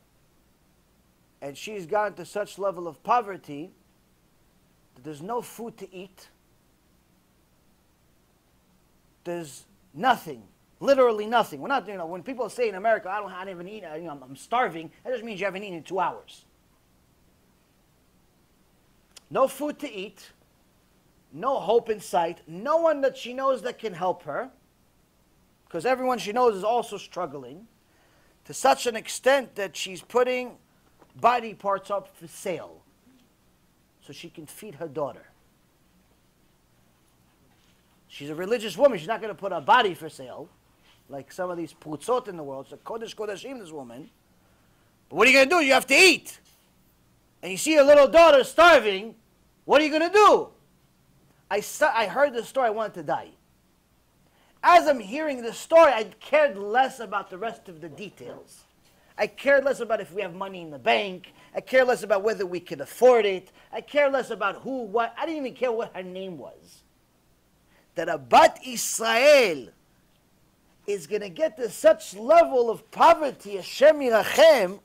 and she's gone to such level of poverty that there's no food to eat. There's nothing, literally nothing. We're not, when people say in America, I haven't eaten, I'm starving, that just means you haven't eaten in 2 hours. No food to eat, no hope in sight, no one that she knows that can help her, because everyone she knows is also struggling, to such an extent that she's putting body parts up for sale so she can feed her daughter. She's a religious woman. She's not going to put her body for sale like some of these putzot in the world. It's a kodesh kodeshim, this woman. But what are you going to do? You have to eat. And you see your little daughter starving. What are you going to do? I heard the story. I wanted to die. As I'm hearing the story, I cared less about the rest of the details. I cared less about if we have money in the bank. I cared less about whether we could afford it. I cared less about who, what. I didn't even care what her name was. That a Bat Israel is going to get to such level of poverty, Hashem Yirachem,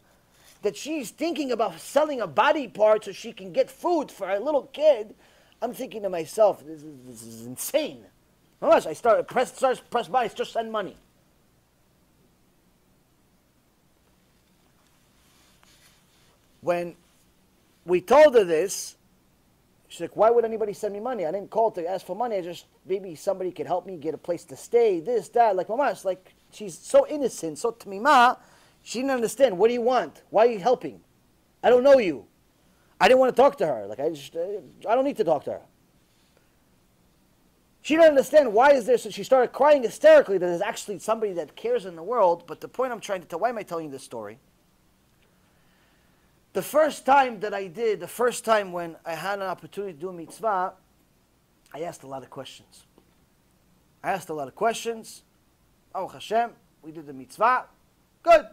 that she's thinking about selling a body part so she can get food for her little kid. I'm thinking to myself, this is insane. I started press buy, just send money. When we told her this, she's like, why would anybody send me money? I didn't call to ask for money. I just, maybe somebody could help me get a place to stay, this, that. Like, mamash, like, she's so innocent, so tmima, she didn't understand. What do you want? Why are you helping? I don't know you. I didn't want to talk to her. Like, I don't need to talk to her. She didn't understand why is there, so she started crying hysterically that there's actually somebody that cares in the world. But the point I'm trying to tell, why am I telling you this story? The first time when I had an opportunity to do a mitzvah, I asked a lot of questions. Oh Hashem, we did the mitzvah. Good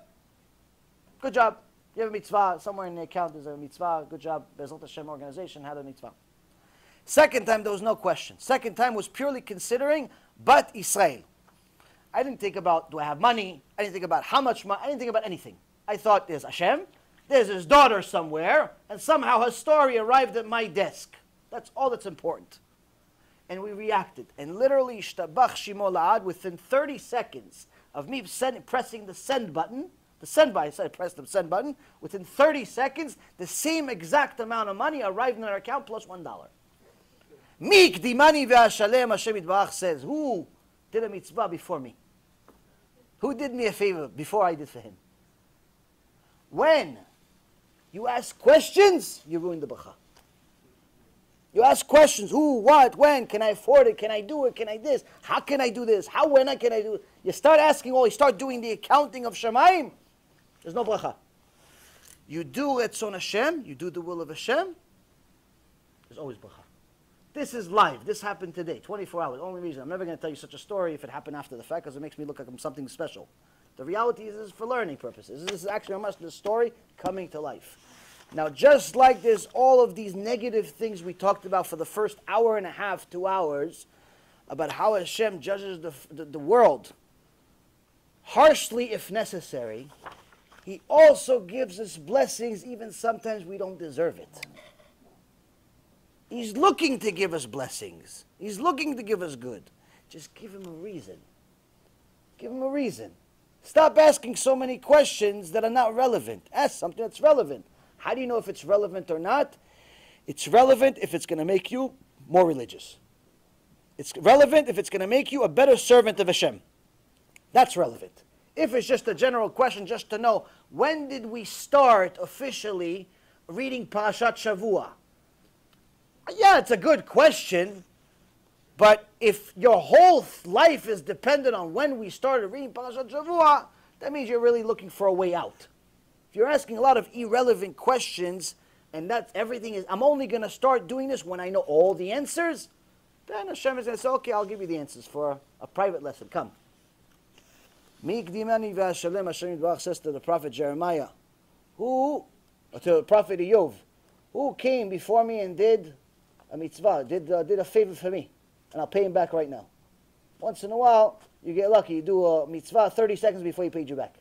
job. You have a mitzvah. Somewhere in the account there's a mitzvah. Good job. Bezrat Hashem organization had a mitzvah. Second time, there was no question. Second time was purely considering, but Israel. I didn't think about, do I have money? I didn't think about how much money. I didn't think about anything. I thought, there's Hashem. There's his daughter somewhere, and somehow her story arrived at my desk. That's all that's important. And we reacted. And literally, shtabach shimo la'ad, within 30 seconds of me pressing the send button, I pressed the send button, within 30 seconds, the same exact amount of money arrived in our account plus $1. Mik dimani ve'ashalem, Hashem Yitbarach says, who did a mitzvah before me? Who did me a favor before I did for him? When you ask questions, you ruin the bracha. You ask questions, who, what, when, can I afford it, can I do it, can I this, how can I do this, how, when can I do it? You start asking you start doing the accounting of Shemaim, there's no bracha. You do Etzon Hashem, you do the will of Hashem, there's always bracha. This is live, this happened today, 24 hours, only reason. I'm never going to tell you such a story if it happened after the fact, because it makes me look like I'm something special. The reality is this is for learning purposes. This is actually almost the story coming to life. Now, just like there's all of these negative things we talked about for the first hour and a half, 2 hours, about how Hashem judges the world harshly if necessary, He also gives us blessings even sometimes we don't deserve it. He's looking to give us blessings. He's looking to give us good. Just give Him a reason. Give Him a reason. Stop asking so many questions that are not relevant. Ask something that's relevant. How do you know if it's relevant or not? It's relevant if it's going to make you more religious. It's relevant if it's going to make you a better servant of Hashem. That's relevant. If it's just a general question, just to know, when did we start officially reading Parashat Shavua? Yeah, it's a good question, but if your whole life is dependent on when we started reading Parashat Shavua, that means you're really looking for a way out. If you're asking a lot of irrelevant questions, and that's everything is, I'm only going to start doing this when I know all the answers, then Hashem is going to say, okay, I'll give you the answers for a private lesson. Come. Hashem says to the prophet Jeremiah, to the prophet Iyov, who came before me and did a mitzvah, did a favor for me, and I'll pay him back right now. Once in a while, you get lucky, you do a mitzvah 30 seconds before he paid you back.